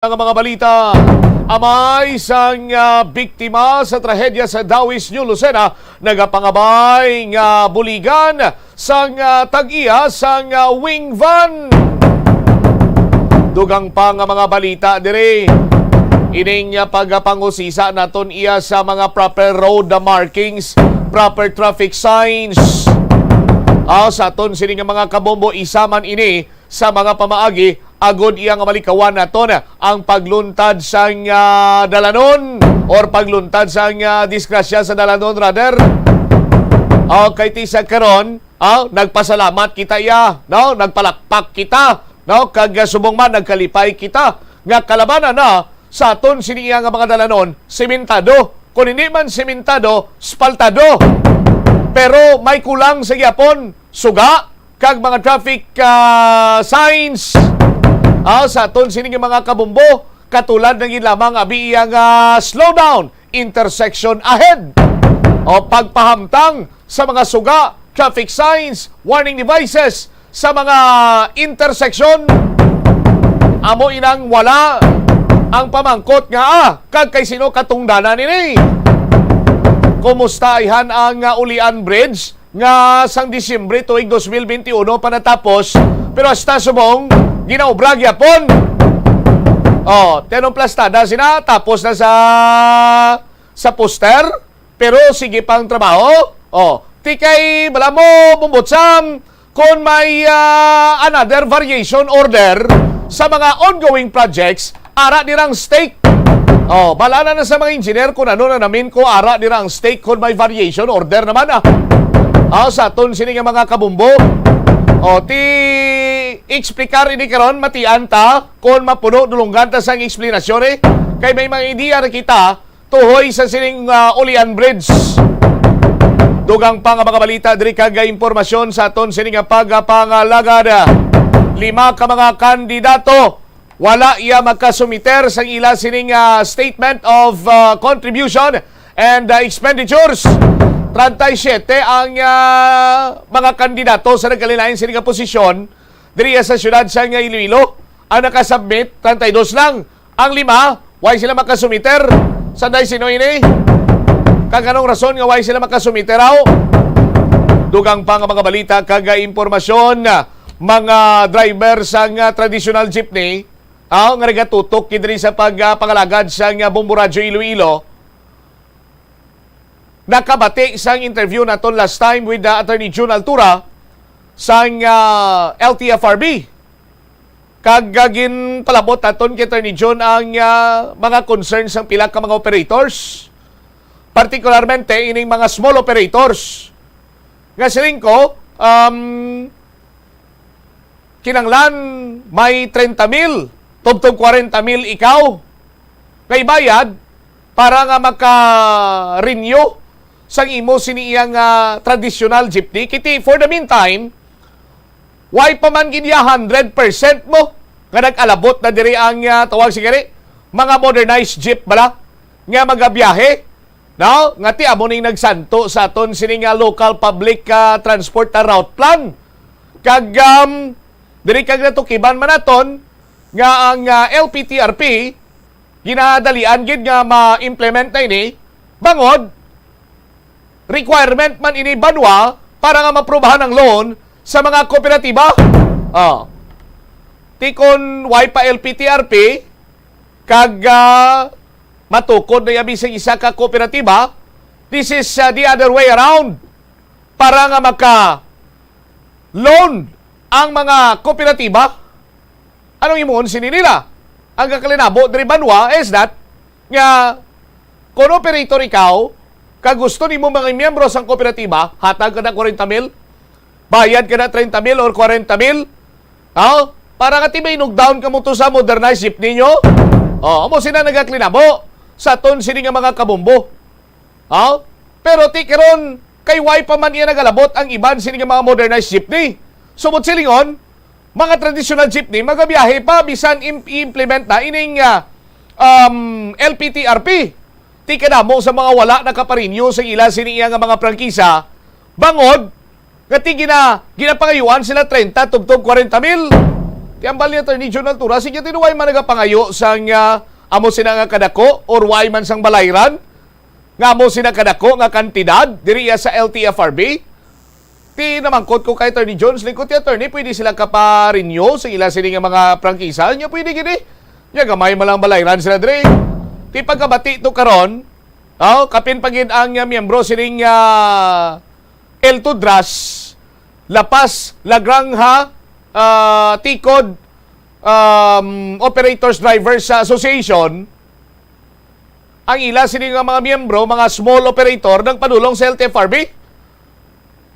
Mga balita, amay isang biktima sa trahedya sa Dawis, New Lucena, nagapangabay nga buligan sang tag-iya sang wing van. Dugang pa nga mga balita dire. Ining pagpangusisa naton iya sa mga proper road markings, proper traffic signs. Sa aton sini nga mga kabombo isaman ini sa mga pamaagi agod iyang malikawan naton ang pagluntad sang dalanon or pagluntad sang disgrasya sa dalanon rather. Kay ti sa karon, nagpasalamat kita iya, no? Nagpalakpak kita, no? Kag subong man nagkalipay kita nga kalabanan na sa aton sini nga mga dalanon sementado. Kung hindi man sementado, spaltado. Pero may kulang sa gyapon suga kag mga traffic signs. Sa aton sining mga kabumbo, katulad ng lamang abi iyang slow down, intersection ahead. Pagpahamtang sa mga suga, traffic signs, warning devices sa mga intersection. Amo inang wala ang pamangkot nga kag kay sino katungdanan nini. Kumusta ihan ang Ulian Bridge nga sang Disyembre tuig 2021 pa natapos pero hasta subong ginaubra gyapon. Tenong plastada sina tapos na sa poster pero sige pang trabaho. Tikay bala mo bumbutsam kung may another variation order sa mga ongoing projects ara dirang stake. Bala na sa mga engineer kung ano na namin ko ara dirang stake kung may variation order naman sa aton sini nga mga kabumbo. Ti explicar ini karon matian ta kung mapuno dulunggan ta sang eksplanasyon kay may mga ideya na kita tuhoy sa sining Ulian Bridge. Dugang pa nga mga balita diri kag impormasyon sa aton sini nga pagpangalagada. 5 ka mga kandidato wala iya magkasumiter sang ila sining statement of contribution and expenditures. 37 ang mga kandidato sa nagkalilain sining posisyon diri sa syudad sa Iloilo. Ang nakasubmit 32 lang. Ang 5 why sila makasumiter? Sanday sino ini? Kag anong rason nga why sila makasumiter Dugang pa nga mga balita kag impormasyon mga driver sang traditional jeepney nga nagatutok kidri sa pagpangalagad sang Bomboradyo Iloilo. Nakabati sang interview naton last time with Attorney June Altura sang LTFRB. Kagagin palabot naton kay Attorney June ang mga concerns sang pila ka mga operators. Partikularmente ining mga small operators. Nga siling ko, kinanglan may 30,000, tubtog 40,000 ikaw. Kay bayad para nga maka-renew sang imo sini iyang traditional jeepney. Kiti for the meantime, why pa man ginya 100% mo nga nag-alabot na diri ang tawag sigari mga modernized jeep bala nga magabiyahe. No? Nga ti amo ning nagsanto sa aton sini nga local public transport route plan. Kag diri kag natukiban man naton nga ang LPTRP ginadalian gid nga ma-implement na ini bangod requirement man ini banwa para nga maprubahan ang loan sa mga kooperatiba. Tikon why pa LPTRP kag matukod na yabisang isa ka kooperatiba, this is the other way around. Para nga maka-loan ang mga kooperatiba. Anong imuon sini nila? Ang kakalinabo dari banwa is that nga kung operator ikaw kag gusto nimo mga miyembro sang kooperatiba, hatag ka na 40,000, bayad ka na 30,000 or 40,000, para nga tibay down ka mo to sa modernized jeep ninyo. Amo sila nagaklinabo sa ton sini nga mga kabumbo. Pero ti karon kay why pa man iya nagalabot ang iban sini nga mga modernized jeepney. Sumot silingon, mga traditional jeepney magabiyahe pa bisan i-implement na ining LPTRP. Ti kadamo sa mga wala nakaparinyo sa ila sini iya nga mga prangkisa bangod nga ti ginapangayuan sila 30 tubtog 40,000. Tiambal ni Attorney John Altura, sige tinuway man nagapangayo sang amo sina nga kadako or way man sang balayran, nga amo sina kadako nga kantidad diri sa LTFRB. Ti namangkot ko kay Attorney Jones, lingkod ti attorney, pwede sila kaparinyo sa ila sila nga mga prangkisa, nya pwede gini. Nya gamay malang balayran sila diri. Ti pagkabati to karon, kapin pagid ang miyembro sining El Tudras, lapas lagrangha Tikod Operators Drivers Association, ang ila sini nga mga miyembro, mga small operator ng padulong sa LTFRB.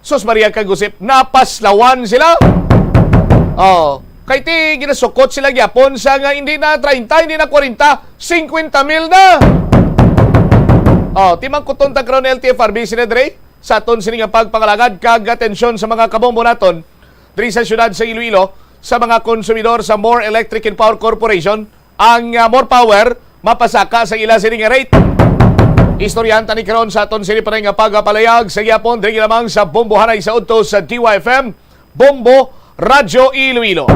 Sus Maria kagusip, napaslawan sila. Kay ti ginasukot sila gyapon sa nga hindi na 30, hindi na 40, 50 mil na. Timang kuton tagkaroon ng LTFRB sinedre sa aton sini nga pagpangalagad kag atensyon sa mga kabombo naton diri sa syudad sa Iloilo, sa mga konsumidor sa More Electric and Power Corporation, ang more power mapasaka sa ila sini nga rate. Istoryanta ni karon sa aton sini panay nga pagapalayag sa gyapon diri lamang sa Bombohanay sa udto sa DYFM Bombo Radyo Iloilo.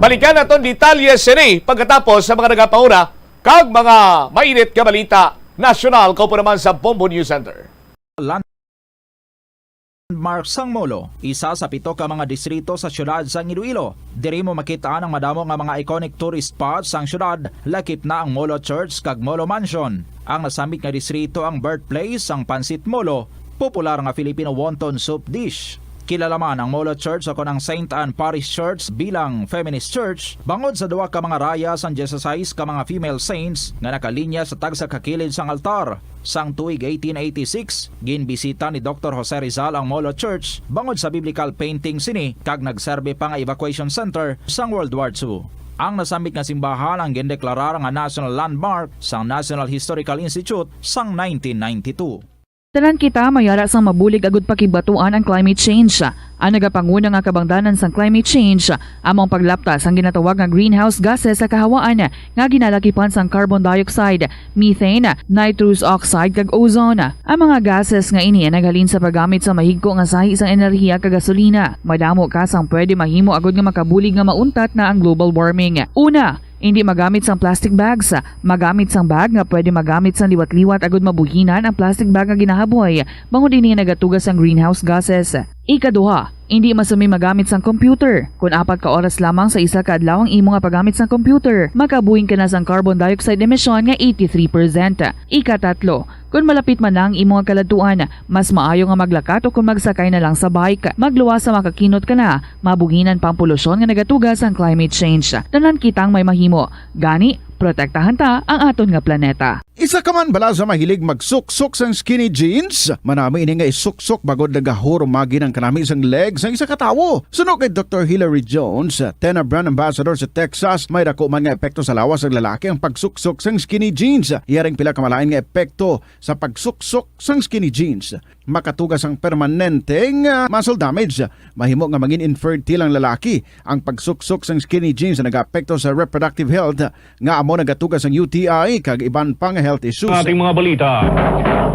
Balikan naton detalye sini pagkatapos sa mga nagapauna kag mga mainit nga balita nasyonal kaupo naman sa Bombo News Center. Landmark sang Molo, isa sa 7 ka mga distrito sa syudad sang Iloilo. Diri mo makita ang madamo nga mga iconic tourist spots sang syudad, lakip na ang Molo Church kag Molo Mansion. Ang nasamit nga distrito ang birthplace sang Pansit Molo, popular nga Filipino wonton soup dish. Kilala man ang Molo Church o ang St. Anne Parish Church bilang feminist church, bangod sa duwa ka mga raya sang 16 ka mga female saints nga nakalinya sa tagsa kakilid sang altar. Sang tuig 1886, ginbisita ni Dr. Jose Rizal ang Molo Church bangod sa biblical painting sini kag nagserbe pa nga evacuation center sang World War II. Ang nasamit nga simbahan ang gindeklarar nga national landmark sang National Historical Institute sang 1992. Tanan kita mayara sang mabulig agud pakibatuan ang climate change. Ang nagapanguna nga kabangdanan sang climate change among paglaptas ang ginatawag nga greenhouse gases sa kahawaan nga ginalakipan sang carbon dioxide, methane, nitrous oxide kag ozone. Ang mga gases nga ini naghalin sa paggamit sa mahigko nga sahi sang enerhiya kag gasolina. Madamo ka sang pwede mahimo agud nga makabulig nga mauntat na ang global warming. Una, hindi magamit sang plastic bags. Magamit sang bag nga pwede magamit sang liwat-liwat agud mabuhinan ang plastic bag nga ginahaboy bangod ini nagatugas ang greenhouse gases. Ikaduha, hindi masumi magamit sang computer. Kung 4 ka oras lamang sa isa ka adlaw ang imo nga paggamit sang computer, makabuhing ka na sang carbon dioxide emission nga 83%. Ikatatlo, kung malapit man lang imo nga kaladuan, mas maayo nga maglakat o kung magsakay na lang sa bike. Magluwas sa makakinot ka na, mabuhinan pang polusyon nga nagatugas ang climate change. Tanan kitang may mahimo. Gani, protektahan ta ang aton nga planeta. Isa ka man bala sa mahilig magsuksok sang skinny jeans? Manami ini nga isuksok bagod nagahurumagi ng kanami sang legs ng isa ka tawo. Suno kay Dr. Hilary Jones, Tena Brand Ambassador sa Texas, may dako man nga epekto sa lawas ng lalaki ang pagsuksok sang skinny jeans. Iyaring pila kamalain nga epekto sa pagsuksok sang skinny jeans. Makatugas ang permanenteng muscle damage. Mahimo nga mangin infertile ang lalaki. Ang pagsuksok sang skinny jeans na nag-apekto sa reproductive health nga amo nagatugas ang UTI kag iban pang health issues. Ating mga balita.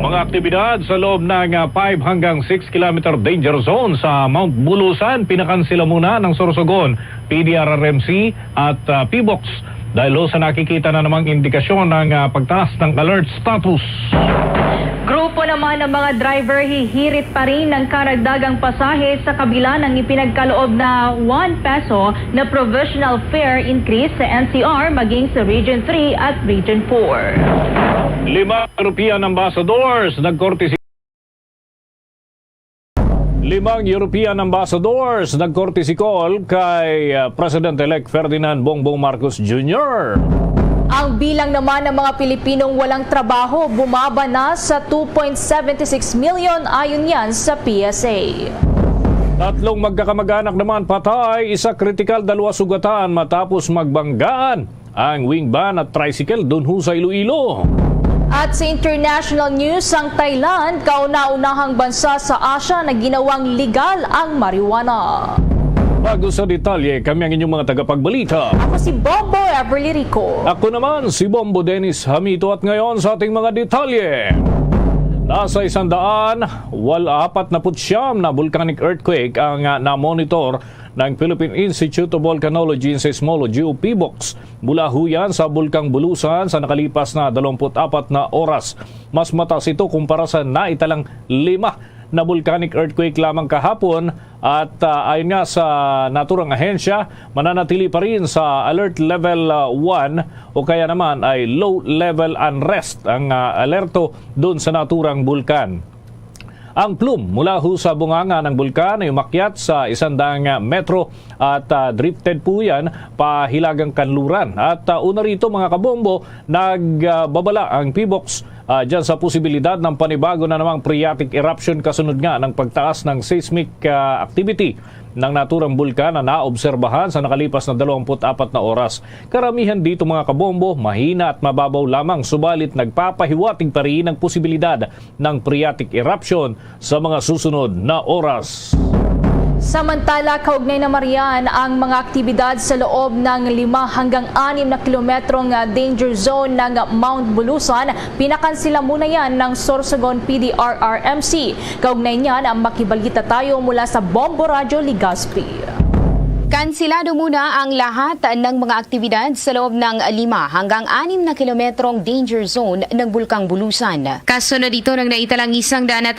Mga aktibidad sa loob ng 5 hanggang 6 kilometer danger zone sa Mount Bulusan pinakansila muna ng Sorsogon, PDRRMC at PBOX dahil sa nakikita na namang indikasyon ng pagtaas ng alert status. Grupo naman ng mga driver hihirit pa rin ng karagdagang pasahe sa kabila ng ipinagkaloob na 1 peso na provisional fare increase sa NCR maging sa Region 3 at Region 4. 5 European ambassadors nagkorte 5 European ambassadors nagkortisikol kay President-elect Ferdinand Bongbong Marcos Jr. Ang bilang naman ng mga Pilipinong walang trabaho bumaba na sa 2.76 million ayon yan sa PSA. 3 magkakamag-anak naman patay, isa kritikal, 2 sugatan matapos magbanggaan ang wing van at tricycle dun ho sa Iloilo. At sa international news, ang Thailand, kauna-unahang bansa sa Asia na ginawang legal ang marijuana. Bago sa detalye, kami ang inyong mga tagapagbalita. Ako si Bombo Everly Rico. Ako naman si Bombo Dennis Hamito at ngayon sa ating mga detalye. Nasa 149 na volcanic earthquake ang na-monitor ng Philippine Institute of Volcanology and Seismology o PBOX. Mula ho yan sa Bulkang Bulusan sa nakalipas na 24 na oras. Mas mataas ito kumpara sa naitalang 5 na volcanic earthquake lamang kahapon at ayon nga sa naturang ahensya, mananatili pa rin sa alert level 1 o kaya naman ay low level unrest ang alerto doon sa naturang bulkan. Ang plume mula ho sa bunganga ng bulkan ay umakyat sa 100 metro at drifted po yan pahilagang kanluran. At una rito mga kabombo, nagbabala ang PBOX dyan sa posibilidad ng panibago na namang phreatic eruption kasunod nga ng pagtaas ng seismic activity ng naturang bulkan na naobserbahan sa nakalipas na 24 na oras. Karamihan dito mga kabombo, mahina at mababaw lamang, subalit nagpapahiwatig pa rin ang posibilidad ng phreatic eruption sa mga susunod na oras. Samantala, kaugnay na marian ang mga aktibidad sa loob ng 5 hanggang 6 na kilometrong danger zone ng Mount Bulusan. Pinakansila muna yan ng Sorsogon PDRRMC. Kaugnay niyan ang makibalita tayo mula sa Bombo Radyo Legazpi. Kansilado muna ang lahat ng mga aktibidad sa loob ng 5 hanggang 6 na kilometrong danger zone ng Bulkang Bulusan. Kasunod dito ng naitalang 149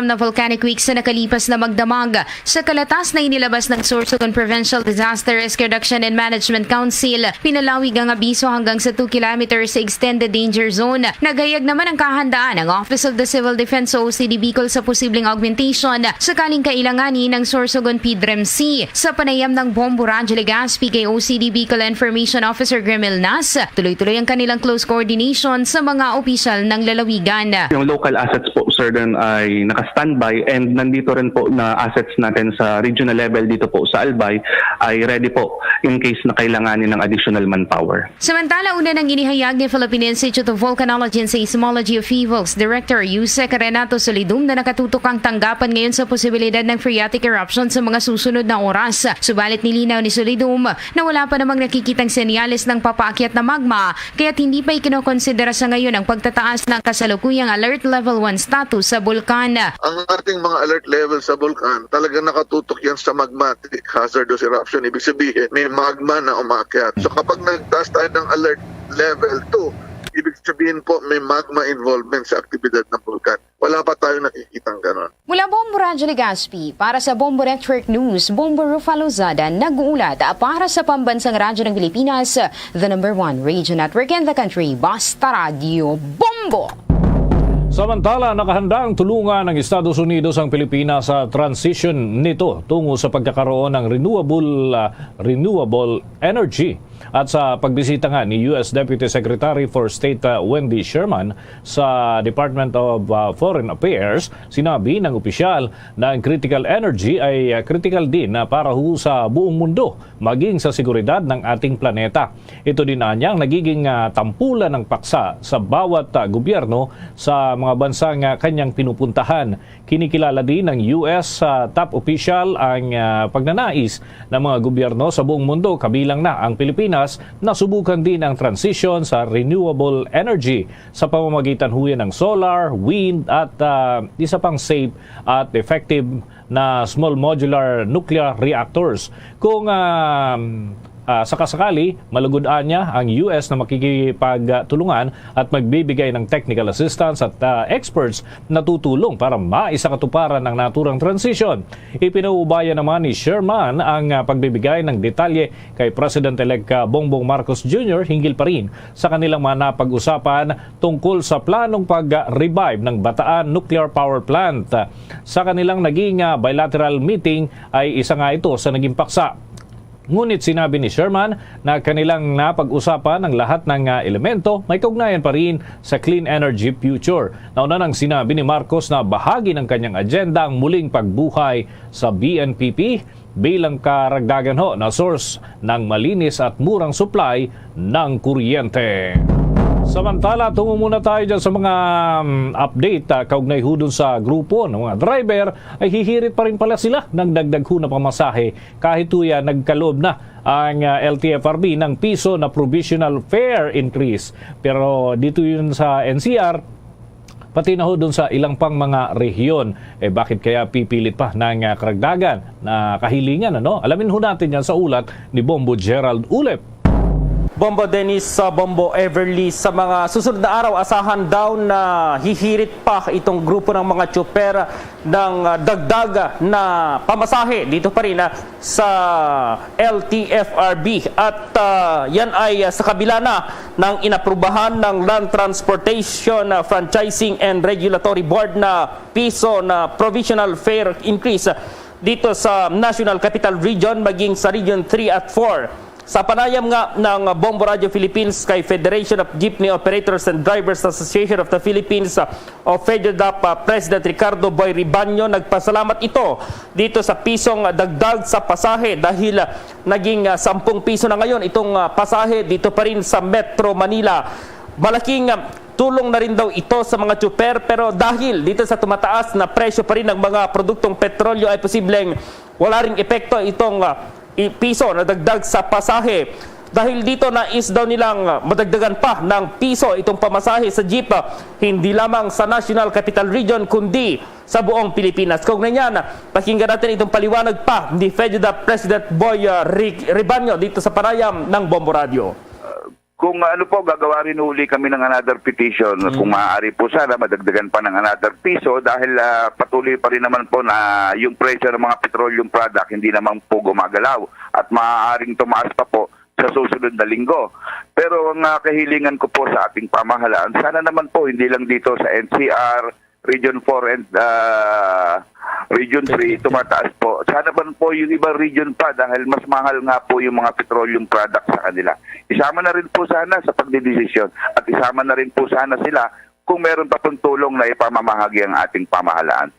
na volcanic weeks na nakalipas na magdamag sa kalatas na inilabas ng Sorsogon Provincial Disaster Risk Reduction and Management Council. Pinalawig ang abiso hanggang sa 2 kilometers sa extended danger zone. Nagayag naman ang kahandaan ng Office of the Civil Defense o OCD Bicol sa posibleng augmentation sakaling kailanganin ng Sorsogon PDRMC. Sa panayam ng Bombo Radyo Legazpi kay OCD Bicol Information Officer Grimel Nas, tuloy-tuloy ang kanilang close coordination sa mga opisyal ng lalawigan. Yung local assets po, sir, din ay naka-standby and nandito rin po na assets natin sa regional level dito po sa Albay ay ready po in case na kailanganin ng additional manpower. Samantala, una nang inihayag ni Philippine Institute of Volcanology and Seismology of PBOX Director Yusek Renato Solidum na nakatutok ang tanggapan ngayon sa posibilidad ng phreatic eruption sa mga susunod na oras. Subalit nilinaw ni Solidum na wala pa namang nakikitang senyales ng papaakyat na magma kaya't hindi pa ikinokonsidera sa ngayon ang pagtataas ng kasalukuyang alert level 1 status sa bulkan. Ang ating mga alert level sa bulkan, talagang nakatutok yan sa magmatic hazardous eruption. Ibig sabihin, may magma na umakyat. So kapag nagtaas tayo ng alert level 2, ibig sabihin po may magma involvement sa aktibidad ng bulkan. Wala pa tayo nakikitang ganon. Mula Bombo Radyo Legazpi, para sa Bombo Network News, Bombo Rufa Lozada, nag-uulat para sa Pambansang Radyo ng Pilipinas, the #1 radio network in the country, Basta Radio Bombo! Samantala, nakahanda ang tulungan ng Estados Unidos ang Pilipinas sa transition nito tungo sa pagkakaroon ng renewable energy. At sa pagbisita nga ni U.S. Deputy Secretary for State Wendy Sherman sa Department of Foreign Affairs, sinabi ng opisyal na ang critical energy ay critical din para sa buong mundo, maging sa seguridad ng ating planeta. Ito din anyang nagiging tampulan ng paksa sa bawat gobyerno sa mga bansang kanyang pinupuntahan. Kinikilala din ng U.S. top official ang pagnanais ng mga gobyerno sa buong mundo, kabilang na ang Pilipinas, na subukan din ang transition sa renewable energy sa pamamagitan ng solar, wind at isa pang safe at effective na small modular nuclear reactors. Kung sakasakali, malugod-an niya ang US na makikipagtulungan at magbibigay ng technical assistance at experts na tutulong para maisakatuparan ng naturang transition. Ipinaubaya naman ni Sherman ang pagbibigay ng detalye kay President-elect Bongbong Marcos Jr. hinggil pa rin sa kanilang mga napag-usapan tungkol sa planong pag-revive ng Bataan Nuclear Power Plant. Sa kanilang naging bilateral meeting ay isa nga ito sa naging paksa. Ngunit sinabi ni Sherman na kanilang napag-usapan ang lahat ng elemento may kaugnayan pa rin sa clean energy future. Nauna nang sinabi ni Marcos na bahagi ng kanyang agenda ang muling pagbuhay sa BNPP bilang karagdagan na source ng malinis at murang supply ng kuryente. Samantala, tungo muna tayo dyan sa mga update kaugnay dun sa grupo ng mga driver ay hihirit pa rin pala sila ng dagdag na pamasahe kahit tuya nagkaloob na ang LTFRB ng piso na provisional fare increase. Pero dito yun sa NCR, pati na ho dun sa ilang pang mga rehiyon. Bakit kaya pipilit pa ng karagdagan na kahilingan? Alamin ho natin yan sa ulat ni Bombo Gerald Ulep. Bombo Dennis, Bombo Everly, sa mga susunod na araw, asahan daw na hihirit pa itong grupo ng mga tsuper ng dagdag na pamasahe dito pa rin sa LTFRB. At yan ay sa kabila na ng inaprubahan ng Land Transportation Franchising and Regulatory Board na piso na provisional fare increase dito sa National Capital Region maging sa Region 3 at 4. Sa panayam nga ng Bombo Radio Philippines kay Federation of Jeepney Operators and Drivers Association of the Philippines o FEDERDAP President Ricardo Boy Ribaño, nagpasalamat ito dito sa pisong dagdag sa pasahe dahil naging 10 piso na ngayon itong pasahe dito pa rin sa Metro Manila. Malaking tulong na rin daw ito sa mga tsuper, pero dahil dito sa tumataas na presyo pa rin ng mga produktong petrolyo ay posibleng wala ring epekto itong piso na dagdag sa pasahe. Dahil dito nais daw nilang madagdagan pa ng piso itong pamasahe sa jeep, hindi lamang sa National Capital Region kundi sa buong Pilipinas. Kaugnay niyan, pakinggan natin itong paliwanag pa ni FEDERDAP President Boy Ribaño dito sa panayam ng Bombo Radio. Kung ano po, gagawa rin uli kami ng another petition. Kung maaari po sana, madagdagan pa ng another piso dahil patuloy pa rin naman po na yung presyo ng mga petroleum product hindi naman po gumagalaw at maaaring tumaas pa po sa susunod na linggo. Pero ang kahilingan ko po sa ating pamahalaan, sana naman po hindi lang dito sa NCR, Region 4 and Region 3 tumataas po. Sana naman po yung ibang region pa dahil mas mahal nga po yung mga petroleum products sa kanila. Isama na rin po sana sa pagdidesisyon at isama na rin po sana sila kung meron pa pong tulong na ipamamahagi ang ating pamahalaan.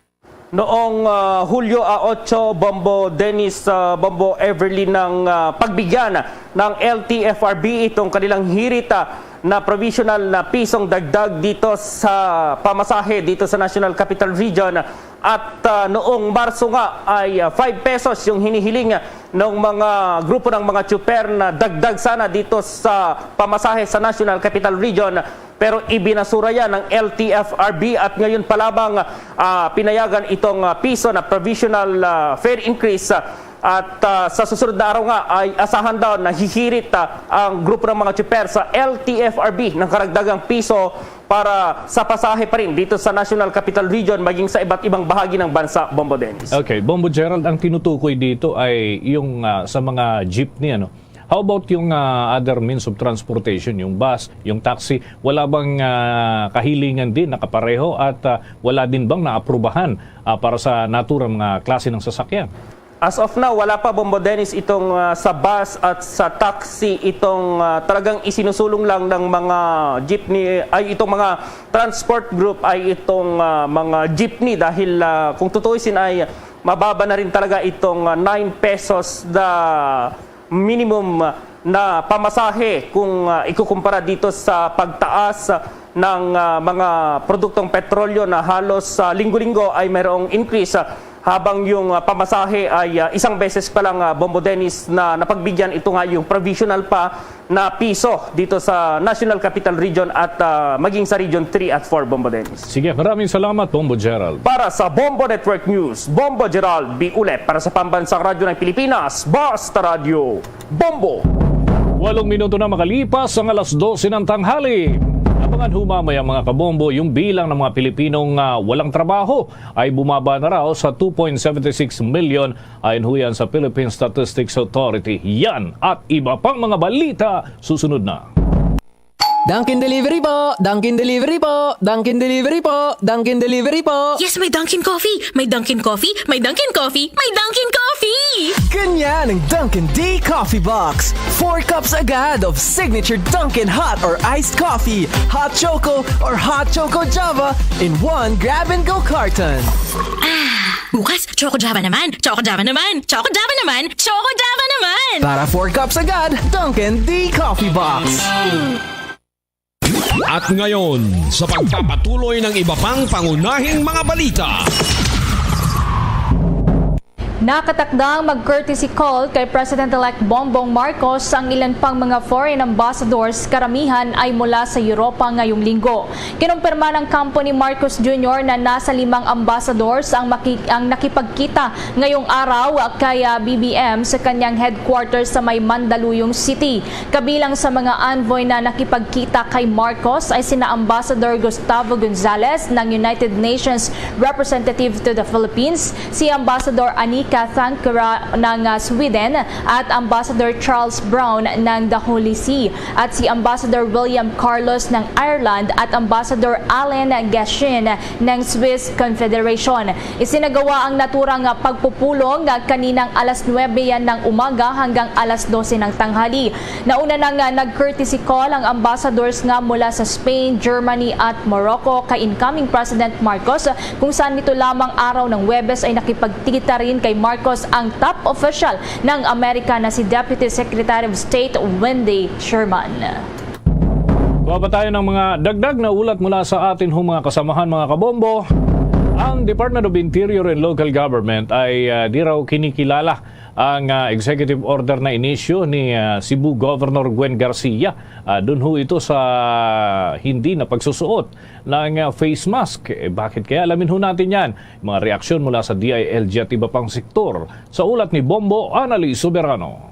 Noong Hulyo 8, Bombo Dennis, Bombo Everly, ng pagbigyan ng LTFRB itong kanilang hirit na provisional na pisong dagdag dito sa pamasahe dito sa National Capital Region. At noong Marso nga ay 5 pesos yung hinihiling ng mga grupo ng mga tsuper na dagdag sana dito sa pamasahe sa National Capital Region. Pero ibinasura yan ng LTFRB at ngayon pa lamang pinayagan itong piso na provisional fare increase. At sa susunod na araw nga ay asahan daw na hihirit ang grupo ng mga tsuper sa LTFRB ng karagdagang piso para sa pasahe pa rin dito sa National Capital Region maging sa iba't ibang bahagi ng bansa, Bombo Dennis. Okay, Bombo Gerald, ang tinutukoy dito ay yung sa mga jeepney, How about yung other means of transportation, yung bus, yung taxi? Wala bang kahilingan din nakapareho at wala din bang naaprubahan para sa naturang mga klase ng sasakyan? As of now, wala pa, Bombo Dennis, itong sa bus at sa taxi, itong talagang isinusulong lang ng mga jeepney, ay itong mga transport group ay itong mga jeepney dahil kung tutuusin ay mababa na rin talaga itong 9 pesos na minimum na pamasahe kung ikukumpara dito sa pagtaas ng mga produktong petrolyo na halos linggo-linggo ay mayroong increase habang yung pamasahe ay isang beses pa lang, Bombo Dennis, na napagbigyan ito nga yung provisional pa na piso dito sa National Capital Region at maging sa Region 3 at 4, Bombo Dennis. Sige, maraming salamat, Bombo Gerald. Para sa Bombo Network News, Bombo Gerald B. Ulep. Para sa Pambansang Radyo ng Pilipinas, Basta Radio, Bombo! 8 minuto na makalipas ang alas 12 ng tanghali. Abangan humamaya mga kabombo, yung bilang ng mga Pilipinong walang trabaho ay bumaba na raw sa 2.76 million ayon huyan sa Philippine Statistics Authority. Yan at iba pang mga balita susunod na. Dunkin' Delivery po! Dunkin' Delivery po! Dunkin' Delivery po! Dunkin' Delivery po! Yes, may Dunkin' Coffee! May Dunkin' Coffee! May Dunkin' Coffee! May Dunkin' Coffee! Ganyan ang Dunkin' D Coffee Box! 4 cups agad of signature Dunkin' hot or iced coffee, hot choco or hot choco java in 1 grab-and-go carton. Bukas, Choco Java naman! Choco Java naman! Choco Java naman! Choco Java naman! Para 4 cups agad, Dunkin' D Coffee Box! At ngayon, sa pagpapatuloy ng iba pang pangunahing mga balita. Nakatakdang mag-courtesy call kay President-elect Bongbong Marcos ang ilan pang mga foreign ambassadors, karamihan ay mula sa Europa ngayong linggo. Kinumpirma ng kampo ni Marcos Jr. na nasa 5 ambassadors ang nakipagkita ngayong araw kay BBM sa kanyang headquarters sa may Mandaluyong City. Kabilang sa mga envoy na nakipagkita kay Marcos ay sina Ambassador Gustavo Gonzales ng United Nations Representative to the Philippines, si Ambassador Anika Thankara ng Sweden at Ambassador Charles Brown ng the Holy See at si Ambassador William Carlos ng Ireland at Ambassador Alain Gashin ng Swiss Confederation. Isinagawa ang naturang pagpupulong kaninang alas 9 yan ng umaga hanggang alas 12 ng tanghali. Nauna nang nag-courtesy call ang ambassadors nga mula sa Spain, Germany at Morocco kay incoming President Marcos, kung saan nito lamang araw ng Huwebes ay nakipagkita rin kay Marcos ang top official ng Amerika na si Deputy Secretary of State Wendy Sherman. Kuha pa tayo ng mga dagdag na ulat mula sa atin mga kasamahan mga kabombo. Ang Department of Interior and Local Government ay di raw kinikilala ang executive order na inisyu ni Cebu Governor Gwen Garcia. Doon ho ito sa hindi na pagsusuot ng face mask. Bakit kaya? Alamin ho natin yan. Mga reaksyon mula sa DILG at iba pang sektor. Sa ulat ni Bombo Annalise Soberano.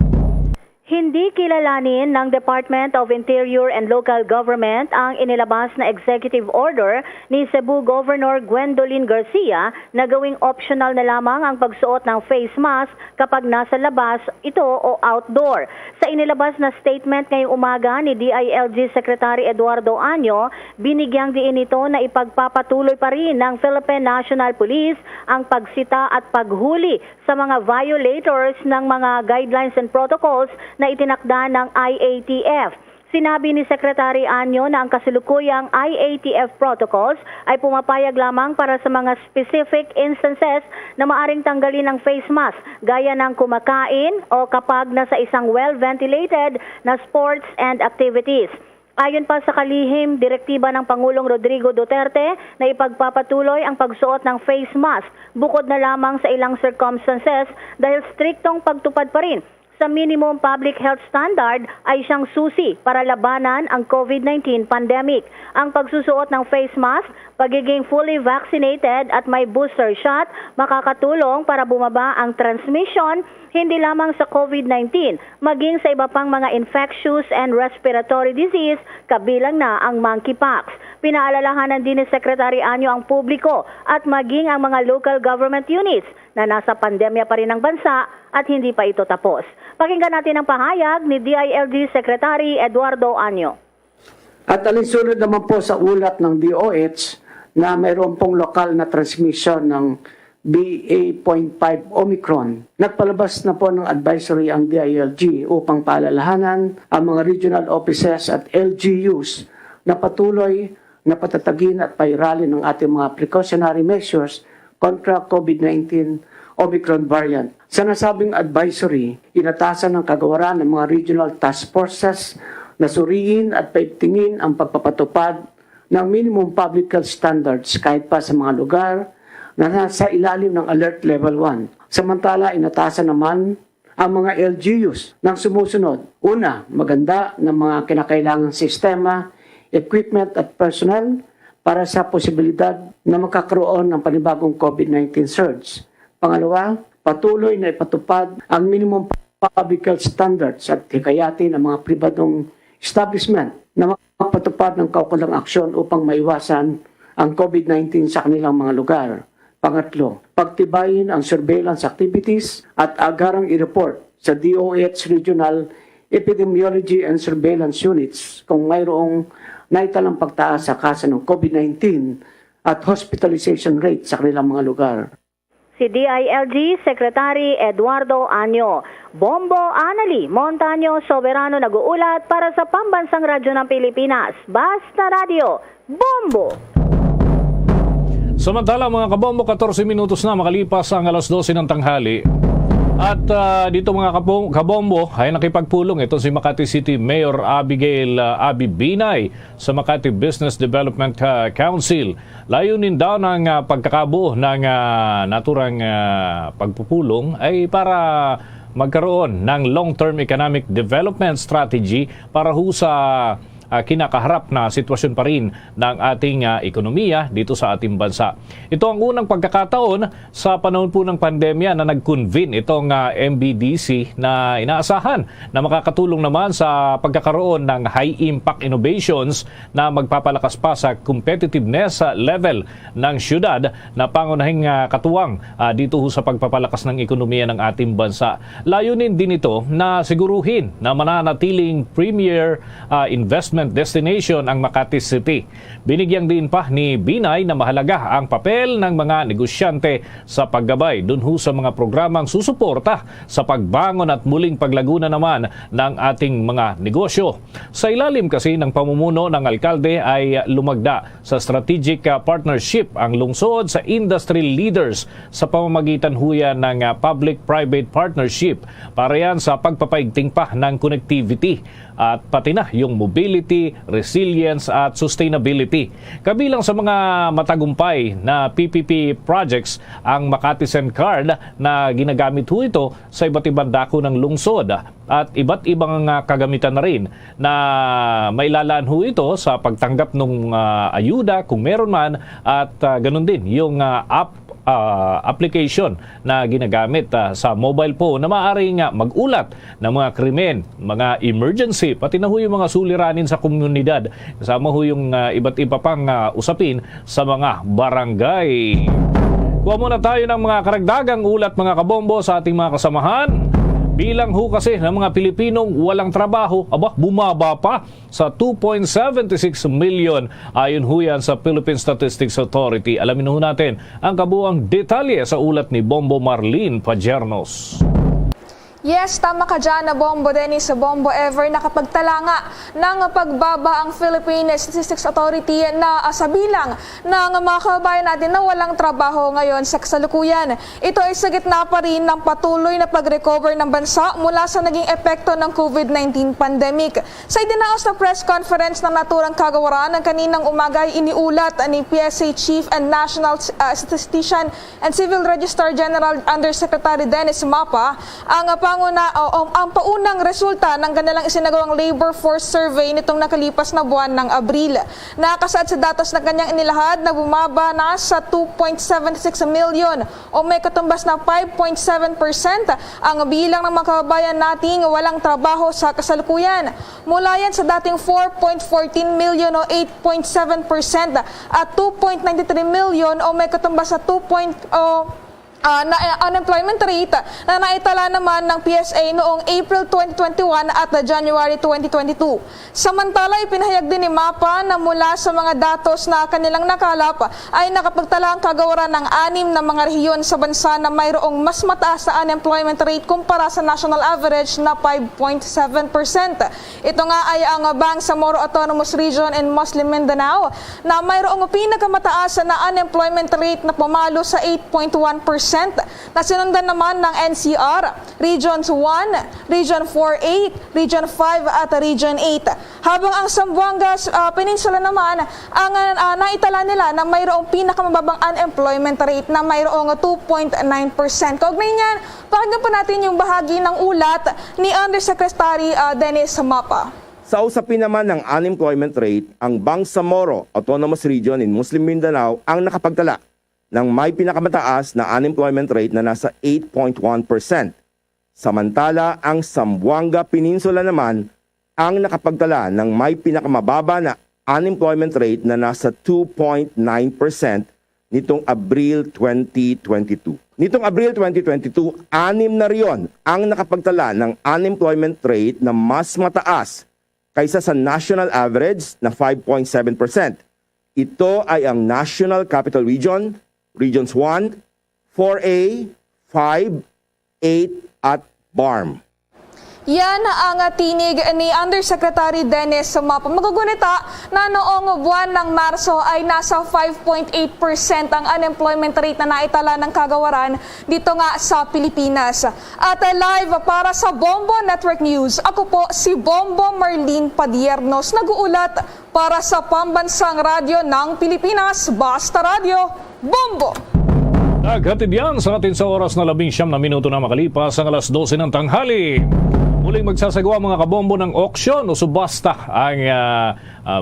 Hindi kilalanin ng Department of Interior and Local Government ang inilabas na executive order ni Cebu Governor Gwendolyn Garcia na gawing optional na lamang ang pagsuot ng face mask kapag nasa labas ito o outdoor. Sa inilabas na statement ngayong umaga ni DILG Secretary Eduardo Año, binigyang diin ito na ipagpapatuloy pa rin ng Philippine National Police ang pagsita at paghuli sa mga violators ng mga guidelines and protocols na itinakda ng IATF. Sinabi ni Secretary Año na ang kasalukuyang IATF protocols ay pumapayag lamang para sa mga specific instances na maaring tanggalin ng face mask, gaya ng kumakain o kapag nasa isang well-ventilated na sports and activities. Ayon pa sa kalihim, direktiba ng Pangulong Rodrigo Duterte na ipagpapatuloy ang pagsuot ng face mask bukod na lamang sa ilang circumstances dahil striktong pagtupad pa rin sa minimum public health standard ay siyang susi para labanan ang COVID-19 pandemic. Ang pagsusuot ng face mask, pagiging fully vaccinated at may booster shot makakatulong para bumaba ang transmission hindi lamang sa COVID-19, maging sa iba pang mga infectious and respiratory disease, kabilang na ang monkeypox. Pinaalalahanan din ni Secretary Año ang publiko at maging ang mga local government units na nasa pandemya pa rin ng bansa at hindi pa ito tapos. Pakinggan natin ang pahayag ni DILG Secretary Eduardo Año. At alinsunod naman po sa ulat ng DOH na mayroon pong lokal na transmission ng BA.5 Omicron. Nagpalabas na po ng advisory ang DILG upang paalalahanan ang mga regional offices at LGUs na patuloy na patatagin at pairalin ng ating mga precautionary measures kontra COVID-19 Omicron variant. Sa nasabing advisory, inatasan ng kagawaran ng mga regional task forces na suriin at paigtingin ang pagpapatupad ng minimum public health standards kahit pa sa mga lugar na nasa ilalim ng Alert Level 1. Samantala, inatasan naman ang mga LGUs ng sumusunod. Una, maganda ng mga kinakailangang sistema, equipment at personnel para sa posibilidad na makakaroon ng panibagong COVID-19 surge. Pangalawa, patuloy na ipatupad ang minimum public health standards at hikayatin ang mga pribadong establishment na makapatupad ng kaukulang aksyon upang maiwasan ang COVID-19 sa kanilang mga lugar. Pangatlo, pagtibayin ang surveillance activities at agarang i-report sa DOH Regional Epidemiology and Surveillance Units kung mayroong naitalang pagtaas sa kaso ng COVID-19 at hospitalization rate sa kanilang mga lugar. Si DILG Secretary Eduardo Año. Bombo Annalise Montaño Soberano nag-uulat para sa Pambansang Radyo ng Pilipinas. Basta Radio, Bombo! Samantala mga kabombo, 14 minutos na makalipas ang alas 12 ng tanghali. At dito mga kabombo ay nakipagpulong ito si Makati City Mayor Abigail Abi Binay sa Makati Business Development Council. Layunin daw ng pagkakabuo ng naturang pagpupulong ay para magkaroon ng long-term economic development strategy para ho sa kinakaharap na sitwasyon pa rin ng ating ekonomiya dito sa ating bansa. Ito ang unang pagkakataon sa panahon po ng pandemya na nag-convene itong MBDC na inaasahan na makakatulong naman sa pagkakaroon ng high-impact innovations na magpapalakas pa sa competitiveness level ng syudad na pangunahing katuwang dito sa pagpapalakas ng ekonomiya ng ating bansa. Layunin din ito na siguruhin na mananatiling premier investment destination ang Makati City. Binigyang din pa ni Binay na mahalaga ang papel ng mga negosyante sa paggabay dun ho sa mga programang susuporta sa pagbangon at muling paglaguna naman ng ating mga negosyo. Sa ilalim kasi ng pamumuno ng alkalde ay lumagda sa strategic partnership ang lungsod sa industry leaders sa pamamagitan huyan ng public-private partnership para yan sa pagpapaigting pa ng connectivity at pati na yung mobility, resilience at sustainability. Kabilang sa mga matagumpay na PPP projects ang Makati Send Card na ginagamit ho ito sa iba't ibang dako ng lungsod at iba't ibang kagamitan na rin na mailalaan ho ito sa pagtanggap ng ayuda kung meron man at ganun din yung application na ginagamit sa mobile phone na maaaring mag-ulat ng mga krimen, mga emergency, pati na ho yung mga suliranin sa komunidad. Kasama ho yung iba't iba pang usapin sa mga barangay. Kuha muna tayo ng mga karagdagang ulat mga kabombo sa ating mga kasamahan. Bilang ho kasi ng mga Pilipinong walang trabaho, bumaba pa sa 2.76 million ayon ho yan sa Philippine Statistics Authority. Alamin ho natin ang kabuang detalye sa ulat ni Bombo Marlene Pajernos. Yes, tama ka dyan na Bombo Dennis sa Bombo Ever nakapagtala nga ng pagbaba ang Philippine Statistics Authority na sa bilang ng mga kababayan natin na walang trabaho ngayon sa kasalukuyan. Ito ay sa gitna pa rin ng patuloy na pag-recover ng bansa mula sa naging epekto ng COVID-19 pandemic. Sa idinaos na press conference ng naturang kagawaran ng kaninang umaga ay iniulat ni PSA Chief and National Statistician and Civil Registrar General Undersecretary Dennis Mapa ang paunang resulta ng kanilang isinagawang labor force survey nitong nakalipas na buwan ng Abril. Nakasaad sa datos na kanyang inilahad na bumaba na sa 2.76 million o may katumbas na 5.7% ang bilang ng mga kababayan nating walang trabaho sa kasalukuyan. Mula yan sa dating 4.14 million o 8.7% at 2.93 million o may katumbas sa na unemployment rate na naitala naman ng PSA noong April 2021 at January 2022. Samantala, ipinahayag din ni Mapa na mula sa mga datos na kanilang nakalap ay nakapagtala ang kagawaran ng 6 na mga rehiyon sa bansa na mayroong mas mataas na unemployment rate kumpara sa national average na 5.7%. Ito nga ay ang Bangsamoro Autonomous Region in Muslim Mindanao na mayroong pinakamataas na unemployment rate na pumalo sa 8.1%. Na sinundan naman ng NCR, Regions 1, Region 4A, Region 5 at Region 8. Habang ang Zamboanga Peninsula naman, ang naitala nila na mayroong pinakamababang unemployment rate na mayroong 2.9%. Kaugnay niyan, pakinggan po natin yung bahagi ng ulat ni Undersecretary Dennis Mapa. Sa usapin naman ng unemployment rate, ang Bangsamoro Autonomous Region in Muslim Mindanao ang nakapagtala ng may pinakamataas na unemployment rate na nasa 8.1%. Samantala, ang Zamboanga Peninsula naman ang nakapagtala ng may pinakamababa na unemployment rate na nasa 2.9% nitong Abril 2022. Nitong Abril 2022, 6 na riyon ang nakapagtala ng unemployment rate na mas mataas kaysa sa national average na 5.7%. Ito ay ang National Capital Region, Regions 1, 4A, 5, 8 at BARM. Yan ang tinig ni Undersecretary Dennis Sumapa. Magagunita na noong buwan ng Marso ay nasa 5.8% ang unemployment rate na naitala ng kagawaran dito nga sa Pilipinas. At live para sa Bombo Network News, ako po si Bombo Marlene Padiernos, nag-uulat para sa Pambansang Radyo ng Pilipinas, Basta Radio, Bombo! Naghatid yan sa atin sa oras na 19 na minuto na makalipas ang alas 12 ng tanghali. Muling magsasagawa mga kabombo ng auction o subasta ang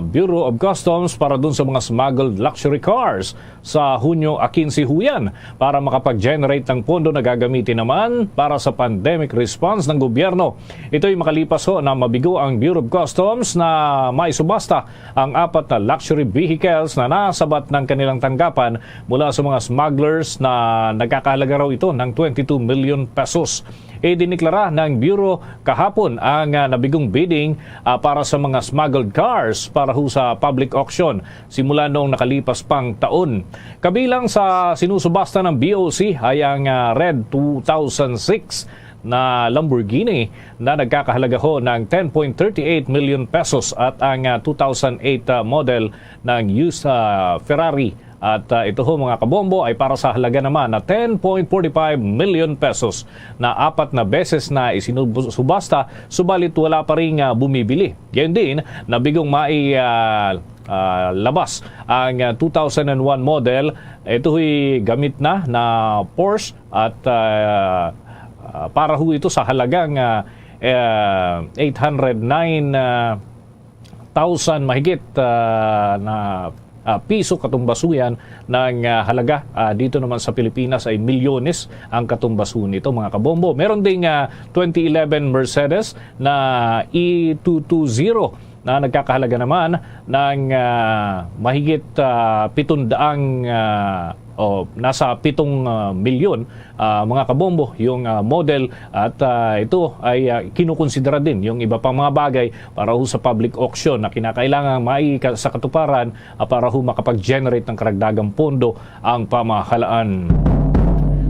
Bureau of Customs para dun sa mga smuggled luxury cars sa Hunyo 15 huyan para makapag-generate ng pondo na gagamitin naman para sa pandemic response ng gobyerno. Ito'y makalipas na mabigo ang Bureau of Customs na maisubasta ang 4 na luxury vehicles na nasabat ng kanilang tanggapan mula sa mga smugglers na nagkakahalaga raw ito ng 22 million pesos. Diniklara ng Bureau kahapon ang nabigong bidding para sa mga smuggled cars para ho sa public auction simula noong nakalipas pang taon. Kabilang sa sinusubasta ng BOC ay ang Red 2006 na Lamborghini na nagkakahalaga ho ng 10.38 million pesos at ang 2008 model ng used Ferrari. At ito ho mga kabombo ay para sa halaga naman na 10.45 million pesos na 4 na beses na isinubasta, subalit wala pa rin bumibili. Yan din, nabigong labas ang 2001 model. Ito ho'y gamit na Porsche at para ho ito sa halagang 809,000 mahigit na piso katumbasuyan ng halaga. Dito naman sa Pilipinas ay milyones ang katumbaso nito mga kabombo. Meron ding 2011 Mercedes na E220 na nagkakahalaga naman ng mahigit 700 nasa 7 milyon mga kabombo yung model at ito ay kinukonsidera din yung iba pang mga bagay para ho sa public auction na kinakailangan sa katuparan para ho makapag-generate ng karagdagang pondo ang pamahalaan.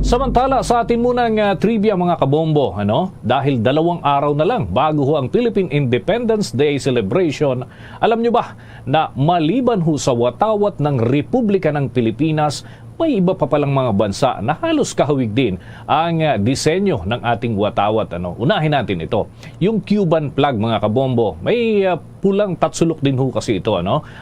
Samantala, sa atin munang trivia mga kabombo, dahil 2 araw na lang bago ho ang Philippine Independence Day celebration, alam nyo ba na maliban ho sa watawat ng Republika ng Pilipinas, may iba pa palang mga bansa na halos kahawig din ang disenyo ng ating watawat. Unahin natin ito. Yung Cuban flag mga kabombo. May pulang tatsulok din ho kasi ito.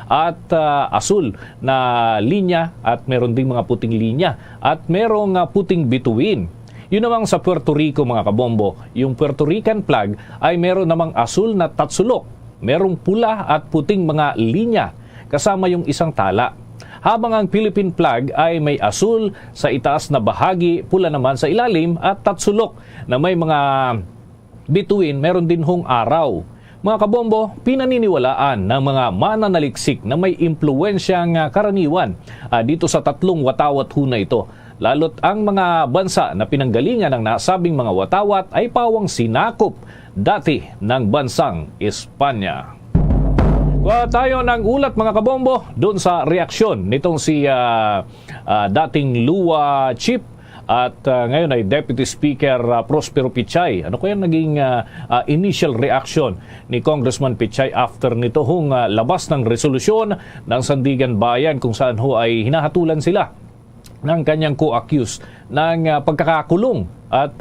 At asul na linya at meron ding mga puting linya. At merong puting bituin. Yun namang sa Puerto Rico mga kabombo. Yung Puerto Rican flag ay meron namang asul na tatsulok. Merong pula at puting mga linya kasama yung isang tala. Habang ang Philippine flag ay may asul sa itaas na bahagi, pula naman sa ilalim at tatsulok na may mga bituin, meron din hong araw. Mga kabombo, pinaniniwalaan ng mga mananaliksik na may impluwensyang karaniwan dito sa 3 watawat ho na ito. Lalo't ang mga bansa na pinanggalingan ng nasabing mga watawat ay pawang sinakop dati ng bansang Espanya. Tayo ng ulat mga kabombo doon sa reaksyon nitong si dating Lua Chief at ngayon ay Deputy Speaker Prospero Pichay. Ano kaya naging initial reaction ni Congressman Pichay after nito hong labas ng resolusyon ng Sandigan Bayan kung saan ho ay hinahatulan sila ng kanyang co-accused ng pagkakakulong. At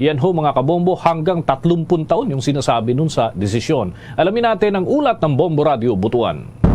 yan ho mga kabombo, hanggang 30 taon yung sinasabi nun sa desisyon. Alamin natin ang ulat ng Bombo Radio Butuan.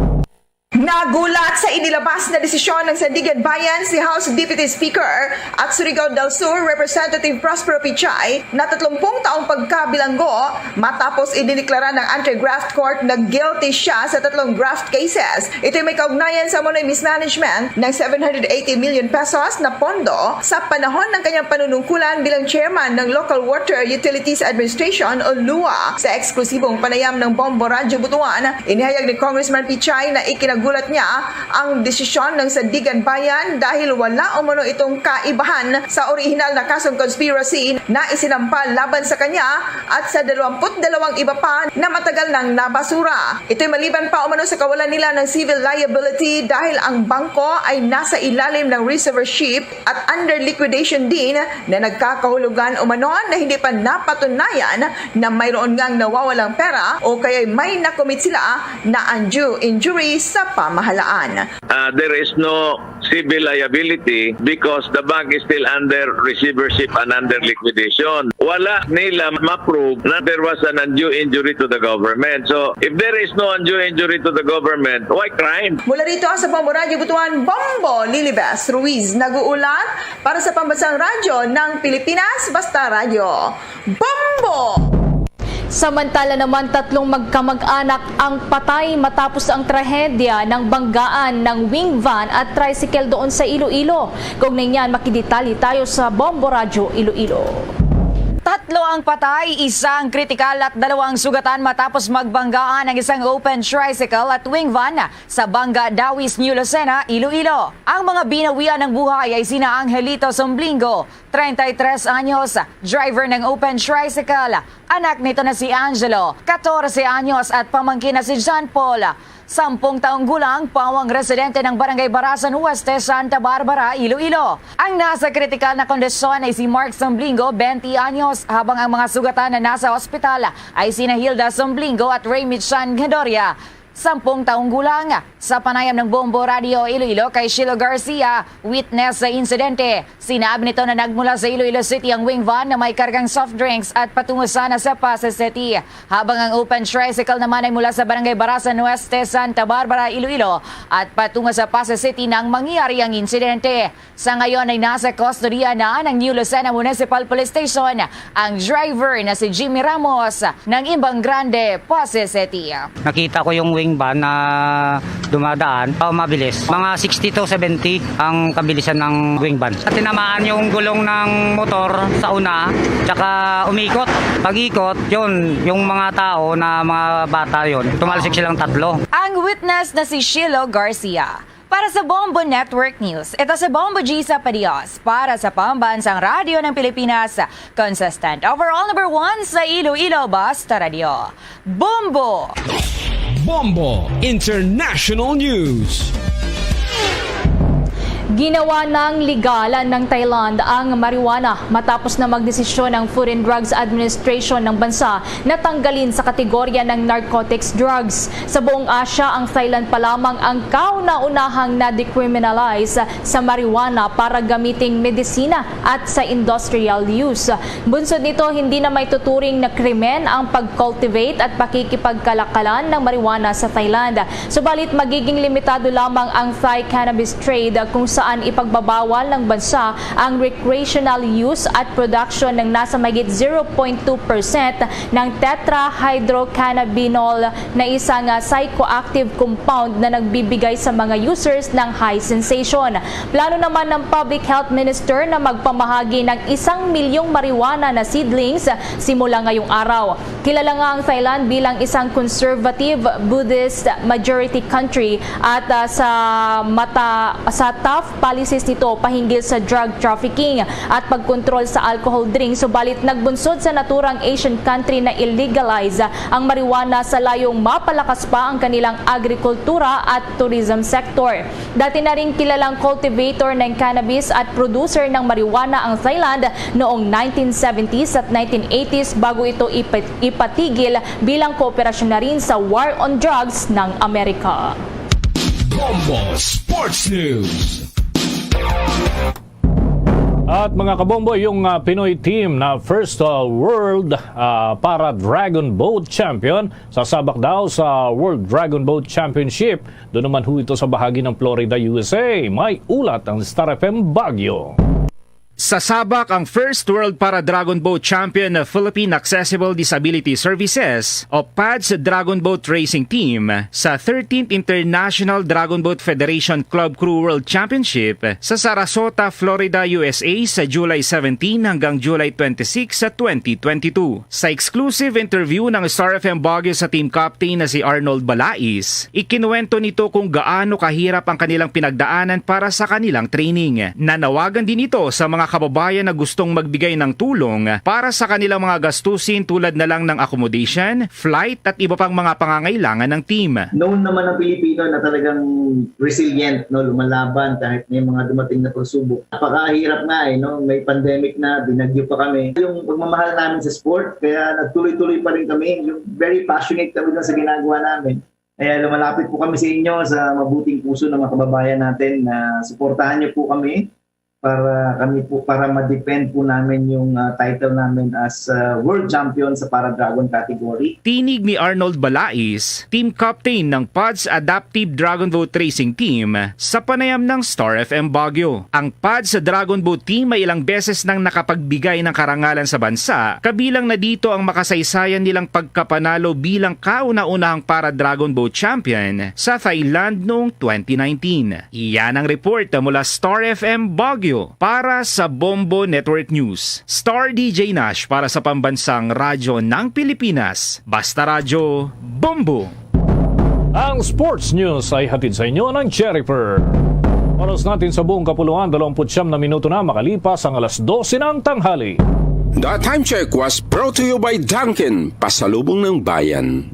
Nagulat sa inilabas na desisyon ng Sandigan Bayan si House Deputy Speaker at Surigao del Sur Representative Prospero Pichay na 30 taong pagkabilanggo matapos idineklara ng Anti-Graft Court na guilty siya sa 3 graft cases. Ito ay may kaugnayan sa money mismanagement ng 780 million pesos na pondo sa panahon ng kanyang panunungkulan bilang chairman ng Local Water Utilities Administration o LUA. Sa eksklusibong panayam ng Bombo Radio Butuan, inihayag ni Congressman Pichay na ikinagulat Isinulat niya ang desisyon ng Sandigan Bayan dahil wala umano itong kaibahan sa orihinal na kasong conspiracy na isinampal laban sa kanya at sa 22 iba pa na matagal nang nabasura. Ito'y maliban pa umano sa kawalan nila ng civil liability dahil ang bangko ay nasa ilalim ng receivership at under liquidation din na nagkakahulugan umano na hindi pa napatunayan na mayroon ngang nawawalang pera o kaya may nakomit sila na undue injury sa pamahalaan. There is no civil liability because the bank is still under receivership and under liquidation. Wala nila ma-prove na there was an undue injury to the government. So, if there is no undue injury to the government, why crime? Mula rito sa Bombo Radio Butuan, Bombo Lilibes Ruiz nag-uulat para sa Pambansang Radyo ng Pilipinas, Basta Radio. Bombo! Samantala naman, 3 magkamag-anak ang patay matapos ang trahedya ng banggaan ng wing van at tricycle doon sa Iloilo. Kaugnay niyan, makidetali tayo sa Bombo Radio Iloilo. 3 ang patay, 1 ang kritikal at 2 ang sugatan matapos magbanggaan ng isang open tricycle at wing van sa Banga, Dawis, New Lucena, Iloilo. Ang mga binawian ng buhay ay sina Angelito Somblingo, 33 anyos, driver ng open tricycle. Anak nito na si Angelo, 14 anyos at pamangkin na si John Paul, 10 taong gulang, pawang residente ng Barangay Barasan Oeste, Santa Barbara, Iloilo. Ang nasa kritikal na kondisyon ay si Mark Somblingo, 20 anyos, habang ang mga sugatan na nasa ospital ay sina Hilda Somblingo at Ray Michan Gedoria, 10 taong gulang. Sa panayam ng Bombo Radio Iloilo kay Shilo Garcia, witness sa insidente, sinabi nito na nagmula sa Iloilo City ang wing van na may kargang soft drinks at patungo sana sa Pasay City. Habang ang open tricycle naman ay mula sa Barangay Barasan Oeste, Santa Barbara, Iloilo at patungo sa Pasay City nang mangyari ang insidente. Sa ngayon ay nasa kustodiya na ng New Lucena Municipal Police Station ang driver na si Jimmy Ramos ng Imbang Grande, Pasay City. Nakita ko yung wing van na dumadaan, mabilis. Mga 60 to 70 ang kabilisan ng wing van. At tinamaan yung gulong ng motor sa una, tsaka umikot. Pag-ikot, yun, yung mga tao na mga bata yun, tumalsik silang 3. Ang witness na si Shilo Garcia. Para sa Bombo Network News, ito si Bombo Gisa Padios para sa Pambansang Radio ng Pilipinas, consistent overall number 1 sa Iloilo, Basta Radio. Bombo! Bombo International News. Ginawa ng ligalan ng Thailand ang marijuana matapos na magdesisyon ang Food and Drugs Administration ng bansa na tanggalin sa kategorya ng narcotics drugs. Sa buong Asya, ang Thailand pa lamang ang kauna-unahang na-decriminalize sa marijuana para gamiting medisina at sa industrial use. Bunsod nito, hindi na may tuturing na krimen ang pag-cultivate at pakikipagkalakalan ng marijuana sa Thailand. Subalit magiging limitado lamang ang Thai cannabis trade kung saan ipagbabawal ng bansa ang recreational use at production ng nasa mahigit 0.2% ng tetrahydrocannabinol na isang psychoactive compound na nagbibigay sa mga users ng high sensation. Plano naman ng Public Health Minister na magpamahagi ng 1 milyong marijuana na seedlings simula ngayong araw. Kilala nga ang Thailand bilang isang conservative Buddhist majority country at sa tough policies nito pahinggil sa drug trafficking at pagkontrol sa alcohol drinks, subalit nagbunsod sa naturang Asian country na illegalize ang marijuana sa layong mapalakas pa ang kanilang agrikultura at tourism sector. Dati na rin kilalang cultivator ng cannabis at producer ng marijuana ang Thailand noong 1970s at 1980s bago ito ipatigil bilang kooperasyon na rin sa war on drugs ng Amerika. Bombo Sports News. At mga kabombo, yung Pinoy team na first world para Dragon Boat Champion sasabak daw sa World Dragon Boat Championship. Doon naman ho ito sa bahagi ng Florida, USA. May ulat ang Star FM Baguio. Sasabak ang First World para Dragon Boat Champion na Philippine Accessible Disability Services o PADS Dragon Boat Racing Team sa 13th International Dragon Boat Federation Club Crew World Championship sa Sarasota, Florida, USA sa July 17 hanggang July 26 sa 2022. Sa exclusive interview ng Star FM Baguio sa team captain na si Arnold Balais, ikinuwento nito kung gaano kahirap ang kanilang pinagdaanan para sa kanilang training. Nanawagan din ito sa mga kababayan na gustong magbigay ng tulong para sa kanilang mga gastusin tulad na lang ng accommodation, flight at iba pang mga pangangailangan ng team. Known naman ang Pilipino na talagang resilient, no, lumalaban kahit may mga dumating na pagsubok. Napakahirap nga no, may pandemic na, binagyo pa kami. Yung pagmamahal namin sa sport, kaya nagtuloy-tuloy pa rin kami. Yung very passionate kami sa ginagawa namin. Kaya lumalapit po kami sa inyo sa mabuting puso ng mga kababayan natin na suportahan niyo po kami para ma-defend po namin yung title namin as world champion sa Para Dragon category. Tinig ni Arnold Balais, team captain ng PADS Adaptive Dragon Boat Racing Team sa panayam ng Star FM Baguio. Ang PADS Dragon Boat Team ay ilang beses nang nakapagbigay ng karangalan sa bansa, kabilang na dito ang makasaysayan nilang pagkapanalo bilang kauna-unahang Para Dragon Boat Champion sa Thailand noong 2019. Iyan ang report mula Star FM Baguio. Para sa Bombo Network News, Star DJ Nash para sa Pambansang Radyo ng Pilipinas. Basta Radyo, Bombo! Ang sports news ay hatid sa inyo ng Cherryper. Oras natin sa buong kapuluan, 29 na minuto na makalipas ang alas 12 ng tanghali. The time check was brought to you by Dunkin, pasalubong ng bayan.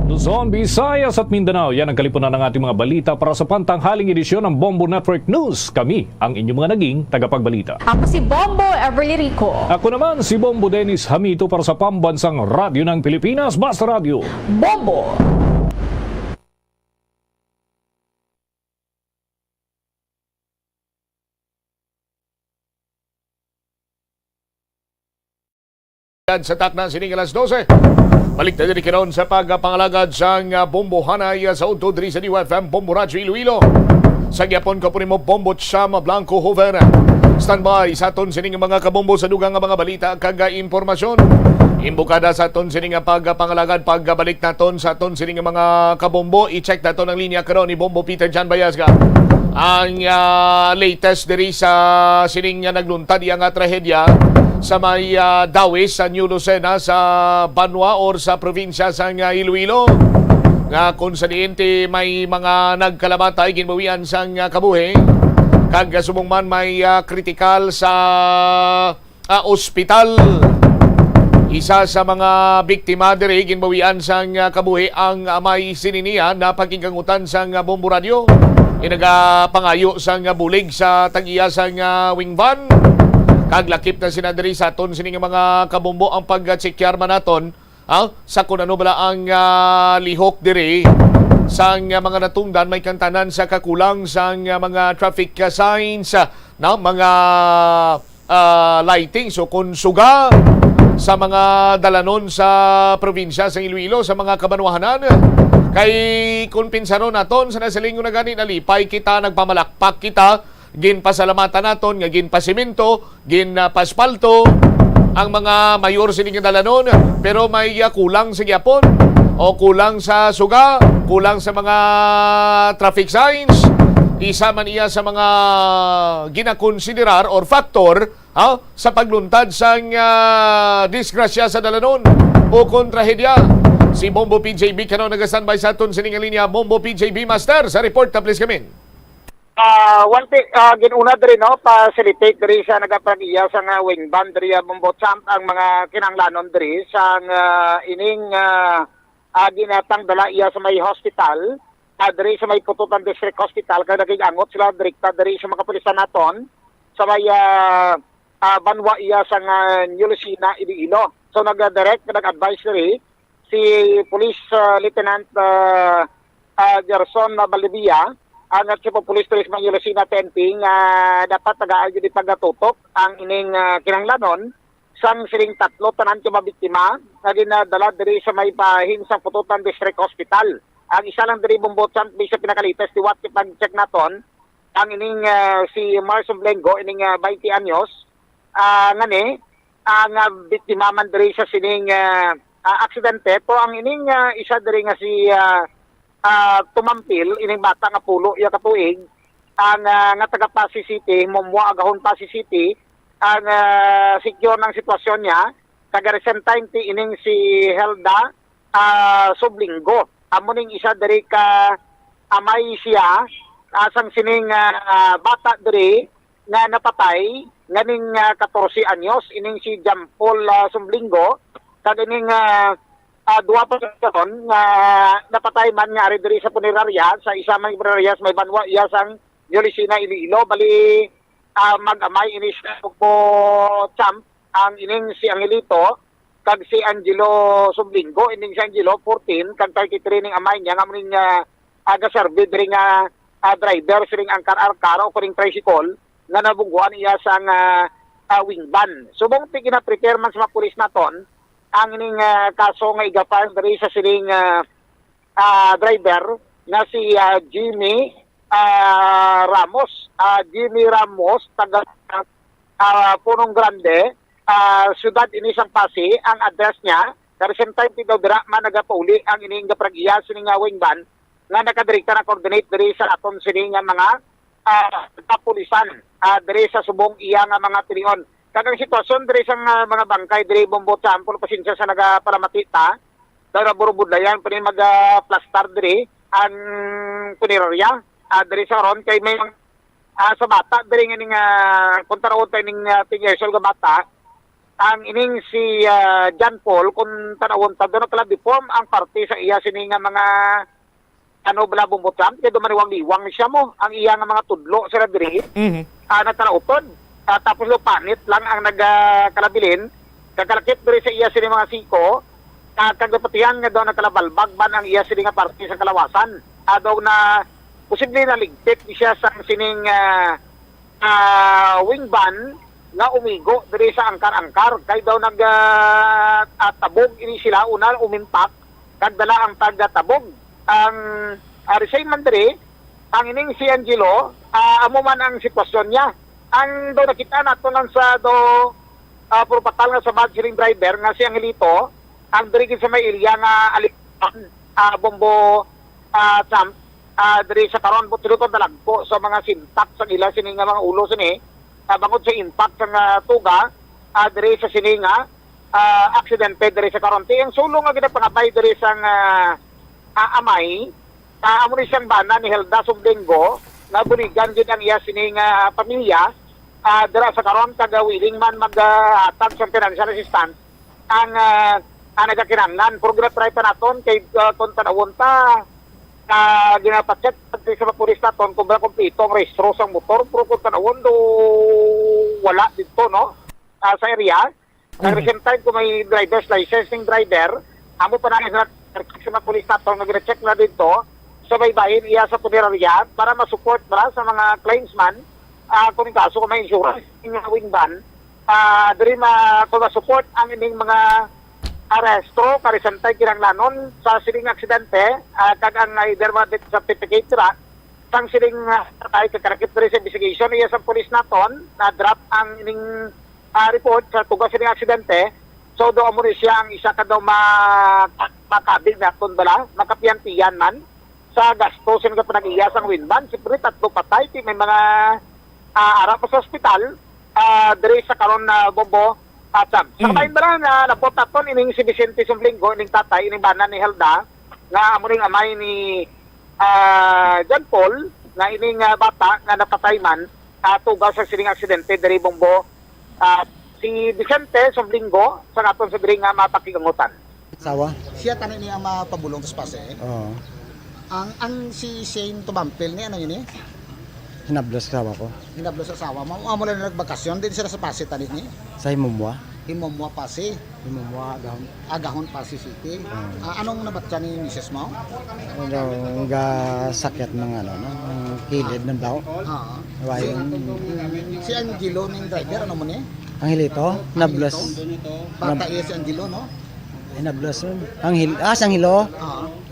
Luzon, Visayas at Mindanao, yan ang kalipunan ng ating mga balita para sa pantanghaling edisyon ng Bombo Network News. Kami ang inyong mga naging tagapagbalita. Ako si Bombo Everly Rico. Ako naman si Bombo Dennis Hamito para sa Pambansang Radyo ng Pilipinas, Basta Radio. Bombo! Sa takna sining alas 12. Balik na din kinon sa pagpangalagad sa Bombo Hanay sa Unto Dri sa UFM Bombo Radyo Iloilo. Sa gyapon ka po ni mo Bombo Chama Blanco Hover. Standby sa aton sining mga kabombo sa dugang mga balita kag impormasyon. Imbukada sa aton sining pagpangalagad pagbalik naton sa aton sining mga kabombo. I-check naton ang linya karon ni Bombo Peter Jan Bayasga. Ang latest diri sa sining nagluntad yang trahedya sa may Dawis sa New Lucena sa Banwa or sa probinsya sa Iloilo nga kung sa diente may mga nagkalamatay ginbawian sa kabuhi kag subong man may kritikal sa ospital. Isa sa mga biktima diri ginbawian sa kabuhi ang may sininiya na pagkikangutan sa Bombo Radio inagapangayo sa bulig sa tag-iya sa wing van. Kaglakip na sinadiri sa aton sining mga kabombo ang pag-checkar man naton sa kung ano bala ang lihok diri sa mga natungdan may kantanan sa kakulang sa mga traffic signs na mga lighting. So kung suga sa mga dalanon sa probinsya sa Iloilo sa mga kabanwahanan kay kung pinsaro naton sa nasilingon na gani nalipay kita nagpamalakpak kita ginpasalamatan naton nga ginpasimento, ginpaspalto ang mga mayor sining dalanon pero may kulang sa gyapon o kulang sa suga, kulang sa mga traffic signs. Isa man iya sa mga ginakonsiderar or factor sa pagluntad sa disgrasya sa dalanon o kontrahedya. Si Bombo PJB kanon nagastanbay sa aton sining linya. Bombo PJB Master sa report na please come in. One thing, ginuna diri no, facilitate diri sa nagapaniya sa wing band diri Bombo Champ ang mga kinanglanon diri sa ining ginatang dala iya sa may hospital, diri sa may Pututan District Hospital kay nagigangot sila direkta diri sa mga pulisan naton sa may Banwa iya sa New Lucena, Iloilo. So nag-direct, nag-advise diri si Police Lieutenant Gerson Valdivia ang Chief of Police Tourism ng Lucena Tenting dapat nag-aagyo di pagatutok ang ining kinanglanon sang siling tatlo tanan ka mabiktima na dinadala diri sa may bahin sa Pututan District Hospital. Ang isa lang diri Bombo Champ bisa pinakalites diwat pag-check naton ang ining si Marson Blengo ining 20 anyos ngani ang biktima man diri sa sining aksidente to ang ining isa diri nga si tumampil ining bata nga pulo ya katuig ang nga taga Pasig City momwa agahon Pasig City ang secure ng sitwasyon niya taga recent time ti ining si Helda Sublinggo amo ning isa diri ka amay siya asang sining bata diri nga napatay nganing 14 anyos ining si Jampol Sublinggo kag ining duwa pa karon nga napatay man nga ari diri sa punerarya sa isa man punerarya may banwa iya sang Yolisina Iloilo bali mag-amay ini siya po champ ang ining si Angelito kag si Angelo Sublinggo ining si Angelo 14 kag 33 ning amay niya nga muning aga-serve diri nga driver siring angkar-arkar o kuring tricycle nga nabungguan iya sang wing van. Subong ti gina-prepare man sa mga pulis naton ang ining kaso nga igapar diri sa siring driver na si Jimmy Ramos. Jimmy Ramos taga Punong Grande, syudad ini sang Pasig ang address niya. Kasi same time ti daw dira man nagapauli ang ining gapragya sining wing van nga nakadirekta na coordinate diri sa aton sini nga mga kapulisan diri sa subong iya nga mga tilion. Kagang sitwasyon diri sa mga bangkay diri Bombo Champol pasensya sa nagaparamati dara burubudlayan pini mag-plastar diri ang punerarya diri sa ron kay may sa bata diri nga ning kontraon tay ning tingyersol nga bata ang ining si John Paul kung tanawon ta doon kala deform ang parte sa iya sini nga mga bala bumbutan kaya dumaniwang-liwang siya mo ang iya nga mga tudlo sa diri natanautod tapos lo panit lang ang nagkalabilin kakalakit diri sa iya sini mga siko kagapatihan nga daw nakalabalbag ban ang iya sini nga parte sa kalawasan daw na posible na ligpit siya sa sining wing van nga umigo diri sa angkar-angkar kay daw nagtabog ini sila una umimpak kag dala ang pagtabog ang resign man diri ang ining si Angelo amo man ang sitwasyon niya ang daw nakita nato lang sa do purpatal nga sa badgering driver nga si Angelito ang diri sa may area nga alipan Bombo Champ diri sa karon butruto dalagpo sa mga sintak sa ila sini nga mga ulo sini bangod sa impact sa tuga diri sa sini nga aksidente diri sa karon ti ang sulong nga ginapangabay diri sa amay amo rin siyang bana ni Helda Sublinggo nga buligan gid ang iya sini nga pamilya dira sa karon tagawiling man maghatag sa financial assistance ang nagakinanglan pero try pa naton kay kung tanawon ta ginapacheck sa mga pulis naton kung ba kompleto ang rehistro sa motor pero kung tanawon do wala dito no sa area recent time kung may driver's license ng driver amo pa na sa mga pulis naton nga gina-check na dito sa baybayin iya sa punerarya para ma-support para sa mga claimsman kung kaso kung may insurance ng wing van diri kung ma-support ang ining mga arresto karisantay kinanglanon sa siling aksidente kag ang either death certificate ra sang siling tay kakarakit diri sa investigation iya sa pulis naton na drop ang ining report sa tugas siling aksidente. So do amo rin siya ang isa ka daw makabig naton bala makapiyantiyan man sa gasto sin nga panag-iyas ang winban siyempre tatlo patay ti may mga ara pa sa ospital diri sa karon na Bombo Champ. Sa kabayin ba na nabot naton ining si Vicente Sublinggo ining tatay ining bana ni Helda nga amo ring amay ni John Paul na ining bata nga napatay man tugaw sa sining aksidente diri Bombo si Vicente Sublinggo sa naton sa diri nga mapakigangutan. Sawa? Siya tanin niya mapabulong sa pase. Oo. Ang si Shane Tumampil ni ano yun eh? Hinablos sa asawa ko. Hinablos sa asawa mo? Amo lang nagbakasyon din sila sa Pasig tanin ni? Sa Himomwa. Himomwa Pasig. Himomwa Agahon. Agahon Pasig City. Anong nabatya ni Mrs. mo? Ang sakit ng ano, ng kilid ng daw. Si Angelo ng driver ano mo niya? Angelito, nablos. Bata iya si Angelo, no? Hinablos ron. Siyang hilo.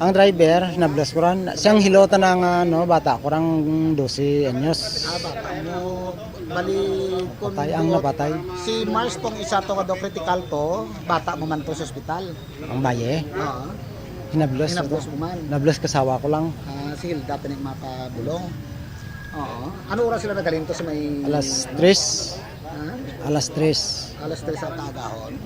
Ang driver, hinablos ko ron. Siyang hilo tanang bata ko rang 12 anyos. Bata mo, bali kung patay ang napatay. Si Mars tong isa to kado critical to, bata mo man to sa ospital. Ang baye? Hinablos mo man. Hinablos kasawa ko lang. Si Hilda tinig makabulong. Ano oras sila nagaling to sa may... Alas 3. Alas 3. Alas 3 sa tagahon.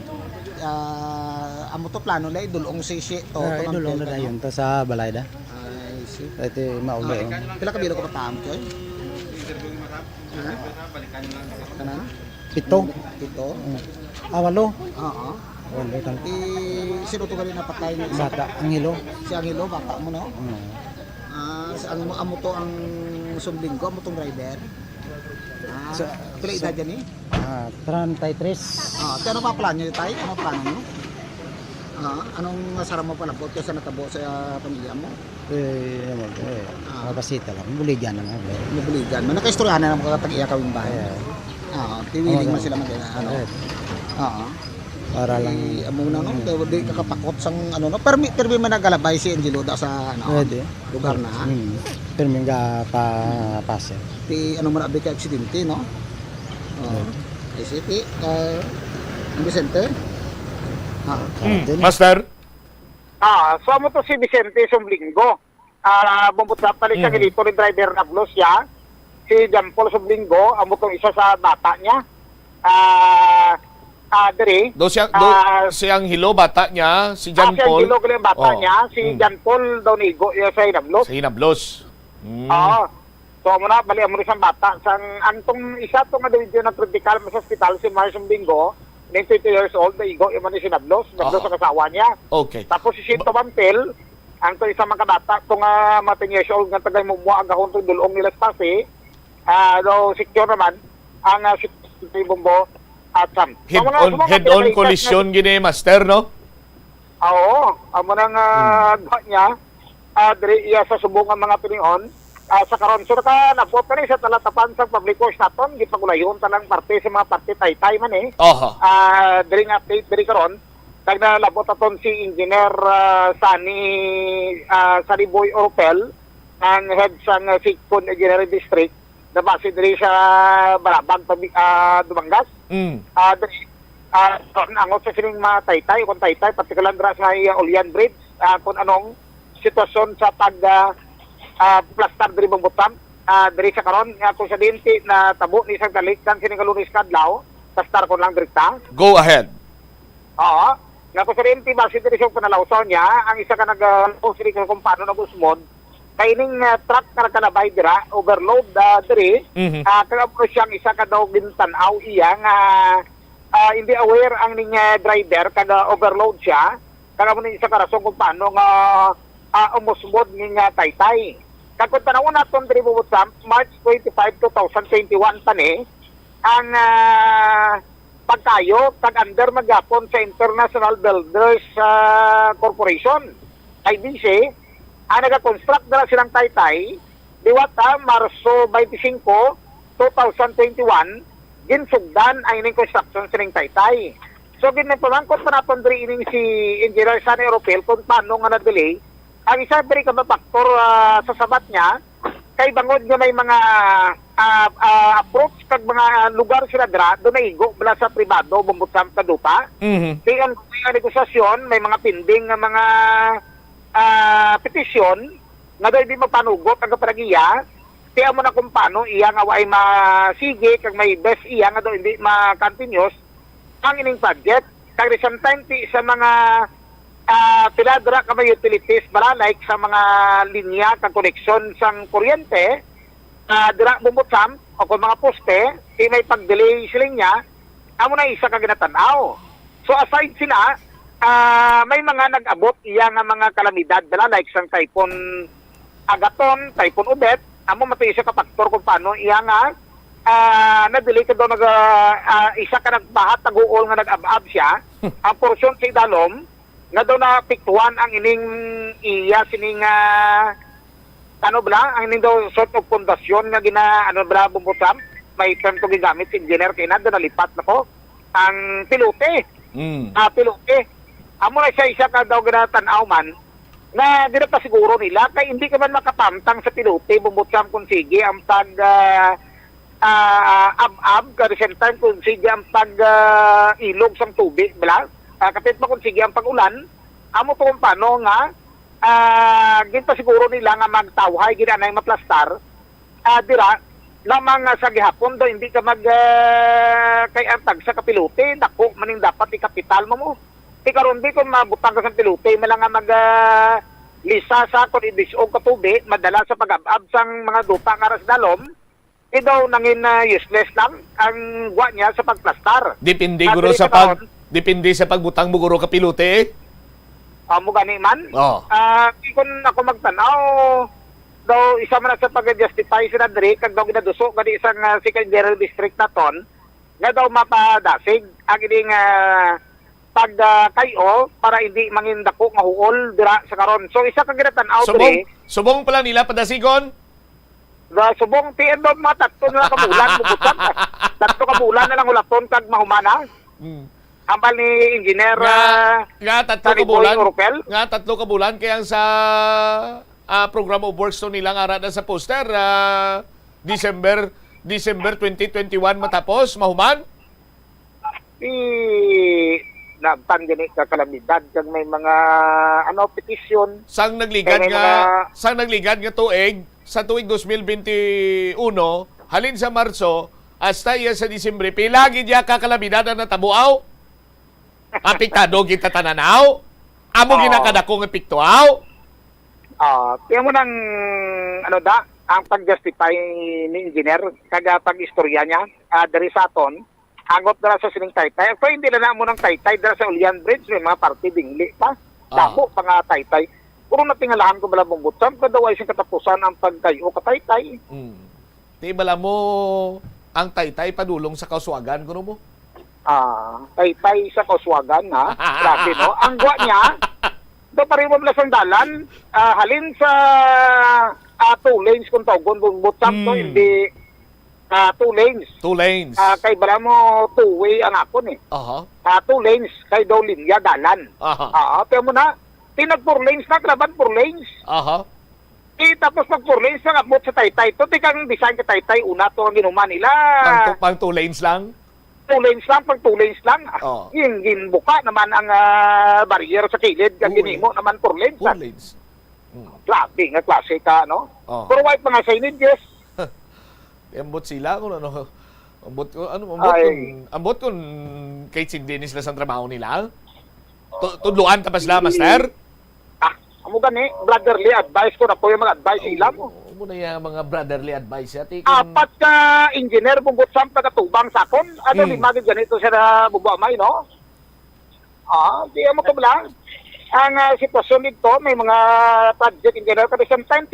Amo to plano lay dulong si to dulong na dayon to sa balay da. Ay si. Ito maulay. Pila ka bilo ko patam koy? Kana? Pito. Walo. Oo. Walo tal. Sino to gali napatay ni bata ang hilo? Si ang hilo bata mo no? Ang amo to ang sumbling ko, amo tong driver. Pila edad yan 33. Ano pa plano nyo tayo? Ano plano nyo? Anong masarap mo palabot kasi natabo sa pamilya mo? Kapasita lang. Buligan naman. Buligan. Nakaistoryahan na naman kakatag-iya kawing bahay. Tiwiling man sila mag-ano. Para lang amo na no, di kakapakot sang permi man nagalabay si Angelo da sa lugar na. Permi nga pase. Ti man abi ka aksidente no? Isiti Vicente. Master? So mo to si Vicente Sumblingo. Bumbot sa pali siya gilito ni driver na blos ya. Si John Paul Sumblingo, amo tong isa sa bata niya. Siyang hilo bata niya, si John Paul. Siyang hilo ko yung bata niya, si John Paul daw nigo sa Hinablos. Sa Hinablos. So mo na, bali mo rin siyang bata. Antong isa to nga daw na critical sa hospital, si Mars Bingo, 22 years old, na igo yung man si Hinablos, sa kasawa niya. Okay. Tapos si Sinto Bampel, ang to isa mga bata, itong mga 10 years old, nga tagay mo agahon itong dulong nila sa pasi, daw secure naman, ang si Bumbo, at Sam. Head-on collision gini, Master, no? Oo. Amo nang niya, diri iya sa subong ang mga piningon. Sa karon, so napot ka rin sa talatapan sa public course naton, gipagulayon talang parte sa mga parte tay-tay man eh. Diri nga update, diri karon, naglabot aton si Engineer Sunny Boy Oropel, ang head sa Sigpon Engineering District, na base diri sa Barabag, Dumangas. Angot sa sining mga taytay, kung taytay, partikular sa Ulian Bridge, kung anong sitwasyon sa plastar diri Bumbutam, diri sa karon, kung sa dinti na tabo ni isang dalik, kan sining kalunis kadlaw, pastar ko lang direkta. Go ahead. Oo. Nga kung sa dinti, base diri sa panalawsaw niya, ang isa ka nag-usiri kung paano nag-usmod, kaining truck na nagkalabay dira, overload diri, kagapro siyang isa ka daw gintanaw iya nga hindi aware ang ning driver kada overload siya, kagamo ni isa ka rason kung paano nga umusmod ning taytay. Kagkun tanawon naton diri bubutsam, March 25, 2021 pa ni, ang pagkayo tag-under magapon sa International Builders Corporation, IBC, nag-construct na silang taytay, diwata, Marso 25, 2021, ginsugdan ang ining construction silang taytay. So, ginapamangkot pa natin rin ining si Engineer Sunny Oropel kung paano nga na-delay. Ang isa rin ka faktor sa sabat niya, kay bangod nga may mga approach kag mga lugar sila dra, doon na igo, bala sa pribado, bumbutsam kadupa. Kaya ang negosasyon, may mga pinding nga mga petisyon nga daw hindi mapanugot ang kapalagiya, kaya mo na kung paano iya nga ay masige kag may best iya nga daw hindi ma-continuous ang ining budget. Kag recent time sa mga piladra ka may utilities bala like sa mga linya kag connection sang kuryente, dira bumbutsam o kung mga poste, may pag-delay sila niya, amo na isa ka ginatanaw. So aside sila, may mga nag-abot iya nga mga kalamidad dala like sang Typhoon Agaton, Typhoon Udet, amo matay isa ka faktor kung paano iya nga na-delay ka daw isa ka nagbahat taguol nga nag-abab siya, ang porsyon sa idalom nga daw na piktuan ang ining iya sining ang ining daw sort of pundasyon nga bumbutsam, may term to gigamit si engineer kay na nalipat na ko ang pilote. Pilote amo na isa ka daw ginatanaw man, na di na pa siguro nila, kaya hindi ka man makapamtang sa pilote, bumutsam kung sige ang pag ab-ab, ka the same time kung sige ang pag ilog sang tubig, bala, kapit pa kung sige ang pag-ulan, amo to kung paano nga, gin pa siguro nila nga magtawhay, ginanay maplastar, dira, lamang sa gihapon do hindi ka mag kay antag sa kapilote, dako maning dapat ikapital mo mo. Ikaron di kung mabutang ka sa pilote, malang nga mag lisa sa kung idisog ka tubig, madala sa pag-abab sang mga duta nga ras dalom, daw nangin useless lang ang gwa niya sa pagplastar. Depende guro sa depende sa pagbutang mo guro kapilote. Mo gani man. Oh. Kung ako magtanaw, daw isa man sa pag-justify sila diri kag daw ginaduso gani isang secondary district na ton nga daw mapadasig ang ining kayo para hindi mangin dako nga huol dira sa karon. So isa ka ginatan-aw diri. Subong pala nila padasigon. Subong tiyan daw mga tatlo na kabulan bubutan. Tatlo kabulan na lang ulaton kag mahumana. Hambal ni engineer tatlo ka bulan kaya sa program of works to nilang ara na sa poster December 2021 matapos mahuman nagtan gani ka kalamidad kag may mga petisyon sang nagligad nga tuig sa tuig 2021 halin sa Marso hasta iya sa Disyembre pilagi diya ka kalamidad na tabuaw apektado kita tananaw amo ginakadako nga piktuaw. Kaya mo nang ang pag-justify ni engineer kaga pag-istorya niya dari sa aton hangot dara sa sining Taytay. So hindi na mo ng Taytay dara sa Ulian Bridge may mga parte dingli pa. Dako pa nga Taytay. Puro natingalahan ko bala bumbutsam kada way sing katapusan ang pagkayo ka Taytay. Di bala mo ang Taytay padulong sa Kauswagan kuno mo? Taytay sa Kauswagan ha. Grabe no. Ang gwa niya do pareho mo lang dalan halin sa 2 lanes kung tawgon butsam to hindi 2 lanes. 2 lanes. Kay bala mo 2-way ang akon eh. 2 lanes kay daw linya dalan. Pero mo na tinag 4 lanes na klaban 4 lanes. Tapos pag 4 lanes na abot sa Taytay to tikang design ka Taytay una to ang ginuman nila. Pang 2 lanes lang. 2 lanes lang, pag 2 lanes lang. Yung ginbuka naman ang barrier sa kilid, kag ginimo naman 4 lanes. 4 lanes. Grabe nga klase ka, no? Pero white mga signage, ambot sila kung ano. Ambot kung kahit sindinis sila sa trabaho nila. Tudluan tapos la, master? Amo gani, brotherly advice ko na po yung mga advice ila mo. Muna yung mga brotherly advice yati. Apat ka engineer bumbot sam tagatubang sakon. Di magid ganito siya na bubuamay, no? Di mo ko lang. Ang sitwasyon dito, may mga project engineer kasi sometimes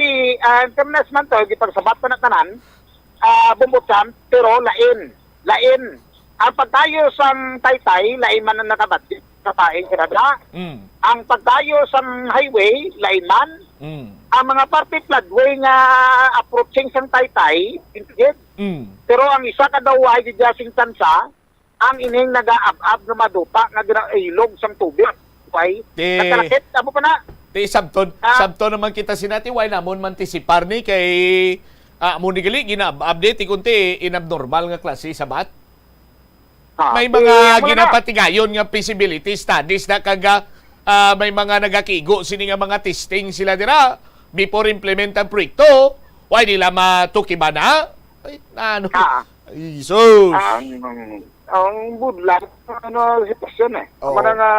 terminus man to, gipagsabat pa na tanan, bumbot sam, pero lain. Ang pagtayo sang Taytay, lain man ang nakabadget sa paing sinadra. Ang pagtayo sang highway, lain man. Ang mga parte floodway nga approaching sang Taytay, intigid. Pero ang isa ka daw ay dijasing tansa, ang ining nag-aab-ab na madupa nga ginailog sang tubig. Okay? Nakalakit, amo pa na. Sabton naman kita sinati, why namon man tisipar ni kay munigali, gina-update kunti inabnormal nga klase sabat. May mga ginapatigayon nga feasibility studies na kaga may mga nagakigo sini nga mga testing sila dira before implement ang proyekto. Why nila matukiba na? Ay, ano? Jesus! Ang budlat, sitwasyon eh. Mga nga,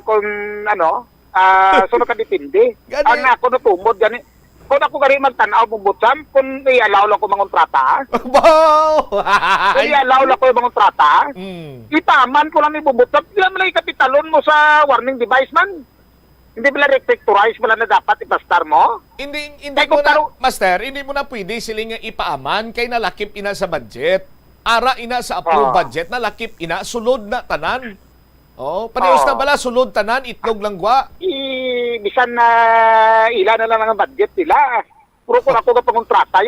kung sunod ka dipindi. Ang ako natumod, gani. Kung ako gani magtanaw bumbutsam, kung i-allow lang ko mga kontrata. Kung i-allow lang ko yung mga kontrata, itaman ko lang yung bumbutsam. Hindi naman ikapitalon mo sa warning device man. Hindi pala reflectorize mo lang na dapat ipastar mo. Hindi mo na, Master, hindi mo na pwede siling ipaaman kay nalakip ina sa budget. Ara ina sa approved budget, nalakip ina, sulod na tanan. Parehos na bala, sulod tanan, itlog lang gwa. Bisan na ilan na lang ang budget nila. Puro ko ako ka pangontrata.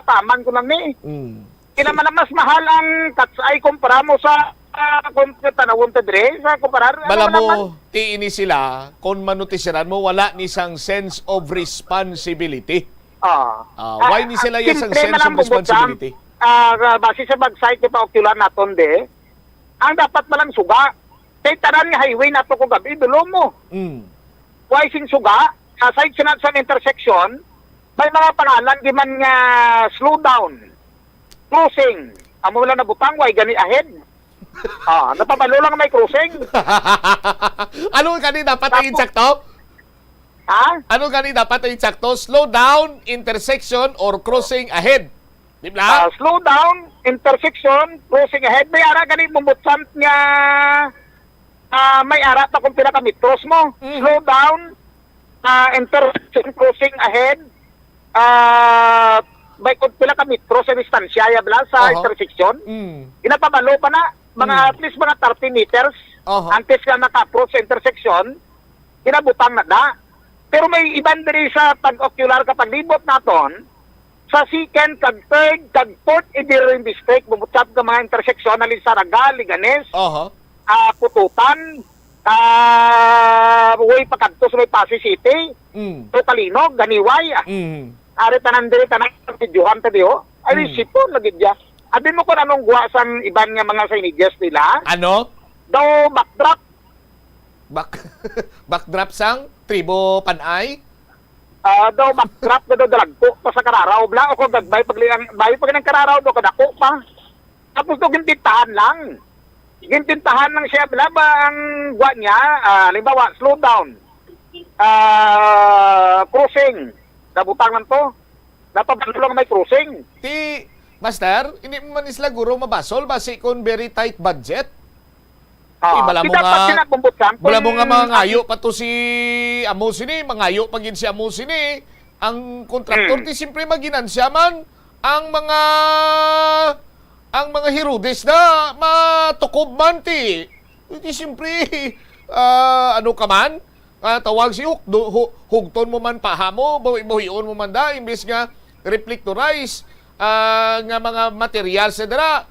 Paman ko lang ni. Kinaman na mas mahal ang katsay kumpara mo sa kung tanawon ta dire sa kumparar. Bala mo, tiini sila, kung manutisiran mo, wala ni isang sense of responsibility. Why ni sila yung isang sense of responsibility? Base sa website ni Paoktulan naton de, ang dapat malang suga. Kay tanan nga highway nato ko gabi, dulo mo. Why sing suga? Aside sa intersection, may mga pangalan di man nga slow down, cruising. Amo wala na butang, why gani ahead? Napabalo lang may cruising. Ano gani dapat ang insakto? Ano gani dapat ang insakto? Slow down, intersection, or crossing ahead? Di ba? Slow down, intersection, cruising ahead. May ara gani bumbutsant nga may ara pa kung pinaka-metros mo. Slow down, intersection, cruising ahead. May kung pinaka-metros sa distansya yabla sa intersection. Inapabalo pa na. Mga at least mga 30 meters. Antes ka naka-approach sa intersection, inabutang na da. Pero may iban diri sa pag-ocular kapag libot naton, sa second, kag third, kag fourth, Idirin District, bumutsat ka mga intersection na Saraga, Liganes, Pututan, way pakadto sa may Pasig City, Talinog, Ganiway, ari tanan diri tanan videohan ta diho. Ay sipon lagi dia. Abin mo ko anong guwa sang iban nga mga signage nila? Ano? Daw backdrop. Backdrop sang Tribo Panay? Daw backdrop na daw dalagpo pa sa kararaw bla o kung gagbay pag ng kararaw do kadako pa. Tapos do gintintahan lang. Gintintahan lang siya bla ba ang guwa niya, halimbawa slow down. Cruising. Nabutangan to. Napabalo lang may cruising. Master, hindi mo man isla guro mabasol basi kon very tight budget. Bala mo nga mga ngayo pa to si amo sini, mangayo pagin si amo sini. Ang kontraktor ti siyempre maginansya man ang mga hirudes na matukob man ti. Ti siyempre ano ka man? Tawag si hugton mo man pahamo, buhion mo man da imbes nga reflectorize nga mga materials sa dira.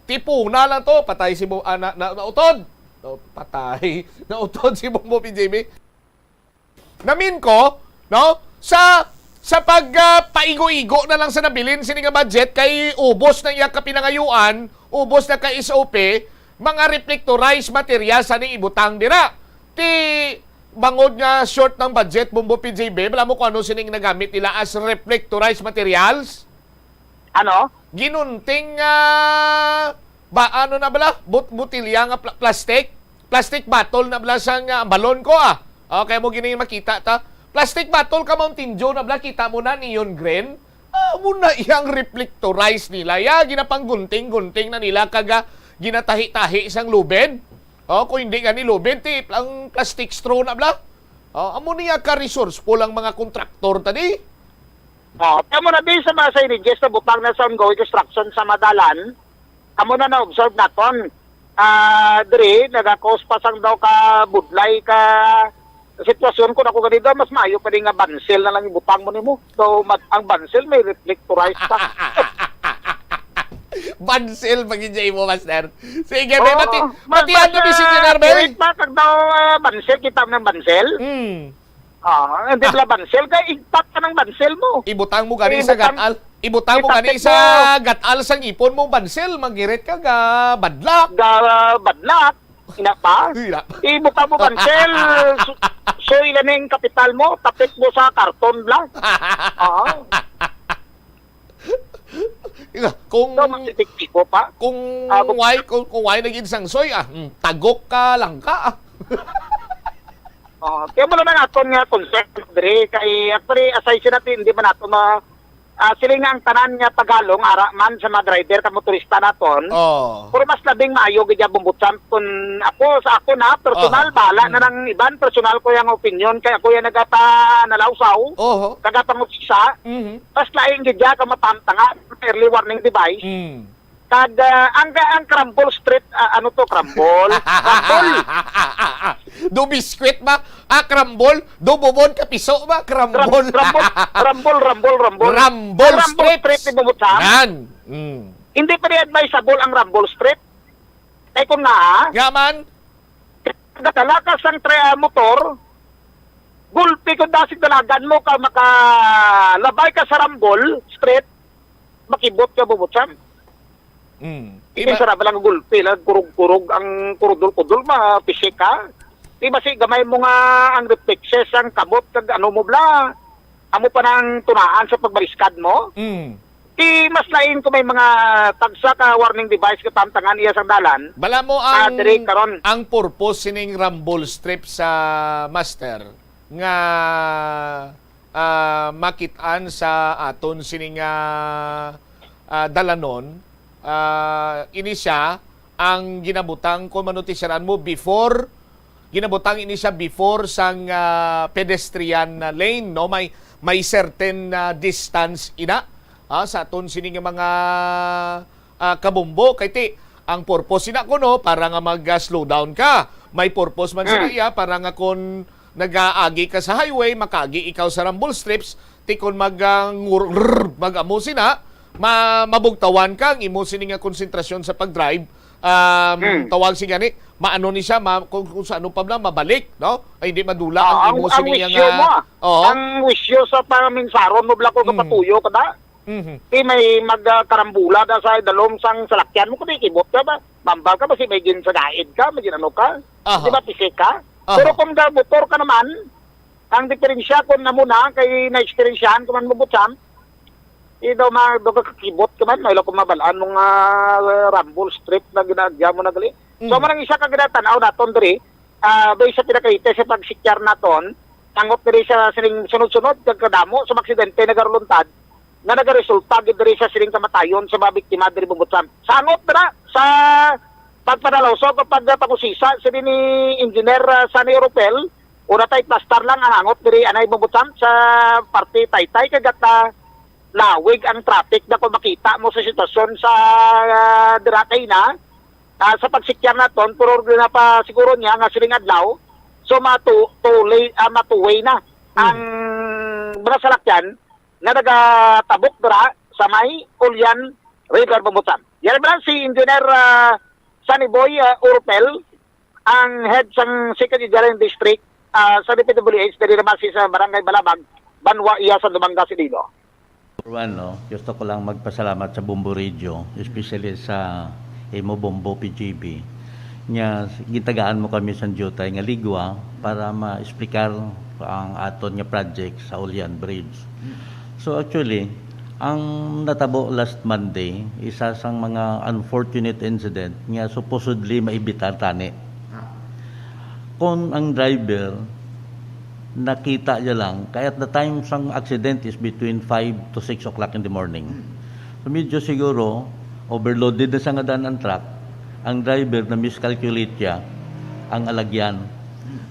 Tipo na lang to, patay si nautod. Patay. Nautod si Bombo PJB. Namin ko, no? Sa paigo-igo na lang sa nabilin sini nga budget kay ubos na iya kapinangayuan, ubos na kay SOP, mga reflectorized materials sa ning ibutang dira. Ti bangod nga short ng budget Bombo PJB, bala mo kung ano sining nagamit nila as reflectorized materials? Ano? Ginunting ano na bala? Butilya nga plastic bottle na bala sa balon ko Okay mo gini makita ta. Plastic bottle ka Mountain Dew na bala kita mo na neon green. Muna iyang reflectorize nila. Ginapanggunting-gunting na nila kaga ginatahi-tahi isang lubid. Kung hindi nga ni lubid ang plastic straw na bala. Amo niya ka resourceful ang mga kontraktor tadi. Kamo na din sa mga signages na butang na sa ongoing construction sa Madalan, kamo na na-observe naton. Diri, nagakos pa sang daw ka budlay ka sitwasyon ko na ko ganito, mas maayo pa rin nga bansel na lang ibutang mo nimo. So, ang bansel may reflectorize pa. Bansel pag-enjoy mo, Master. Sige, may matihan na si Engineer May. Wait pa, kag daw bansel, kita ng bansel. Hindi pala bansel ka, igpat ka ng bansel mo. Ibutang mo gani sa gatal. Ibutang mo gani sa gatal sa ngipon mo bansel, magirit ka ga badlak. Badlak. Ina pa. Ibutang mo bansel. So ilan yung kapital mo, tapit mo sa karton lang. Kung magtitikiko pa. Kung why naging sangsoy tagok ka lang ka. Kaya mo naman natin nga concept diri kay actually aside siya natin hindi man nato sila nga ang tanan nga Tagalog ara man sa mga driver ka motorista naton. Pero mas labing maayo gid bumbutsan kun ako sa ako na personal bala na nang iban personal ko yang opinion kay ako yang nagata nalawsaw. Kagapangot sa. Pas laing gid ka mapamtanga early warning device. Kag ang Crumble Street ano to Crumble? Do biskwit ba? Crumble? Do bubon ka piso ba? Crumble. Rumble Street. Street ni bumutsan. Yan. Hindi pa rin advisable ang Rumble Street. Kaya kung nga, Gaman? nagalakas ang motor, gulpi kung dasig dalagan mo ka makalabay ka sa Rambol Street, makibot ka bubutsan. Hindi sarap lang gulpi, kurug-kurug ang kurudol-kudol, mapisik ka. Di ba si gamay mo nga ang reflexes, ang kabot, ano mo bla, amo pa ng tunaan sa pagbaliskad mo. Mas lain kung may mga tagsa ka warning device ka tamtangan iya sang dalan. Bala mo ang purpose sining rumble strip sa master nga makitaan sa aton sining dalanon ini siya ang ginabutang kung manutisyaran mo before sang pedestrian lane, no, may certain distance ina sa aton sining mga kabumbo kay ti ang purpose sina kuno para nga mag-slow down ka, may purpose man sila iya para nga kung nag-aagi ka sa highway makaagi ikaw sa rumble strips ti kun mag-amo sina mabugtawan ka ang imo sini nga konsentrasyon sa pag-drive. Tawag si gani maano ni siya kung sa ano pa lang mabalik, no, ay hindi madula ang imo sini nga ang wisyo sa paminsaron mo bla ko kapatuyo kada. May magkarambula da sa dalom sang salakyan mo kundi kibot ka ba? Bambal ka ba si may gin sa gaid ka, may ano ka? Di ba pisik ka? Pero kung motor ka naman, ang diferensya kung na muna kay na-experiensyahan kung man mabutsan, daw kakibot ka man, may kung mabalaan mong rumble strip na ginagya mo na gali. So manang isa ka ginatanaw naton diri, doon sa pinakaite sa pagsikyar naton, tangot diri sa sining sunod-sunod, kagkadamo, sa maksidente nagaruluntad, na nagaresulta diri sa sining kamatayon sa mga biktima diri bumutsan. Sangot na sa pagpadalaw so kapag pagusisa sa ni Engineer Sunny Oropel, una tay plastar lang ang hangot diri anay bumutsan sa parte Taytay kagat lawig ang traffic na kung makita mo sa sitwasyon sa diratay na sa pagsikyar naton pero na pa siguro niya nga siling adlaw so matuway na ang mga salakyan na nagatabok dira sa may Ulyan River Bumutsan. Yan ba si Engineer Sunny Boy Oropel, ang head sang 2nd Engineering District sa DPWH dali naman sa Barangay Balabag, Banwa iya sa Dumanga si Dino. Gusto ko lang magpasalamat sa Bombo Radio, especially sa Emo Bombo PGB. Gitagaan mo kami sa Jutay nga ligwa para ma-explicar ang aton nga project sa Ulyan Bridge. So actually, ang natabo last Monday, isa sang mga unfortunate incident nga supposedly maibitar tani. Kung ang driver nakita niya lang, kaya at the time sang accident is between 5 to 6 o'clock in the morning. So medyo siguro, overloaded na sa nga daan ang truck, ang driver na miscalculate niya ang alagyan.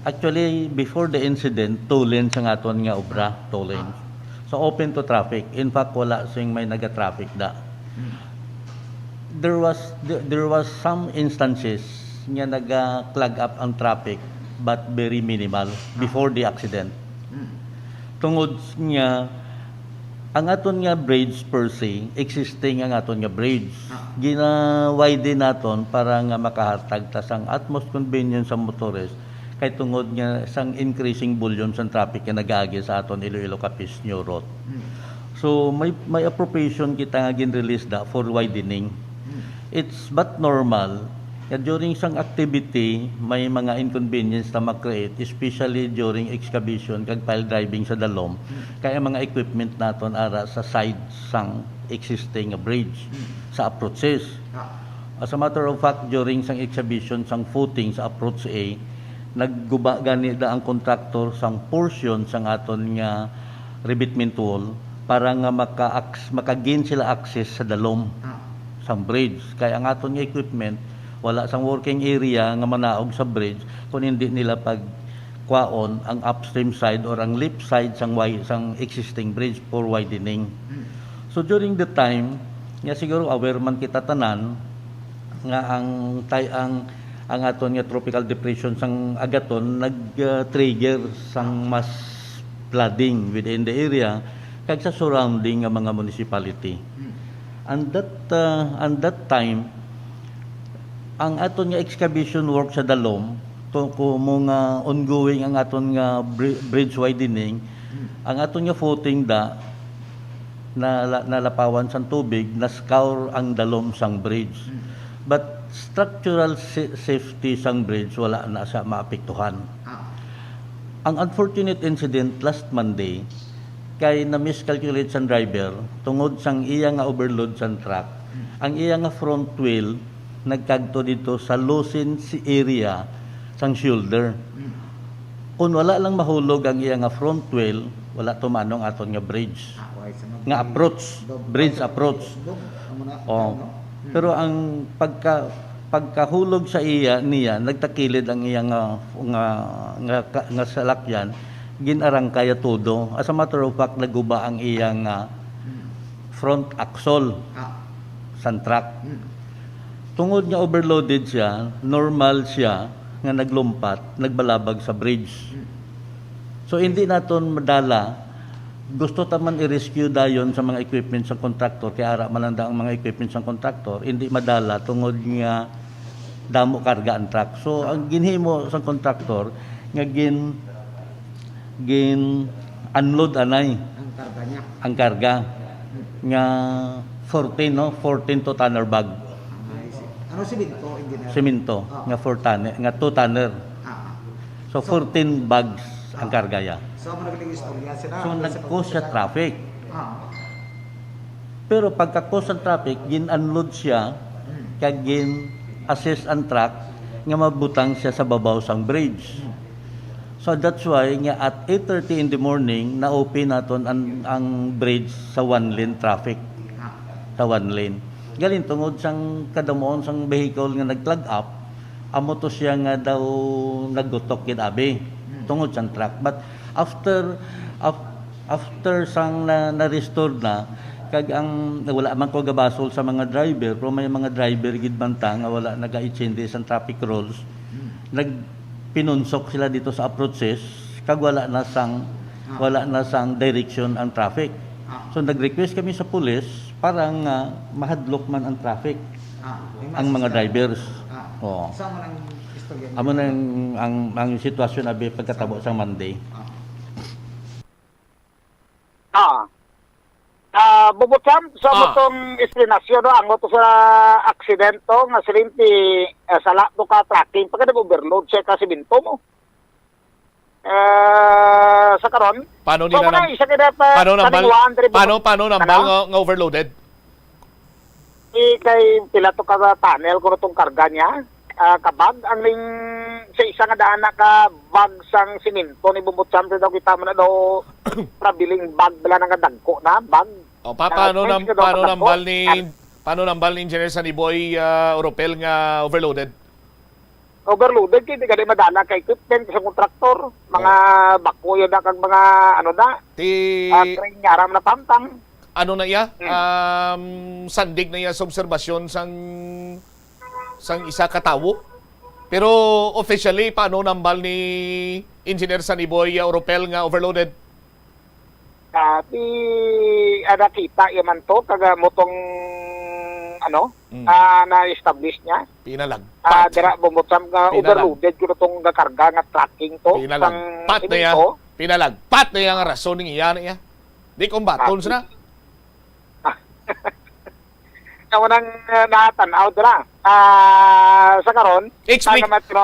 Actually, before the incident, 2 lanes ang aton nga obra, 2 lanes. So open to traffic. In fact, wala sing may naga-traffic da. There was some instances nga naga-clog up ang traffic but very minimal before the accident. Tungod nga ang aton nga bridge per se, existing ang aton nga bridge. Gina-widen naton para nga makahatag tas ang utmost convenience sa motorist kay tungod nga sang increasing volume sa traffic nga nag-agi sa aton Iloilo Capiz New Road. So may appropriation kita nga gin-release da for widening. It's but normal during sang activity may mga inconvenience na mag-create, especially during excavation kag pile driving sa dalom. Kaya mga equipment naton ara sa side sang existing bridge sa approaches. As a matter of fact, during sang excavation sang footing sa approach A, nagguba gani da ang contractor sang portion sang aton nga revetment wall para nga maka-gain sila access sa dalom sang bridge. Kaya ang aton nga equipment wala sang working area nga manaog sa bridge kung hindi nila pagkuhaon ang upstream side or ang lip side sang existing bridge for widening. So during the time nga siguro aware man kita tanan nga ang aton nga tropical depression sang agaton nag-trigger sang mass flooding within the area kag sa surrounding nga mga municipality. And that time Ang aton nga excavation work sa Dalom, kung ongoing ang aton nga bridge widening, ang aton nga footing nalapawan sang tubig, na-scour ang Dalom sang bridge. But structural safety sang bridge, wala na siya maapektuhan. Ang unfortunate incident last Monday, kay na-miscalculate sang driver, tungod sang iya nga overload sang truck, ang iya nga front wheel, nagkagto dito sa loosen area sang shoulder. Kung wala lang mahulog ang iya nga front wheel, wala tumanong aton nga bridge. Nga approach, bridge approach. Pero ang pagkahulog sa niya, nagtakilid ang iya nga salakyan, ginarang kaya todo. As a matter of fact, naguba ang iya nga front axle sa truck. Tungod nga overloaded siya, normal siya nga naglumpat, nagbalabag sa bridge. So hindi naton madala, gusto taman i-rescue dayon sa mga equipment sa contractor, kaya ara mananda ang mga equipment sa contractor, hindi madala tungod nga damo karga ang truck. So ang ginhimo sa contractor nga unload anay ang karga nga 14 to tonner bag. Ano simento, engineer? Simento nga 4 tonner, nga 2 tonner. So 14 bags ang kargaya. So mo nagling istorya sila. So nag-cause siya traffic. Pero pagka-cause ang traffic, gin-unload siya, kag gin-assist ang truck nga mabutang siya sa babaw sang bridge. So that's why nga at 8:30 in the morning na-open naton ang bridge sa one lane traffic. Sa one lane. Galing tungod sang kadamuon sang vehicle nga nag-clog up, amo to siya nga daw naggutok gid abi tungod sang truck. But after sang na-restore na, kag ang wala man ko gabasol sa mga driver, pero may mga driver gid banta nga wala naga-itsindi sang traffic rules. Pinunsok sila dito sa approaches, kag wala na sang direction ang traffic. So nag-request kami sa pulis para nga mahadlok man ang traffic ang mga drivers. Sama ng istorya. Amo nang ang sitwasyon abi pagkatabo sa Monday. Bubutsan sa motong explanation ang moto sa aksidento nga silimpi sala to ka tracking pagka nag-overload siya kasi binto mo. Sa karon paano nambal nga overloaded? Kay pila to ka tunnel kuno tong karga niya kabag ang ling sa isa nga daan ka bag sang simento ni bubutsan daw kita mo na daw prabiling bag bala nga dagko na bag. Paano nambal ni Engineer Saniboy Oropel nga overloaded? Overloaded kay di ka madala kay equipment sa kontraktor, mga bako yun na kag mga ano na crane nga na pantang. Ano na iya? Sandig na iya sa obserbasyon sang isa katawo. Pero officially paano nambal ni Engineer Saniboy Oropel nga overloaded? Nakita yaman to kaga motong na-establish niya. Pinalagpat. Dira bumutsam nga overloaded ko tong karga nga tracking to. Pinalagpat na yan. Pinalagpat na yan ang rason ng iya na iya. Di kumbatons na. Ang nang natanaw dira. Sa karon,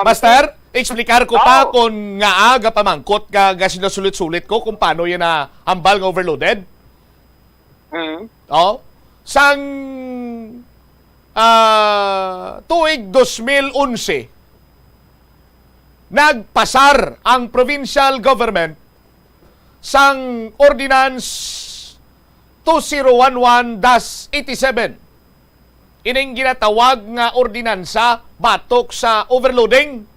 Master, explicar ko pa kung nga aga pamangkot ka sinasulit-sulit ko kung paano yan na hambal nga overloaded. Sang tuig 2011, nagpasar ang provincial government sang Ordinance 2011-87. Ining ginatawag nga ordinansa batok sa overloading.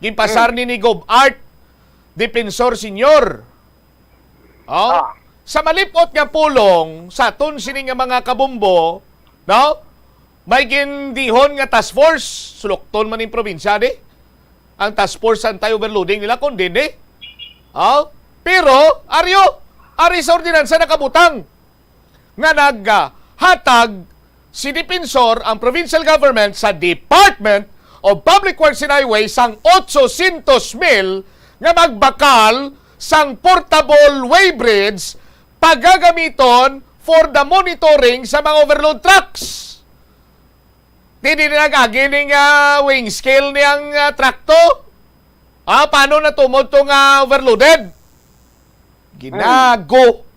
Ginpasar ni Gob Art, Defensor Senior. Sa malipot nga pulong sa aton sini nga mga kabumbo, may gindihon nga task force, sulokton man in probinsya di. Ang task force anti-overloading nila kundi di. Pero ari sa ordinansa nakabutang nga naghatag si Dipinsor ang provincial government sa Department of Public Works and Highways sang 800,000 nga magbakal sang portable way bridge pagagamiton for the monitoring sa mga overload trucks. Hindi na nag-agi ng wing scale niyang trakto. Paano natumod itong overloaded? Ginago.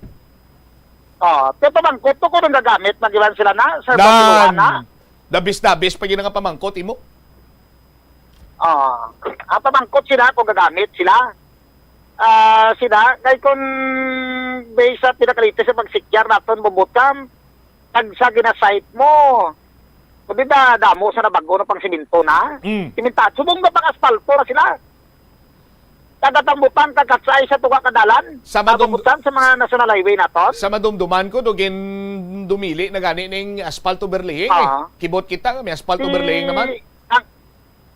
Pero pamangkot ko nung gagamit, mag-iwan sila na sa pagkiluhan na. Dabis-dabis pag yun nga pamangkot, imo? Pamangkot sila kung gagamit sila. Sila, kaya kung based sa pinakalitis sa pagsikyar natin, bubutang, pag sa ginasite mo, kung di na damo sa nabago na pang siminto na, siminta, subong na pang asfalto na sila. Kadatambutan, kakatsay sa tuwa kadalan, sa mga national highway naton. Sa madumduman ko, dugin dumili na gani ng asphalt overlaying. Kibot kita, may asphalt overlaying naman.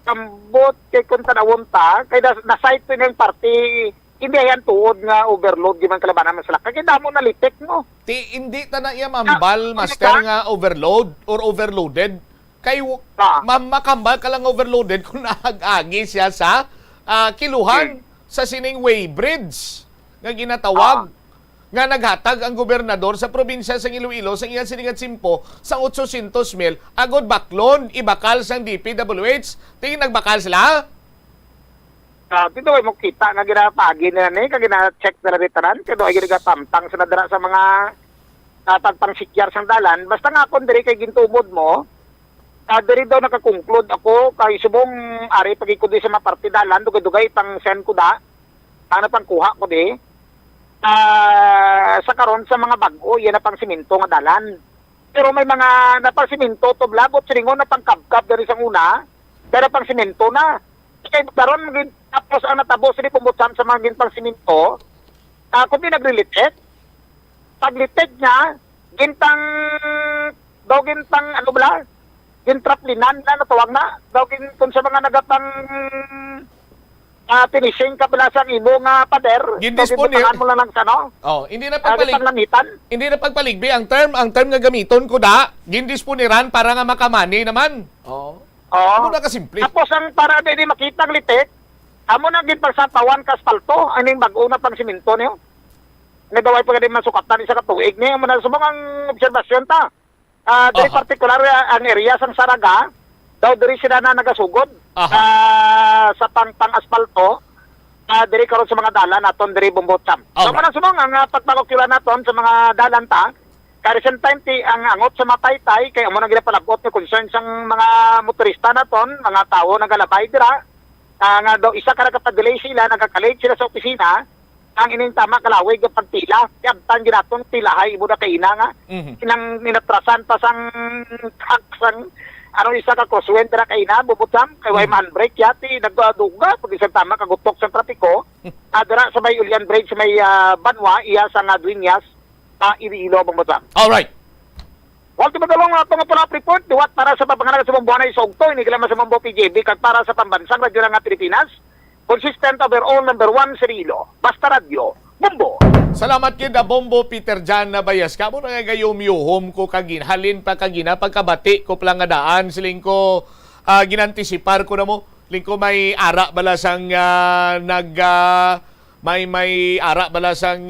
Kambot kay kung tanawon ta, kay na-site ko yung party, hindi yan tuod nga overload, di man kalabanan man sila. Kaya damo na litek mo. Hindi ta na iya mambal, master, nga overload or overloaded. Kay makambal ka lang overloaded kung naag-agi siya sa kiluhan sa sining way bridge nga ginatawag nga naghatag ang gobernador sa probinsya sa Iloilo sa iyang siningat simpo sa 800,000 agod baklon ibakal sang DPWH. Tingin nagbakal sila? Dito ay mo kita nga ginapagi na ni, kag gina-check na ritaran, kaya ay ginatamtang sa nadara sa mga tagpang sikyar sang dalan. Basta nga kung diri kay gintumod mo, diri daw nakakonclude ako kay subong ari pagikod sa mga partidalan dugay-dugay pang send ko da pang kuha ko di sa karon sa mga bag-o yan na pang siminto nga dalan, pero may mga napang siminto to blagot siningon na pang kabkab diri sa una pero pang siminto na kay karon tapos ang natabo sini pumutsam sa mga gintang siminto kung di naglilitek paglitek niya gintang ano bala gintraplinan na natawag na daw kung sa mga nagatang finishing kabilasang imo nga pader gindispone mo lang ng sano hindi na pagpaligbi ang term nga gamiton ko da gindisponiran para nga makamani naman ano na kasimple tapos ang para di makita ang litek amo na ginpagsatawan ka asfalto aning bag-o na pang siminto niyo nga daw ay pagka di masukatan isa ka tuig niya amo na subong ang obserbasyon ta. Dari particular ang area sang Saraga, daw diri sila na nagasugod sa pang-asfalto, diri karon sa mga dalan naton diri Bombotsam. So man sumong ang pagpangokula naton sa mga dalan ta, kay recent time ti ang angot sa mataytay kay amo nang ginapalabot ni concern sang mga motorista naton, mga tawo nagalabay dira, nga daw isa ka nagapa-delay sila, nagaka-late sila sa opisina. Ang ining tama kalaway ga pagtila yabtan ginaton tilahay ibo na kaina nga inang ninatrasan pa sang isa ka crosswind na kaina bubutam kay way man break yati nagduga pag isang tama kagutok sa trapiko adra sa may Ulian Bridge sa may Banwa iya sa Dueñas Iloilo bubutam. All right. Wal tumadalong ato nga pula report duwat para sa papangalan sa Bomboana Isogto ini kila sa Bombo PJB kag para sa pambansang radyo nga Pilipinas. Consistent overall number 1 sa Rilo. Basta Radio, Bombo. Salamat kid Bombo Peter Jan na bayas ka mo na gayom-yuhom ko kagin halin pa kagina pagkabati ko plang nga daan siling ko ginantisipar ko na mo ling ko may ara balasang may ara balasang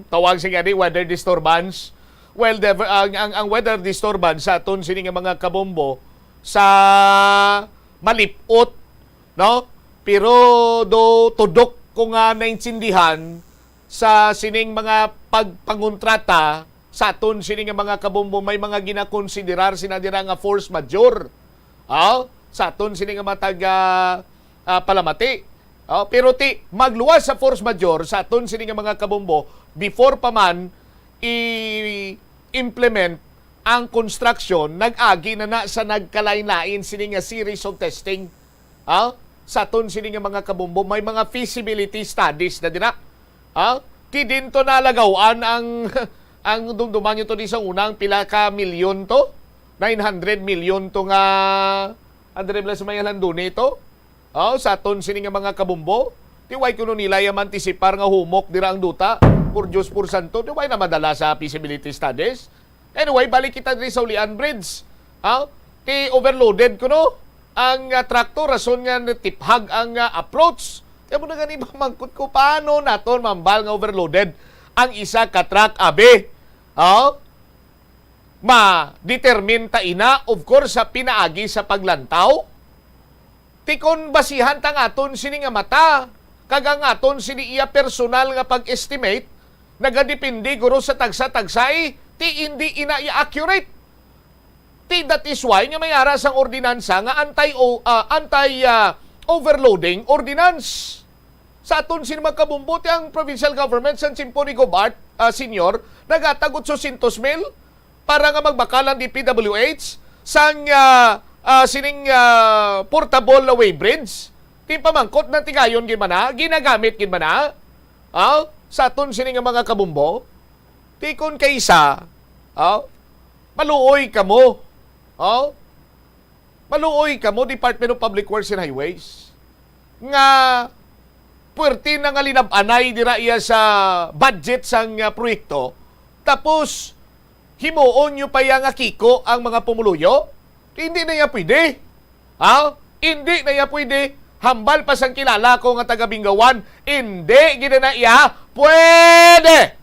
tawag sa gani weather disturbance. Well, ang weather disturbance sa aton sining mga kabombo sa malipot, no? Pero do tudok ko nga naintindihan sa sining mga pagpangontrata sa aton sining mga kabombo may mga ginakonsiderar sinadira nga force majeure. Sa aton sining mga taga palamati. Pero magluwas sa force majeure sa aton sining mga kabombo before pa man i-implement ang construction nag-agi na sa nagkalain-lain sining nga series of testing. Sa aton sining mga kabombo may mga feasibility studies na dina. Ti dinto nalagawan ang dumduman nyo to di sa unang pila ka milyon to 900 million to nga Andre Blas Mayalandun ito. Sa aton sining mga kabombo ti way kuno nila yaman antisipar nga humok dira ang duta por Diyos por santo ti way na madala sa feasibility studies. Anyway, balik kita diri sa Ulian Bridge. Ti overloaded ko no ang traktor, rason nga tiphag ang approach. Kaya mo na gani mangkot ko, paano naton mambal nga overloaded ang isa ka truck abe? Ma-determine ta ina, of course, sa pinaagi sa paglantaw. Tikon basihan ta aton sini nga mata, kagang aton sini iya personal nga pag-estimate, nagadepende guro sa tagsa-tagsay, ti hindi ina i-accurate. Ti that is why nga may aras ang ordinansa nga anti-overloading ordinance. Sa aton sini magkabumbuti ang provincial government sa Simponi Gobart Senior, nagatagot 200,000 para nga magbakalan di PWH sang sining portable na weighbridge. Ti pamangkot ng tigayon gimana, ginagamit gimana. Sa aton sining mga kabumbo, ti kon kaysa maluoy kamo. Maluoy kamo Department of Public Works and Highways nga puwerte na nga linab-anay dira iya sa budget sang proyekto, tapos himuon nyo pa nga kiko ang mga pumuluyo. Hindi na yan pwede. Hindi na yan pwede. Hambal pa sang kilala ko nga taga Bingawan, hindi gina na iya pwede.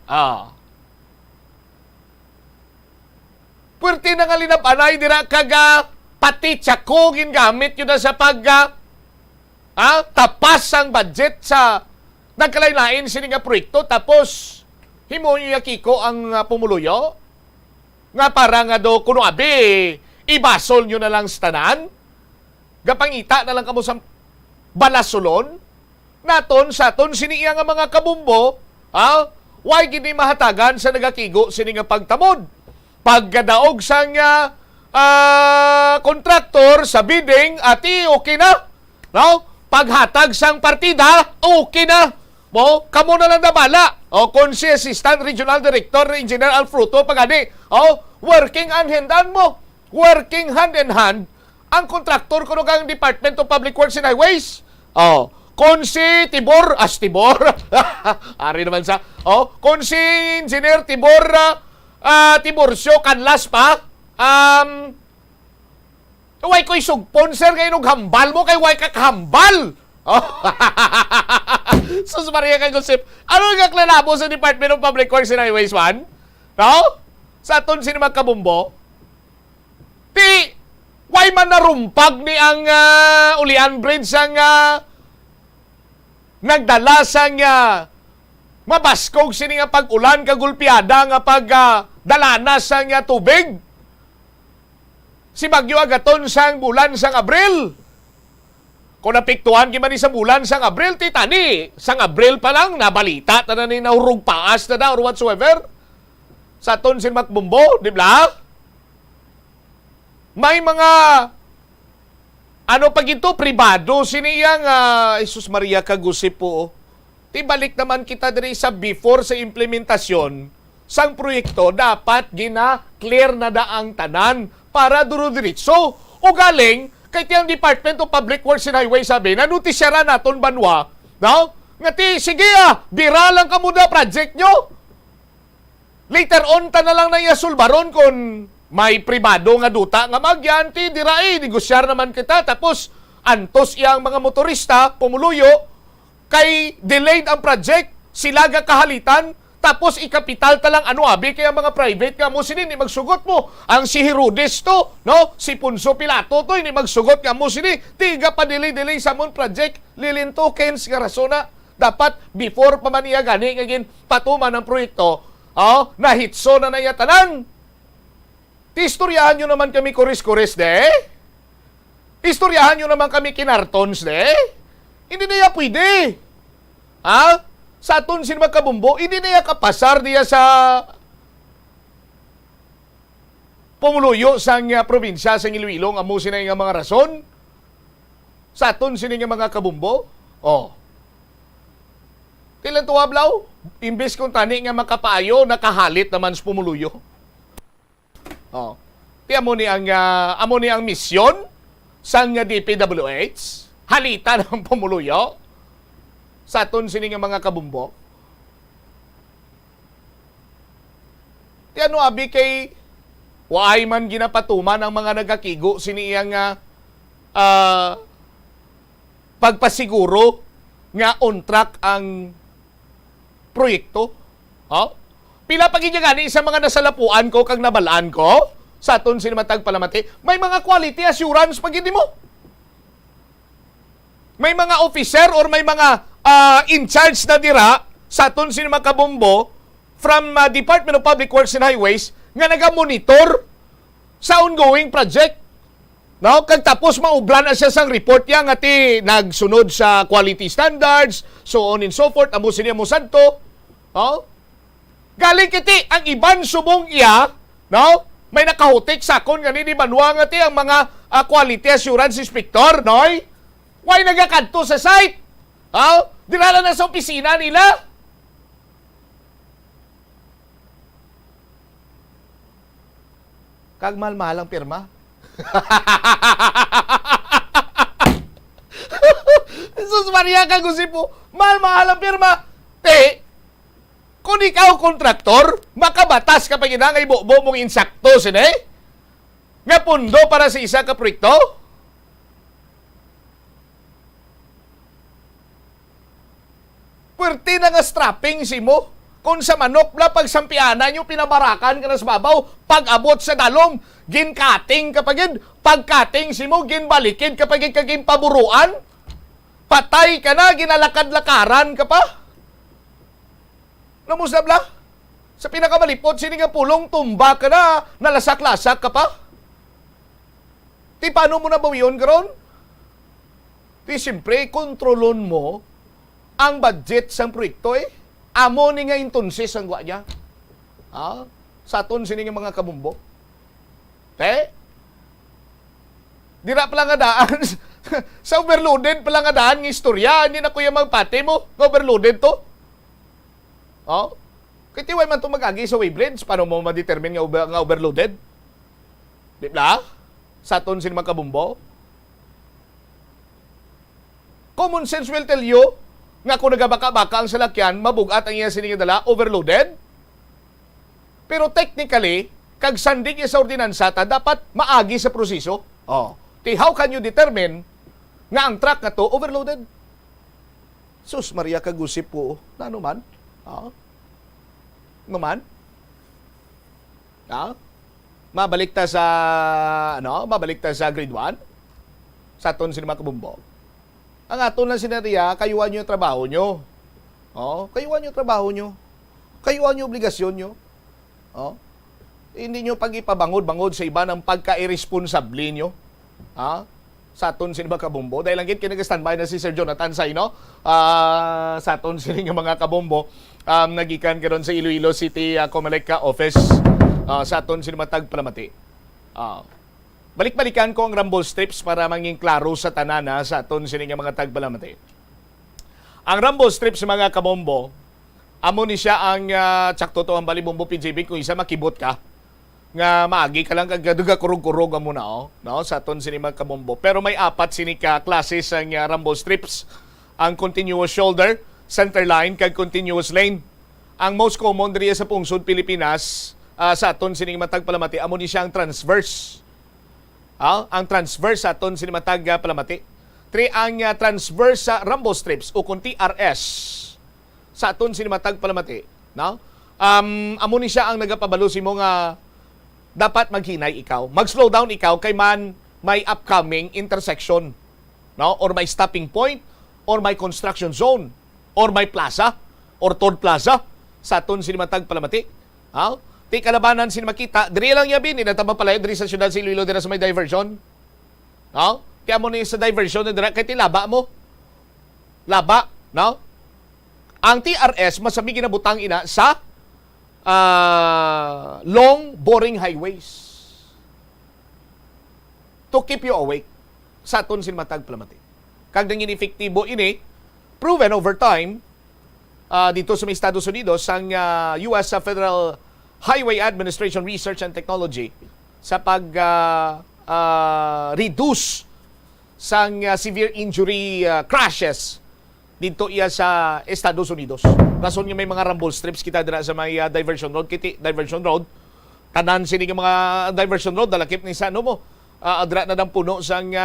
Puwerte na nga linab-anay dira kaga pati tsako gingamit yun na sa tapas ang budget sa nagkalain-lain sini nga proyekto, tapos himo niya kiko ang pumuluyo nga para nga do kuno abi ibasol nyo na lang sa tanan, gapangita na lang kamo sa balasolon naton sa aton siniya nga mga kabumbo. Why gini mahatagan sa nagakigo sini nga pagtamod pagkadaog sang kontraktor sa bidding, ati okay na, no? Paghatag sang partida, okay na. Kamo na lang nabala. Kung si Assistant Regional Director Engineer Alfruto pagani, working hand in hand mo. Working hand in hand ang kontraktor kuno kang Department of Public Works and Highways. Kung si Tibor, ari naman sa, kung si Engineer Tibor Tiborcio kanlas pa, way ko'y sugpon, sir, kayo nung hambal mo, kay way kakahambal. Sus Maria kay Joseph, ano nga klalabo sa Department of Public Works and Highways 1? No? Sa aton sino magkabumbo? Ti, way man narumpag ni ang Ulian Bridge ang nagdala sang mabaskog sini nga pag-ulan kagulpiada nga pagdalanas sang tubig. Si Bagyo agaton sang bulan sang Abril. Kung napiktuhan ki man sa bulan sang Abril, titani, sang Abril pa lang nabalita na ni nahurog paas na or whatsoever. Sa aton sin makbumbo, di ba? May mga pag ito pribado siniyang Jesus Maria kagusip po. Tibalik naman kita diri sa before sa implementasyon sang proyekto, dapat gina-clear na daang tanan para duro-diritso. O galing, kay tiyang Department of Public Works and Highways sabi, nanutisyaran naton banwa, no? Nga sige bira lang kamo da project nyo. Later on, ta na lang na sulbaron kung may pribado nga duta nga magyanti, dirai, negosyar naman kita, tapos antos iyang mga motorista, pumuluyo, kay delayed ang project, sila ga kahalitan, tapos ikapital talang abi kaya mga private nga mo sini ni magsugot mo. Ang si Herodes to, no? Si Punso Pilato to ni magsugot nga mo sini. Tiga pa delay sa mon project, lilin tokens nga rasona. Dapat before pa man iya gani ngagin patuman ang proyekto, nahitso na naya tanan. Istoryahan nyo naman kami kuris-kuris de. Istoryahan nyo naman kami kinartons de. Hindi na ya pwede. Sa aton sin magkabumbo, hindi na ya kapasar diya sa pumuluyo sang probinsya sang Iloilo nga mo sinay nga mga rason. Sa aton sin nga mga kabumbo. Tilan tuwablaw, imbes kung tani nga makapaayo, nakahalit naman sa pumuluyo. Ti amo ni ang misyon sang DPWH, halita ng pumuluyo sa aton sini nga mga kabumbo. Ti abi kay Waay man ginapatuman ang mga nagakigo siniyang pagpasiguro nga on track ang proyekto. Pila pa gid gani sa mga nasalapuan ko kag nabalaan ko sa aton sinimatag palamati, may mga quality assurance pag hindi mo. May mga officer or may mga in charge na dira sa aton sinimakabombo from Department of Public Works and Highways nga naga-monitor sa ongoing project. No, kag tapos maublan na siya sang report niya nga ti nagsunod sa quality standards, so on and so forth, amo siya mo santo. Galing kiti ang iban subong iya, no? May nakahutik sakon nga ni Banwa nga ti ang mga quality assurance inspector, noy? Why nagakadto sa site? Dinala na sa opisina nila. Kag mahal-mahal ang pirma. Jesus Maria, kag usipo, mahal-mahal ang pirma. Kung ikaw kontraktor, makabatas kapag inangay buo mong insakto, sinay? Nga pundo para sa isa ka proyekto? Puwerte na nga strapping si mo. Kung sa manok na pagsampianan nyo, pinabarakan ka na sa babaw, pag-abot sa dalom, gin-cutting kapag yun, pag-cutting si mo, gin-balikin kapag yun kaging paburuan, patay ka na, ginalakad-lakaran ka pa. Namusab la? Sa pinakamalipot, sini nga pulong, tumba ka na, nalasak-lasak ka pa. Ti, paano mo na bawiyon karon? Ti, siyempre, kontrolon mo ang budget sang proyekto Amo ni nga intunsis ang gwa niya. Sa aton sini nga mga kabumbo. Dira pala nga daan. Sa overloaded pala nga daan ng istorya. Hindi na kuya magpate mo. Overloaded to. Kaya way man ito mag-agi sa wavelengths. Paano mo ma-determine nga overloaded? Di ba? Sa aton sini mga kabumbo. Common sense will tell you nga kung nagabaka-baka ang salakyan, mabugat ang iya sininga dala, overloaded. Pero technically, kag sandig sa ordinansa ta, dapat maagi sa proseso. How can you determine nga ang truck na to overloaded? Sus, Maria, kagusip po. Na naman? Naman? Mabalik ta sa grade 1? Sa aton sinima kabumbo. Ang aton lang sinariya, kayuan nyo yung trabaho nyo. Kayuan nyo yung trabaho nyo. Kayuan nyo yung obligasyon nyo. Hindi nyo pag-ipabangod-bangod sa iba ng pagka-irresponsable nyo. Sa aton sinima kabombo. Dahil lang kinag-standby na si Sir Jonathan Sayno. Sa aton sinima mga kabombo. Nagikan ka ron sa Iloilo City Comelec Office. Sa aton sinima tagpalamati. Balik-balikan ko ang rumble strips para manging klaro sa tanana sa aton sining mga tagbalamati. Ang rumble strips mga kabombo, amo ni siya ang tsakto to ang balibombo PJB kung isa makibot ka nga maagi ka lang kagaduga kurog-kurog amo na no sa aton sining mga kabombo. Pero may apat sini ka klase sa rumble strips, ang continuous shoulder, center line kag continuous lane. Ang most common diri sa pungsod Pilipinas sa aton sining matagpalamati amo ni siya ang transverse. Ang transverse sa aton sinimatag palamati. Ang transverse sa rumble strips o kung TRS sa aton sinimatag palamati. Amo ni siya ang nagapabalo si mo nga dapat maghinay ikaw. Mag-slow down ikaw kay man may upcoming intersection. Or may stopping point, or may construction zone, or may plaza, or toll plaza sa aton sinimatag palamati. Ti kalabanan sin makita, diri lang yabin, inatama pala diri sa syudad sa Iloilo dira sa may diversion. Kaya mo ni sa diversion dira kay ti laba mo. Laba, Ang TRS masami ginabutang ina sa long boring highways. To keep you awake sa aton sin matag palamati. Kag nangin efektibo ini proven over time dito sa Estados Unidos ang US Federal Highway Administration Research and Technology sa pag-reduce sang severe injury crashes dito iya sa Estados Unidos. Rason nga may mga rumble strips kita dira sa may diversion road, tanan sini nga mga diversion road dalakip ni sa ano mo adra na dang puno sang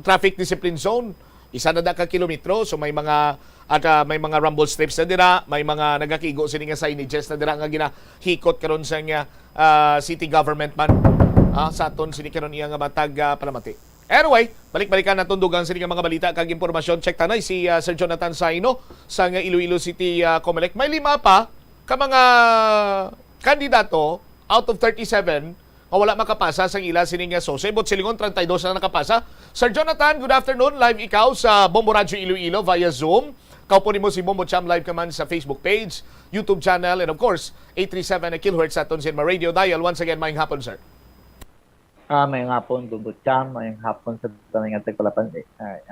traffic discipline zone. Isa na da ka kilometro, so may mga may mga rumble strips na dira, may mga nagakigo sini nga signages na dira nga ginahikot karon sa city government man. Sa aton sini karon iya nga matag palamati. Anyway, balik-balikan na tundugan sini nga mga balita kag impormasyon. Check tanay si Sir Jonathan Saino sa Iloilo City Comelec. May 5 pa ka mga kandidato out of 37 wala makapasa sa ila sining sose. But silingon 32 na nakapasa. Sir Jonathan, good afternoon. Live ikaw sa Bombo Radio Iloilo via Zoom. Kaupo mo si Bombo Cham live kaman sa Facebook page, YouTube channel, and of course, 837 kHz aton sa radio dial. Once again, maayong hapon, sir. Mayong hapon, Bombo Cham. Mayong hapon sa tanong nga tagpalapan.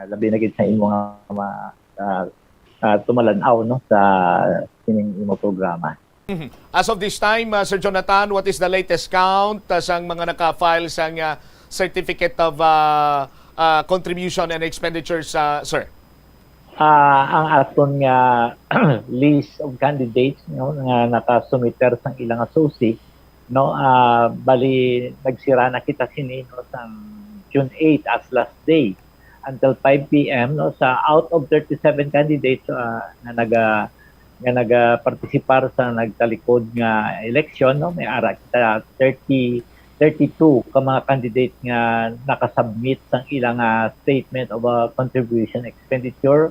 Labi na gid sa imo tumalanaw no sa sining imo programa. As of this time, Sir Jonathan, what is the latest count sa mga naka-file sa certificate of contribution and expenditures, sir? Ang aton nga list of candidates no nga nakasumiter sang ilang associate no bali nagsira na kita sini no sang June 8 as last day until 5 p.m. no sa out of 37 candidates na nagapartisipar sa nagtalikod nga election no may ara kita 32 ka mga candidate nga nakasubmit sang ilang statement of contribution expenditure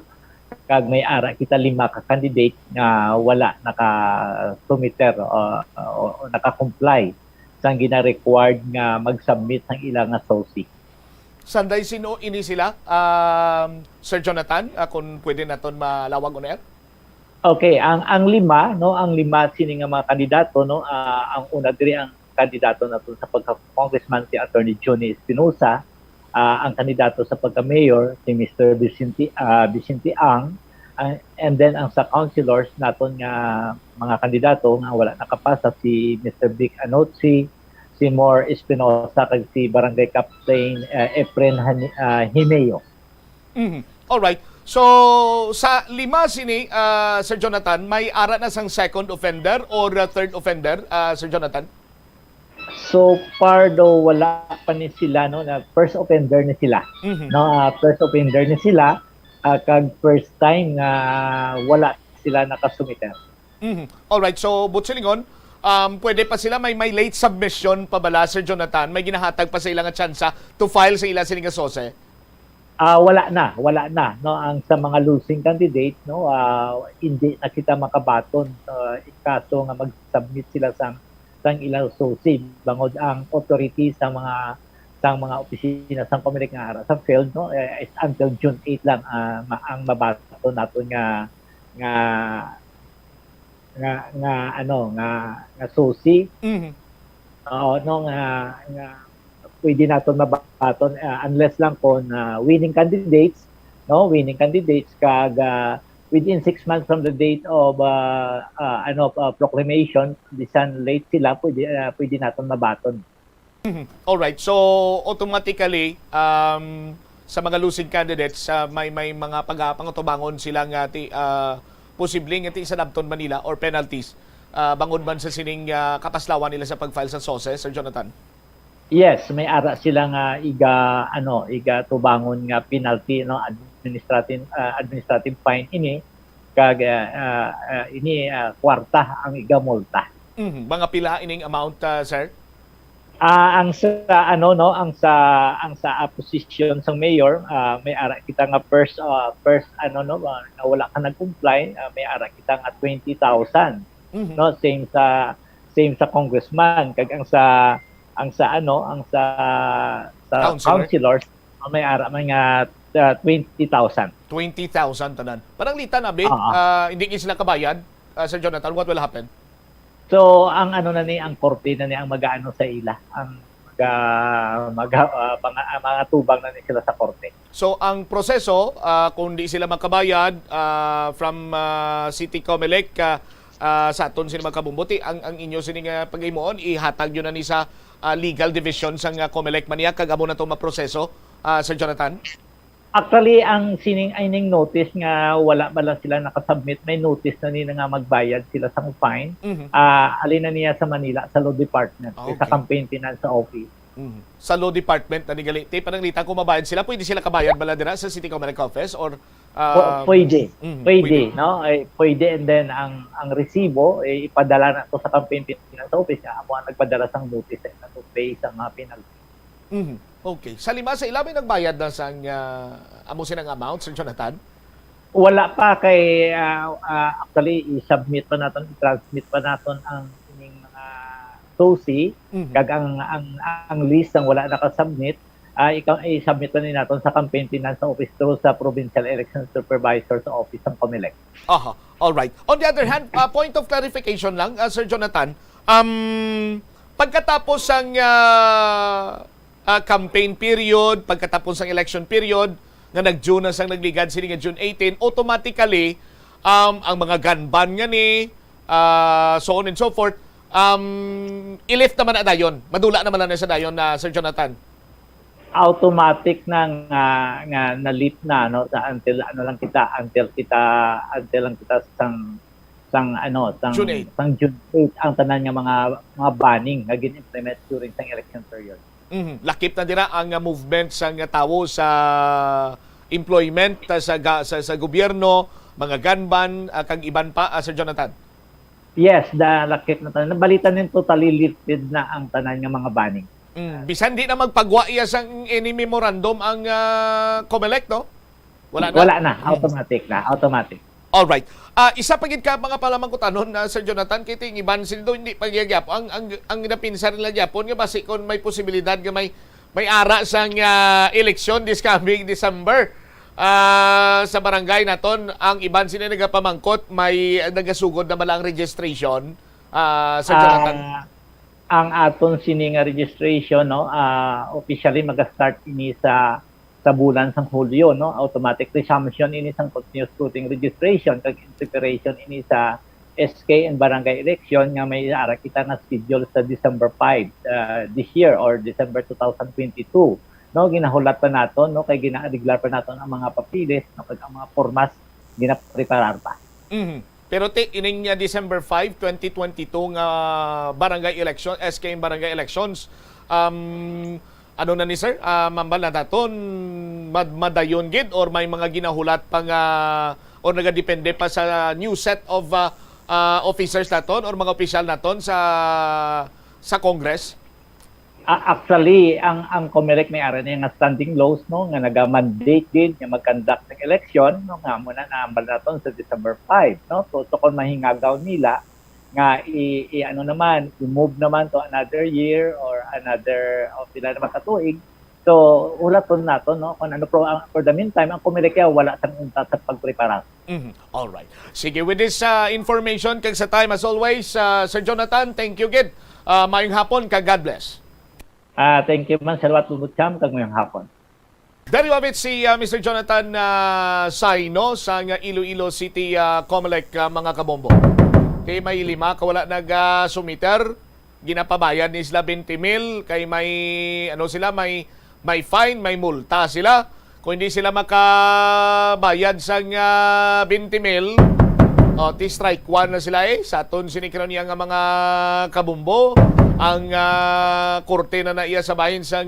kag may ara kita 5 ka candidate nga wala naka-submiter o naka-comply sang gina-required nga mag-submit sang ilang associate. Sanday sino ini sila, Sir Jonathan, kung pwede naton malawag on air? Okay, ang 5 no, ang 5 sini nga mga kandidato no, ang una diri ang kandidato naton sa pagka-congressman si Attorney Johnny Espinosa, ang kandidato sa pagka-mayor si Mr. Vicente Ang, and then ang sa councilors naton nga mga kandidato nga wala nakapasa si Mr. Vic Anotsi, si More Espinosa kag si Barangay Captain Efren Himeo. All right. So sa 5 sini Sir Jonathan, may ara na sang second offender or third offender, Sir Jonathan? So far daw wala pa ni sila no na first offender ni sila. No, first offender ni sila kag first time nga wala sila nakasumiter. All right. So Butsilingon, pwede pa sila may late submission pa bala, Sir Jonathan? May ginahatag pa sa ilang tsansa to file sa ilang sining sose? Wala na no ang sa mga losing candidate no hindi na kita makabaton kaso nga mag-submit sila sang ilang source bangod ang authority sa mga opisina sang Comelec nga ara sa field no is until June 8 lang ang mabato naton nga source no nga pwede naton mabaton unless lang kung winning candidates kag within 6 months from the date of proclamation, bisan late sila pwede naton mabaton. All right. So automatically sa mga losing candidates may mga pangatubangon sila nga posibleng nga sa Labton Manila or penalties bangod man sa sining kapaslawan nila sa pag-file sa SOSE, Sir Jonathan? Yes, may ara sila nga iga tubangon nga penalty no administrative fine ini kag ini kwarta ang iga multa. Mga pila ining amount, sir? Ang sa position sang mayor may ara kita nga first na wala ka nag-comply may ara kita nga 20,000 no same sa congressman kag ang sa councilors may ara mga 20,000. 20,000 tanan. Parang litan abi, hindi sila kabayad, Sir Jonathan, what will happen? So ang ang korte na ni ang mag-aano sa ila, ang mga tubang na ni sila sa korte. So ang proseso kung di sila makabayad from City Comelec sa aton sila magkabumbuti ang inyo sining pag-imoon ihatag yun na ni sa legal division sang Comelec maniya kag amo na to maproseso, Sir Jonathan? Actually, ang ining notice nga wala ba lang sila nakasubmit, may notice na nila nga magbayad sila sa fine. Alin na niya sa Manila, sa Law Department, sa Campaign Finance Office. Sa Law Department na nigali. Pananglitan kung mabayad sila, pwede sila kabayad bala dira sa City Command Office or Pwede. Pwede, no? Pwede, and then ang resibo ipadala na to sa Campaign Finance Office. Ako ang nagpadala sang notice na to pay sa mga penalty. Okay. Sa lima sa ilabi nagbayad na sang amo sinang amount, Sir Jonathan? Wala pa kay actually i-submit pa naton, i-transmit pa naton ang ining mga SOSI kag ang list ang wala nakasubmit i-submit na naton sa Campaign Finance Office to sa Provincial Election Supervisor sa Office ng COMELEC. All right. On the other hand, point of clarification lang, Sir Jonathan, pagkatapos ang campaign period, pagkatapos ng election period, nga nag-June na sang nagligad sila nga June 18, automatically, ang mga gun ban nga ni, so on and so forth, i-lift naman na dayon. Madula naman na sa dayon na Sir Jonathan. Automatic na na-lift na, no, sa until lang kita sang June 8 ang tanan nga mga banning nga gin-implement during sang election period. Lakip na dira ang movement sa tawo sa employment sa gobyerno, mga gun ban, kag iban pa, Sir Jonathan. Yes, lakip na tanan. Nabalitan nin totally lifted na ang tanan nga mga banning. Bisan di na magpagwaiya sang any memorandum ang COMELEC, no? Wala na. Automatic na. All right. Isa pagid ka mga palamangkutanon na Sir Jonathan kay ting iban sila hindi pagyagap ang napinsa nila Japon nga basi kon may posibilidad nga may ara sang eleksyon this coming December sa barangay naton, ang iban sila nagapamangkot may nagasugod na malang registration, Sir Jonathan. Ang aton sini nga registration, no, officially mag-start ini sa bulan sang Hulyo, no, automatic resumption ini sang continuous voting registration kag preparation ini sa SK and barangay election nga may ara kita na schedule sa December 5 this year or December 2022, no. Ginahulat pa naton, no, kay gina-regular pa naton ang mga papilis, no, kag ang mga formas gina-preparar pa. Pero ining December 5, 2022 nga barangay election, SK and barangay elections, ano na ni sir, mambal na naton madayon gid or may mga ginahulat pa nga or nagadepende pa sa new set of officers naton or mga opisyal naton sa Congress? Actually, ang COMELEC may ara niya nga standing laws, no, nga naga-mandate din nga mag-conduct ng election, no, nga muna naambal naton sa December 5, no. So kon mahingagaw nila nga i-move naman to another year or another of sila naman katuig. So ulaton naton, no, kung ano for the meantime ang COMELEC wala sang unta sa pagprepara. All right. Sige, with this information kag sa time as always, Sir Jonathan, thank you gid. Mayong hapon kag God bless. Thank you man, salawat bubutcham kag mayong hapon. There you have it, si Mr. Jonathan Saino sa Iloilo City COMELEC, mga kabombo. Kay may 5 kawala nag-sumiter, ginapabayad ni sila 20,000, kay may may fine, may multa sila. Kung hindi sila makabayad sa 20,000, strike 1 na sila sa aton sinikron niya nga mga kabumbo. Ang korte na naiya sa bahin sa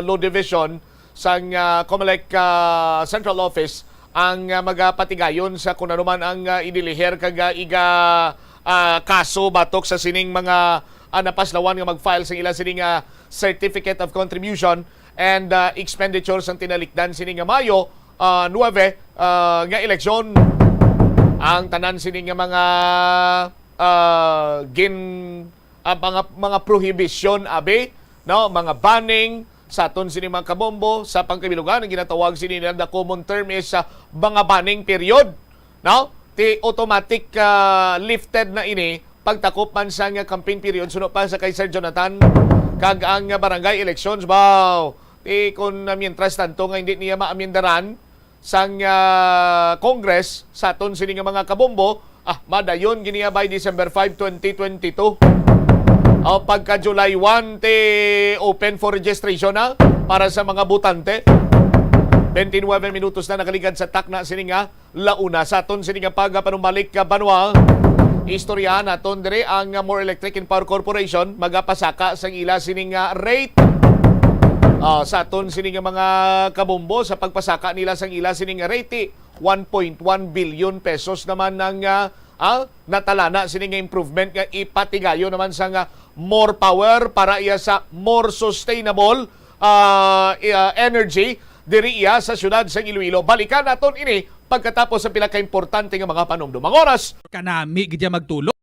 Law Division sa COMELEC Central Office ang magapatigayon sa kung ano man ang idiliher kag kaso batok sa sining mga napaslawan nga mag-file sa ilang sining Certificate of Contribution and expenditures ang tinalikdan sining Mayo 9 nga eleksyon. Ang tanan sining mga mga prohibition mga banning sa aton sini mga kabombo sa pangkabilugan, ang ginatawag sini the common term is mga banning period, no, ti automatic lifted na ini pagtakop man sa campaign period suno pa sa kay Sir Jonathan kag ang barangay elections ti kun mientras tanto nga hindi niya maamyendaran sang Congress sa aton sini mga kabombo, madayon giniya by December 5, 2022. Pagka July 1, open for registration na para sa mga butante. 29 minutos na nakaligad sa takna sininga launa sa aton sininga pagapanumbalik ka banwa. Istorya naton dire ang More Electric and Power Corporation magapasaka sang ila sininga rate. Sa aton sininga mga kabombo sa pagpasaka nila sang ila sininga rate 1.1 billion pesos naman ng natalana sininga improvement nga ipatigayo naman sa more power para iya sa more sustainable energy diri iya sa syudad sa Iloilo. Balikan naton ini pagkatapos sa pinaka-importante nga mga panumdumang oras. Kanami gidya magtulog.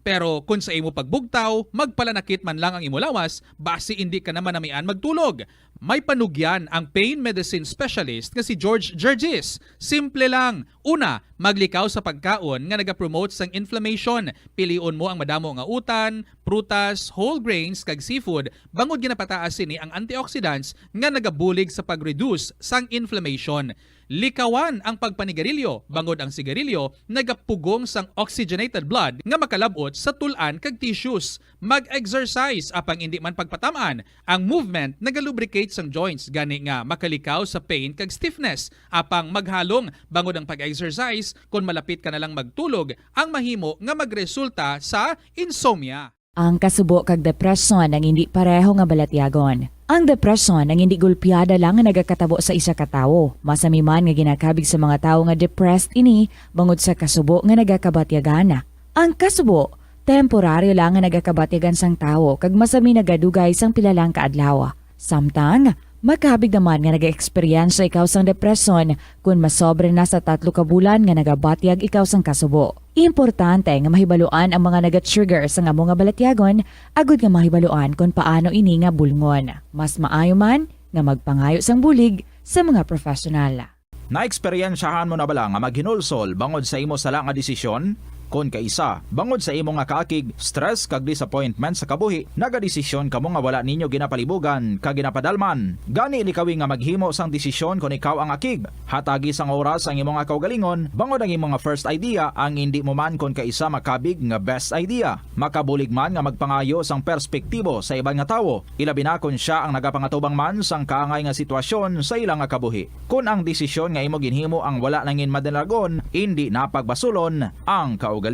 Pero kung sa imo pagbugtaw, magpalanakit man lang ang imo lawas, base hindi ka naman namian magtulog. May panugyan ang pain medicine specialist nga si George Gergis. Simple lang. Una, maglikaw sa pagkaon nga nagapromote sang inflammation. Pilion mo ang madamo nga utan, prutas, whole grains kag seafood. Bangod ginapataas sini ang antioxidants nga nagabulig sa pag-reduce sang inflammation. Likawan ang pagpanigarilyo, bangod ang sigarilyo, nagapugong sang oxygenated blood nga makalabot sa tulan kag tissues. Mag-exercise apang hindi man pagpatamaan. Ang movement nagalubricate sang joints gani nga makalikaw sa pain kag stiffness. Apang maghalong bangod ang pag-exercise kung malapit ka na lang magtulog, ang mahimo nga magresulta sa insomnia. Ang kasubo kag depresyon ang hindi pareho nga balatyagon. Ang depresyon ang hindi gulpiyada lang nga nagakatabo sa isa ka tawo. Masami man nga ginakabig sa mga tawo nga depressed ini bangod sa kasubo nga nagakabatyagana. Ang kasubo, temporaryo lang nga nagakabatyagan sang tawo kag masami nagadugay sang pilalang kaadlaw. Samtang, makabig naman nga nag-experience ikaw sang depresyon kung masobre na sa 3 ka bulan nga nagabatyag ikaw sang kasubo. Importante nga mahibaluan ang mga naga-trigger sa nga mga balatyagon, agud nga mahibaluan kung paano ini nga bulngon. Mas maayo man nga magpangayo sang bulig sa mga profesional. Naeksperyensyahan mo na bala nga maghinulsol bangod sa imo sala nga desisyon? Kon kaisa, bangod sa imo nga kaakig, stress kag disappointment sa kabuhi, nagadesisyon kamo nga wala ninyo ginapalibugan kag ginapadalman. Gani likawi nga maghimo sang desisyon kon ikaw ang akig. Hatagi sang oras ang imo nga kaugalingon, bangod ang imo nga first idea ang hindi mo man kon kaisa makabig nga best idea. Makabulig man nga magpangayo sang perspektibo sa ibang nga tawo, ilabi na kon siya ang nagapangatubang man sang kaangay nga sitwasyon sa ilang nga kabuhi. Kun ang desisyon nga imo ginhimo ang wala nangin madalagon, hindi napagbasulon ang kaugalingon.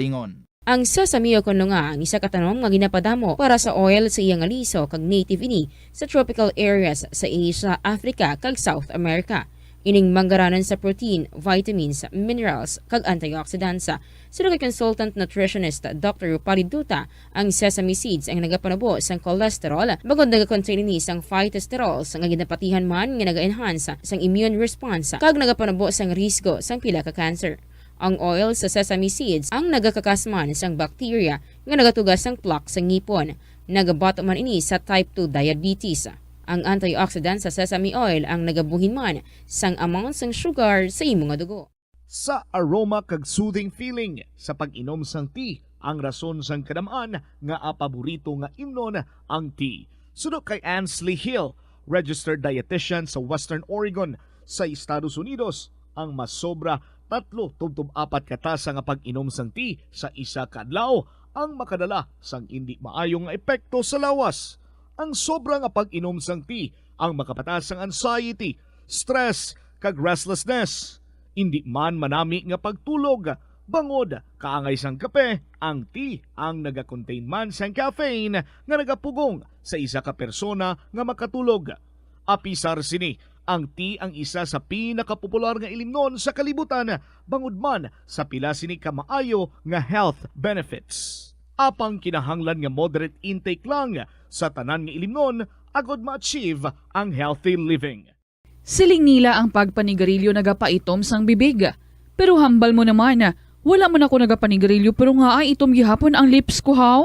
Ang sasamiyo kuno nga ang isa ka tanong nga ginapadamo para sa oil sa iyang aliso kag native ini sa tropical areas sa Asia, Africa kag South America. Ining manggaranan sa protein, vitamins, minerals kag antioxidants. Sino kay consultant nutritionist Dr. Rupali Duta, ang sesame seeds ang nagapanabo sang cholesterol bagod nagakontain ni sang phytosterol nga ginapatihan man nga naga-enhance sang immune response kag nagapanabo sang risgo sang pila ka cancer. Ang oil sa sesame seeds ang nagakakasman sang bacteria nga nagatugas sang plaque sa ngipon. Nagabato man ini sa type 2 diabetes. Ang antioxidant sa sesame oil ang nagabuhin man sang amount sang sugar sa imong nga dugo. Sa aroma kag soothing feeling sa pag-inom sang tea, ang rason sang kadamaan nga paborito nga imnon ang tea. Sunod kay Ansley Hill, registered dietitian sa Western Oregon sa Estados Unidos, ang masobra 3-4 katasa nga pag-inom sang tea sa isa ka adlaw ang makadala sang hindi maayong nga epekto sa lawas. Ang sobra nga pag-inom sang tea ang makapatas sang anxiety, stress kag restlessness. Hindi man manami nga pagtulog, bangod kaangay sang kape, ang tea ang naga-contain man sang caffeine nga nagapugong sa isa ka persona nga makatulog. Apisar sini, ang tea ang isa sa pinakapopular nga ilimnon sa kalibutan, bangod man sa pila sini ka maayo nga health benefits. Apang kinahanglan nga moderate intake lang sa tanan nga ilimnon agod ma-achieve ang healthy living. Siling nila ang pagpanigarilyo nagapaitom sang bibig. Pero hambal mo naman, wala man ako nagapanigarilyo pero nga ay itom gihapon ang lips ko haw.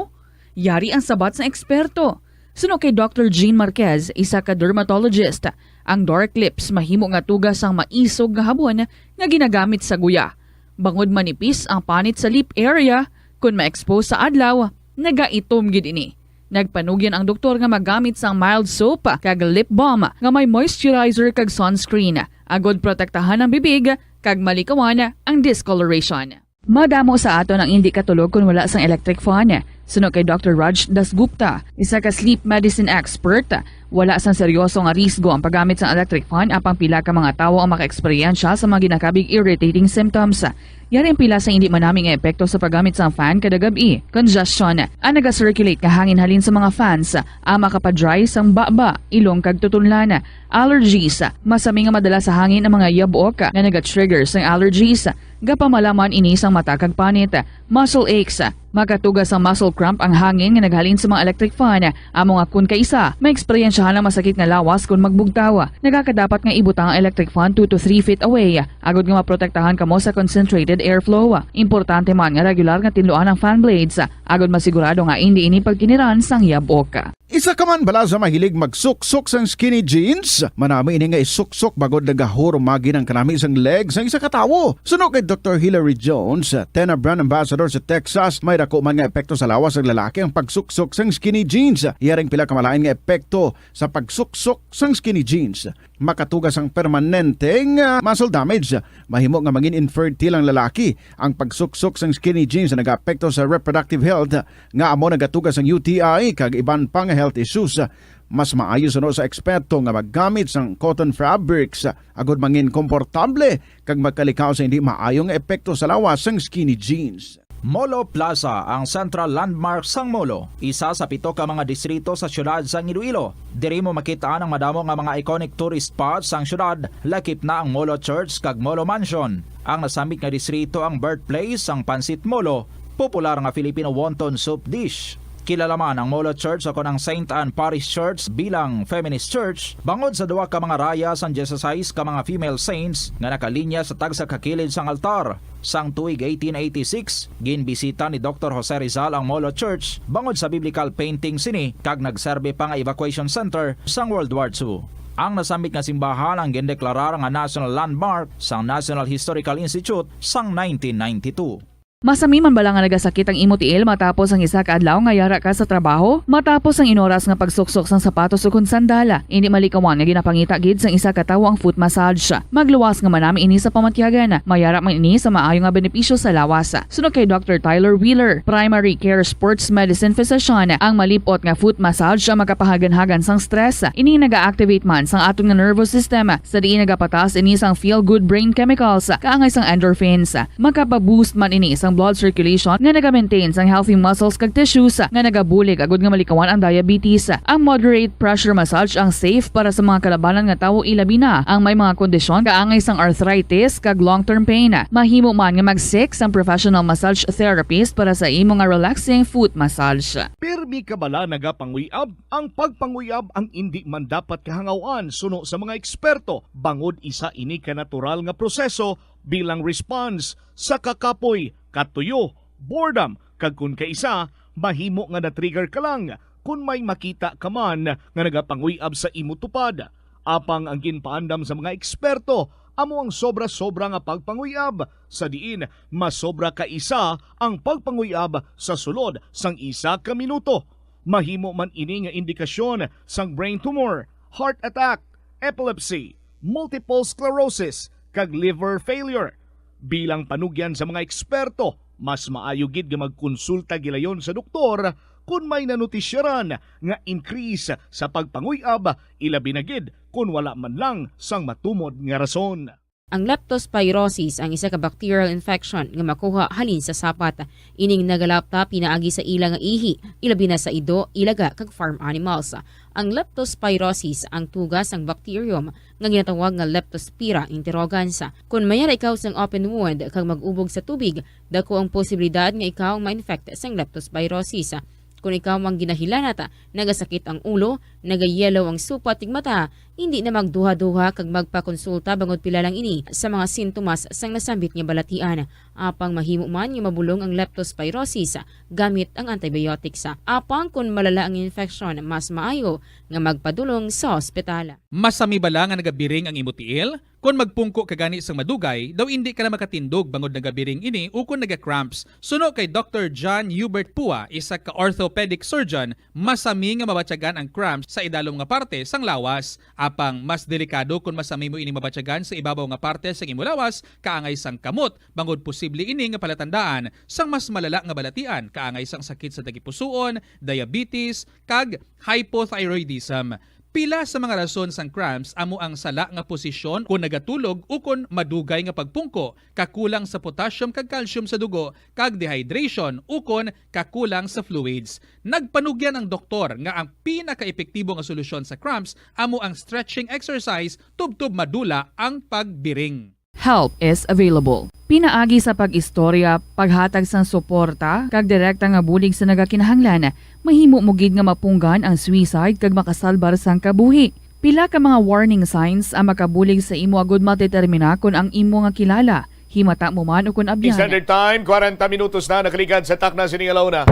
Yari ang sabat sa eksperto. Suno kay Dr. Jean Marquez, isa ka dermatologist, ang dark lips mahimo nga tugas ang maisog nga habon nga ginagamit sa guya. Bangod manipis ang panit sa lip area, kung ma-expose sa adlaw, nagaitom gid ini. Nagpanugyan ang doktor nga magamit sang mild soap kag lip balm nga may moisturizer kag sunscreen, agod protektahan ang bibig kag malikawan ang discoloration. Madamo sa aton ang hindi katulog kung wala sang electric fan. Suno kay Dr. Raj Dasgupta, isa ka sleep medicine expert, Wala sang seryoso nga risgo ang paggamit sa electric fan apang pila ka mga tawo ang maka-eksperyensya sa mga ginakabig irritating symptoms. Yari ang pila sa hindi manaming epekto sa paggamit sa fan kada gabi. Congestion ang naga-circulate ka hangin halin sa mga fans, ang makapadry sang baba, ilong kag tutunlan. Allergies, masami nga madala sa hangin ang mga yabok na naga-trigger sang allergies. Gapamalaman ini sang mata kag panit. Muscle aches, makatugas ang muscle cramp ang hangin nga naghalin sa mga electric fan. Amo nga kun kaisa, may eksperyensyahan ang masakit nga lawas kung magbugtaw. Nagakadapat nga ibutang ang electric fan 2 to 3 feet away. Agod nga maprotektahan kamo sa concentrated airflow. Importante man nga regular nga tinluan ang fan blades. Agod masigurado nga hindi ini pagtiniran sang yabok. Isa ka man bala sa mahilig magsuksok sang skinny jeans? Manami ini nga isuksok bagod nagahurumagi ng kanami isang legs ang isa katawo. Suno kay Dr. Hilary Jones, Tena Brand Ambassador sa Texas, may dako man nga epekto sa lawas ng lalaki ang pagsuksok sang skinny jeans. Iyaring pila kamalain nga epekto sa pagsuksok sang skinny jeans. Makatugas ang permanenteng muscle damage. Mahimo nga maging infertile ang lalaki. Ang pagsuksok sang skinny jeans na nag-apekto sa reproductive health nga amo nagatugas ang UTI kag iban pang health issues. Mas maayo suno sa eksperto nga maggamit sang cotton fabrics agod mangin komportable kag magkalikaw sa hindi maayong epekto sa lawas sang skinny jeans. Molo Plaza ang central landmark sang Molo, isa sa 7 ka mga distrito sa syudad sang Iloilo. Diri mo makita ang madamo nga mga iconic tourist spots sang syudad, lakip na ang Molo Church kag Molo Mansion. Ang nasamit nga distrito ang birthplace sang Pansit Molo, popular nga Filipino wonton soup dish. Kilala man ang Molo Church ako ng St. Anne Parish Church bilang feminist church bangod sa duwa ka mga raya sang 16 ka mga female saints nga nakalinya sa tagsa kakilid sang altar. Sang tuig 1886, ginbisita ni Dr. Jose Rizal ang Molo Church bangod sa biblical painting sini kag nagserbe pa nga evacuation center sang World War II. Ang nasamit nga simbahan ang gindeklarar nga national landmark sang National Historical Institute sang 1992. Masami man bala nga nagasakit ang imo tiil matapos ang isa ka adlaw nga yara ka sa trabaho? Matapos ang inoras nga pagsuksok sang sapatos o kun sandala, hindi malikawan nga ginapangita gid sang isa ka tawo ang foot massage. Magluwas nga manami ini sa pamatyagan. Mayara man ini sa maayo nga benepisyo sa lawas. Sunod kay Dr. Tyler Wheeler, primary care sports medicine physician, ang malipot nga foot massage ang makapahagan-hagan sang stress. Ini naga-activate man sang aton nga nervous system sa diin nagapatas ini sang feel good brain chemicals kaangay sang endorphins. Makapaboost man ini sang blood circulation nga naga-maintain sang healthy muscles kag tissues nga nagabulig agud nga malikawan ang diabetes. Ang moderate pressure massage ang safe para sa mga kalabanan nga tawo ilabi na ang may mga kondisyon kaangay sang arthritis kag long-term pain. Mahimo man nga mag-seek sang professional massage therapist para sa imo nga relaxing foot massage. Pirmi ka bala nagapanguyab? Ang pagpanguyab ang hindi man dapat kahangawan suno sa mga eksperto bangod isa ini ka natural nga proseso bilang response sa kakapoy, katuyo, boredom, kag kun kaisa, mahimo nga na-trigger ka lang kung may makita ka man nga nagapanguyab sa imo tupad. Apang ang ginpaandam sa mga eksperto, amo ang sobra-sobra nga pagpanguyab, sa diin masobra ka isa ang pagpanguyab sa sulod sang isa ka minuto. Mahimo man ini nga indikasyon sang brain tumor, heart attack, epilepsy, multiple sclerosis, kag liver failure. Bilang panugyan sa mga eksperto, mas maayo gid nga magkonsulta gilayon sa doktor kung may nanutisyaran nga increase sa pagpanguyab, ilabi na gid kung wala man lang sang matumod nga rason. Ang leptospirosis ang isa ka bacterial infection nga makuha halin sa sapat. Ining nagalapta pinaagi sa ila nga ihi, ilabi na sa ido, ilaga kag farm animals. Ang leptospirosis ang tugas ang bacterium nga ginatawag nga Leptospira interrogans. Kung mayara ikaw sang open wound kag mag-ubog sa tubig, dako ang posibilidad nga ikaw ma-infect sang leptospirosis. Kung ikaw mang ginahilanata, nagasakit ang ulo, nagayellow ang supat tig mata, hindi na magduha-duha kag magpakonsulta bangod pila lang ini sa mga sintomas sang nasambit nga balatian. Apang mahimo man nga mabulong ang leptospirosis gamit ang antibiotics. Apang kung malala ang infection, mas maayo nga magpadulong sa ospital. Masami bala nga nagabiring ang imo tiil? Kung magpungko ka gani sang madugay, daw hindi ka na makatindog bangod nagabiring ini o kung naga-cramps. Suno kay Dr. John Hubert Pua, isa ka orthopedic surgeon, masami nga mabatyagan ang cramps sa idalom nga parte sang lawas. Apang mas delikado kung masami mo ini mabatyagan sa ibabaw nga parte sang imo lawas, kaangay sang kamot, bangod posible ini nga palatandaan sang mas malala nga balatian, kaangay sang sakit sa tagipusoon, diabetes, kag hypothyroidism. Pila sa mga rason sang cramps amo ang sala nga posisyon kung nagatulog o kung madugay nga pagpungko, kakulang sa potassium kag calcium sa dugo, kag dehydration o kung kakulang sa fluids. Nagpanugyan ang doktor nga ang pinaka-epektibo nga solusyon sa cramps amo ang stretching exercise tubtub madula ang pagbiring. Help is available. Pinaagi sa pag-istorya, paghatag sang suporta, kag direkta nga bulig sa nagakinahanglan, mahimo mo gid nga mapunggan ang suicide kag makasalbar sang kabuhi. Pila ka mga warning signs ang makabulig sa imo agud matedetermina kung ang imo nga kilala, himata mo man o kung abyan. Standard time, 40 minutos na nakaligad sa takna sining alaw na.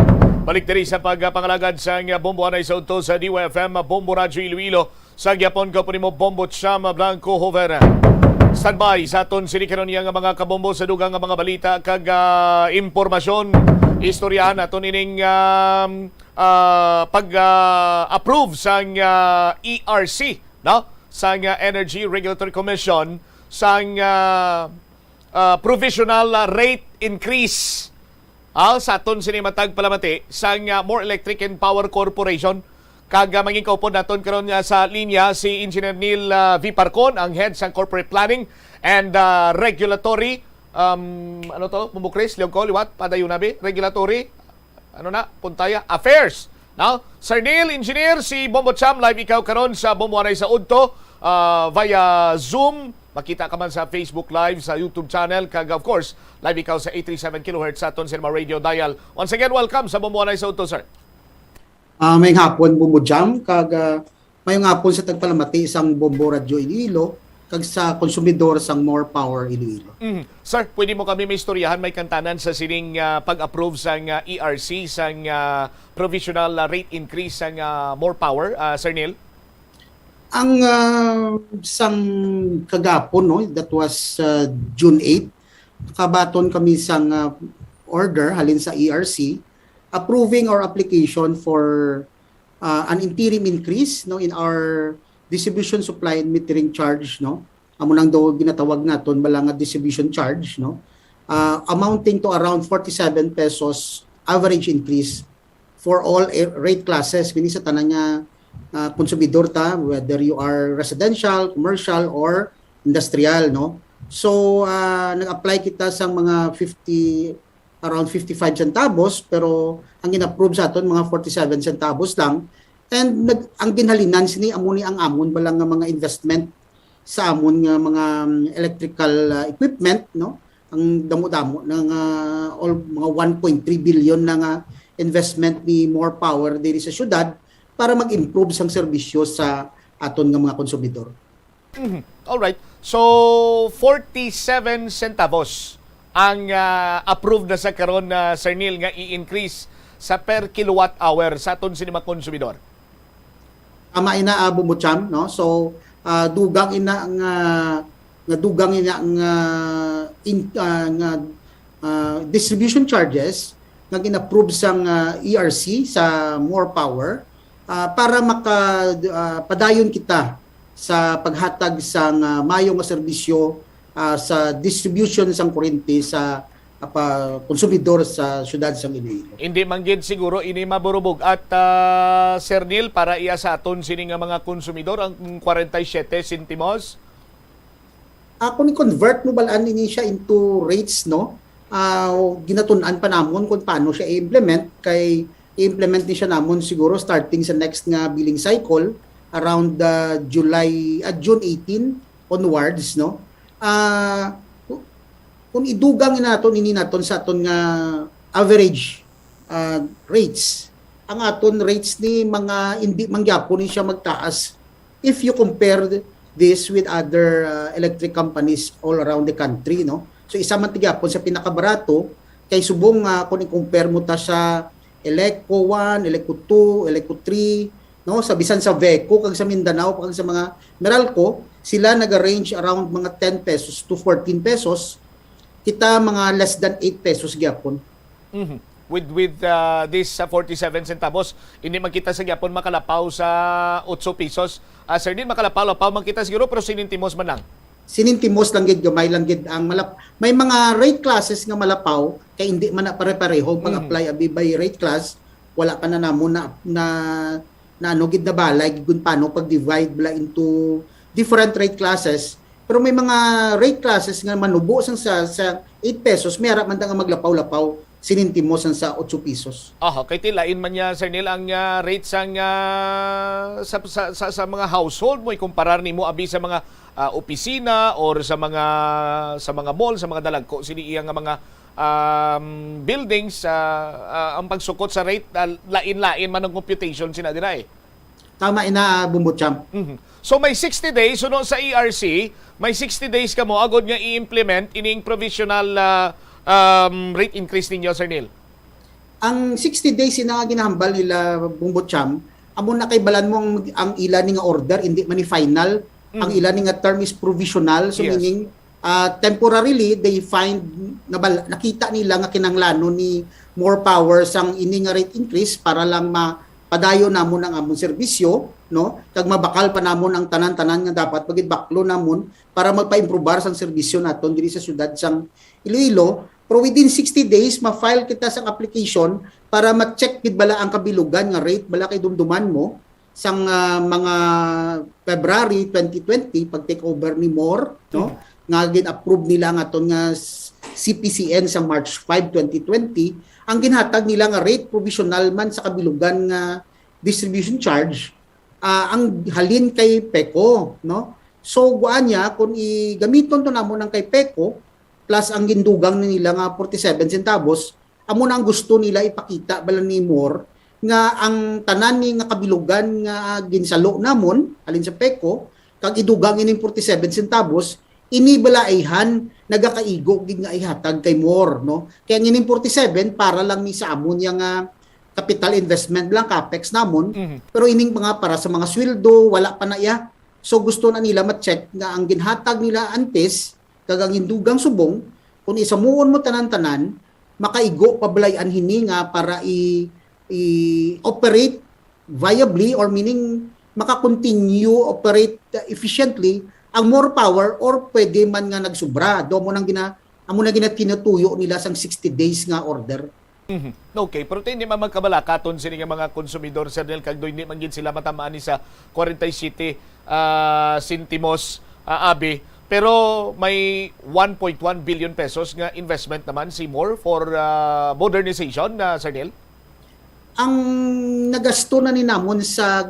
Balik diri sa pagpangalagad sa Bombo Anay sa Unto sa DYFM, Bombo Radyo Iloilo, sa Gyapon ko po ni mo Bombo Cham Blanco Hover. Standby sa aton sinikaron niya nga mga kabombo sa dugang nga mga balita kag impormasyon. Istoryahan aton ining pag-approve sa ERC, no? Sa Energy Regulatory Commission sa provisional rate increase. Sa aton sinimatag palamati sa More Electric and Power Corporation. Kag mangikaw po naton karon sa linya si Engineer Neil V. Parcon, ang head sa Corporate Planning and Regulatory Mumukris, Leon ko, liwat, padayon nabi, Regulatory, Puntaya, Affairs. Now, Sir Neil, Engineer, si Bombo Cham, live ikaw karon sa Bombo Anay sa Udto, via Zoom, makita ka man sa Facebook Live, sa YouTube channel, kag of course, live ikaw sa 837 kHz sa aton Cinema Radio Dial. Once again, welcome sa Bombo Anay sa Udto, sir. May hapon bumujam kag may hapon sa tagpalamati isang Bombo Radyo Iloilo kag sa konsumidor sang More Power Iloilo. Sir, pwede mo kami may istoryahan, may kantanan sa sining pag-approve sang ERC sang provisional rate increase sang More Power, Sir Neil? Ang sang kagapon, no, that was June 8, kabaton kami sang order halin sa ERC approving our application for an interim increase, no, in our distribution supply and metering charge, no. Amo nang daw ginatawag naton balanga distribution charge, no. Amounting to around 47 pesos average increase for all rate classes, meaning sa tanan nga konsumidor ta, whether you are residential, commercial or industrial, no. So nag-apply kita sa mga around 55 centavos, pero ang in-approve sa aton mga 47 centavos lang. And ang ginhalinan sini amuni ang amon balang nga mga investment sa amon nga mga electrical equipment, no. Ang damo-damo ng mga 1.3 billion na nga investment ni More Power diri sa syudad para mag-improve sang serbisyo sa aton nga mga konsumidor. All right. So 47 centavos ang approved na sa karon na Sir Neil nga i-increase sa per kilowatt hour sa aton sa mga konsumidor. Ama ina bumucham, no. So dugang ina ang distribution charges nga gin-approve sang ERC sa More Power para padayon kita sa paghatag sang mayong nga serbisyo sa distribution sang kuryente sa konsumidor sa syudad sang Iloilo. Hindi manggid siguro ini maburubog at Sir Neil, para iya sa aton sini nga mga konsumidor ang 47 centimos. Kung i-convert mo balaan ini siya into rates, no, ginatun-an pa namon kung paano siya i-implement, kay i-implement ni siya namon siguro starting sa next nga billing cycle around June 18 onwards, no. Kung idugang naton sa aton nga average rates, ang aton rates ni mga hindi mangyapon ni siya magtaas if you compare this with other electric companies all around the country, no. So isa man tigapon sa pinakabarato kay subong kung i-compare mo ta sa Elecco 1, Elecco 2, Elecco 3, no, sa bisan sa Veco kag sa Mindanao kag sa mga Meralco, sila nag-range around mga 10 pesos to 14 pesos. Kita mga less than 8 pesos gyapon. With this 47 centavos, hindi makita sa gyapon makalapaw sa 8 pesos. Sir Neil, makalapaw man kita siguro, pero sinintimos man lang. Sinintimos lang gid, gamay lang gid ang may mga rate classes nga malapaw kay hindi man na pare-pareho pag-apply abi by rate class, wala pa na namon na na ano gid na balay kung paano pag-divide bala into different rate classes. Pero may mga rate classes nga manubo sa 8 pesos, may harap man nga maglapaw-lapaw sinintimo sa 8 pesos. Kay tilain man niya, Sir Neil, ang rates ang sa mga household mo ikumparar nimo abi sa mga opisina or sa mga mall, sa mga dalagko sini iya nga mga buildings, ang pagsukot sa rate lain-lain man ang computation sina dira eh. Tama ina Bumbocham. So may 60 days suno sa ERC, may 60 days kamo agod nga i-implement ining provisional rate increase ninyo, Sir Neil. Ang 60 days ina nga ginahambal nila Bumbocham, amo na kay balan mo ang ila ni nga order hindi man ni final. Ang ila ni nga term is provisional, so Yes. meaning temporarily they find nakita nila nga kinanglanon ni more power sang ini nga rate increase para lang padayon namon ang among serbisyo, no? Kag mabakal pa namon ang tanan-tanan nga dapat pagidbaklo namon para magpa-improbar sang serbisyo naton diri sa syudad sang Iloilo. Pero within 60 days ma-file kita sang application para ma-check gid bala ang kabilugan nga rate bala kay dumduman mo sang mga February 2020 pag take over ni Moore, no? Nga gin-approve nila nga ton nga CPCN sa March 5, 2020, ang ginhatag nila nga rate provisional man sa kabilugan nga distribution charge, ang halin kay PECO, no? So guan niya kung igamiton to namo ng kay PECO plus ang gindugang nila nga 47 centavos, amo na ang gusto nila ipakita bala ni Moore nga ang tanan ni nga kabilugan nga ginsalo namon alin sa PECO kag idugang ining 47 centavos inibalaihan nagakaigo gid nga ihatag kay Moore, no? Kaya ngining 47 para lang ni sa amon nga capital investment lang capex namon, pero ining mga para sa mga sweldo wala pa na iya. So gusto na nila ma-check nga ang ginhatag nila antes kag ang indugang subong kung isamuon mo tanan-tanan makaigo pabalayan hini nga para i-operate viably or meaning maka-continue operate efficiently ang more power or pwede man nga nagsubra. Do mo nang amo na tinatuyo nila sang 60 days nga order. Okay, pero hindi man magkabalakaton sini nga mga konsumidor, Sir Neil, kag hindi man gid sila matamaan ni sa 47 centimos abi. Pero may 1.1 billion pesos nga investment naman si Moore for modernization, Sir Neil. Ang nagasto na ni namon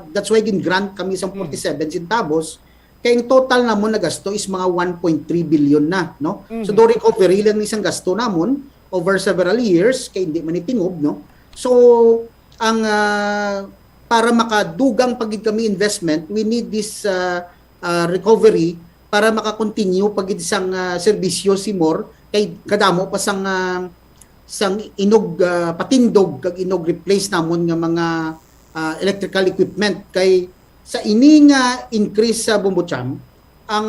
that's why gin-grant kami sa 47 centavos. Kaya yung total namon na gasto is mga 1.3 billion na, no? So do recovery lang isang gasto namon over several years kay hindi man itingob, no? So ang para makadugang pagid kami investment, we need this recovery para maka-continue pagid sang serbisyo si Moore kay kadamo pa sang inog patindog kag inog replace namon nga mga electrical equipment kay sa ini nga increase sa Bumbocham, ang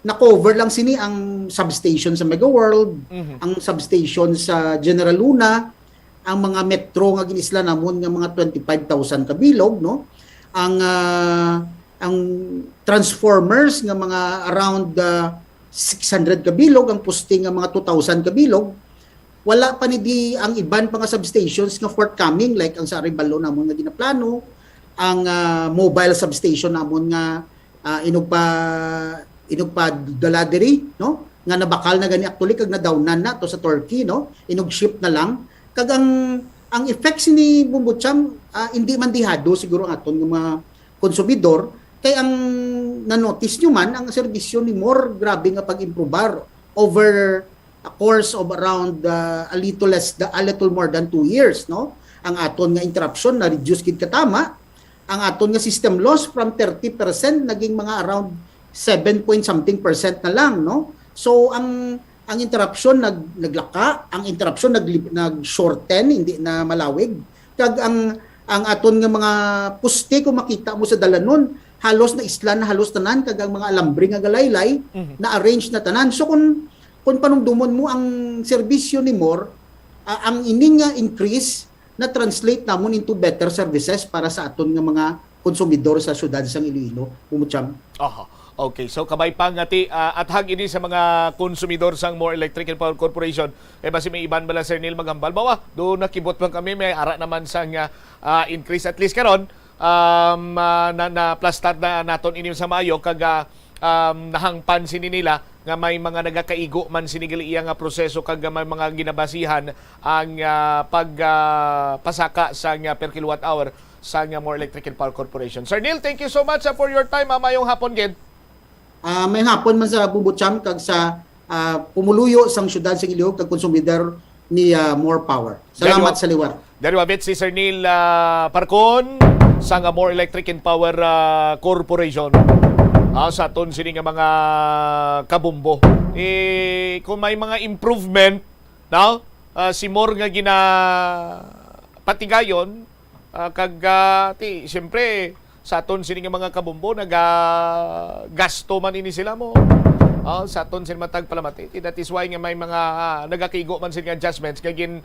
na-cover lang sini ang substation sa Mega World, ang substation sa General Luna, ang mga metro nga ginisla namon nga mga 25,000 kabilog, no? Ang transformers nga mga around 600 kabilog, ang posting nga mga 2,000 kabilog. Wala pa ni di ang iban pa nga substations nga forthcoming like ang sa Arevalo namon nga ginaplano, ang mobile substation namon nga inog pa Galaderi, no? Nga nabakal na gani actually kag nadawnan na to sa Turkey, no? Inog ship na lang. Kag ang effects ni Bumbocham hindi man dihado siguro aton nga mga konsumidor kay ang na-notice nyo man ang serbisyo ni Moore grabe nga pag-improbar over a course of around a little more than 2 years, no? Ang aton nga interruption na reduce gid katama. Ang aton nga system loss from 30% naging mga around 7 point something percent na lang, no? So ang interruption naglaka, ang interruption nag-shorten, hindi na malawig. Kag ang aton nga mga puste kung makita mo sa dalanon, halos na isla na halos tanan kag ang mga alambre nga galaylay na arrange na tanan. So kung panungdumon mo ang serbisyo ni Moore, ang ining nga increase na translate namon into better services para sa aton nga mga konsumidor sa syudad sang Iloilo. Bumbocham. Okay, so kabay pang ati at hag ini sa mga konsumidor sang Moore Electric and Power Corporation basi may iban bala Sir Neil magambal bawa do nakibot man kami may ara naman sang increase at least karon na plastar na naton inim sa maayo kag nahangpan sini nila nga may mga nagakaigo man sinigali iya nga proseso kag may mga ginabasihan ang pasaka sa per kilowatt hour sa More Electric and Power Corporation. Sir Neil, thank you so much for your time. Mayong hapon gid. May hapon man sa Bubucham kag sa pumuluyo sang syudad sa Iliog kag konsumidor ni More Power. Salamat sa liwat. Dari wabit si Sir Neil Parcon sa More Electric and Power Corporation. Sa aton sini nga mga kabumbo. Kung may mga improvement, no? Si More nga patigayon kag siyempre sa aton sini nga mga kabumbo gasto man ini sila mo. Sa aton sila matag palamati. That is why nga may mga nagakigo man sila adjustments kagin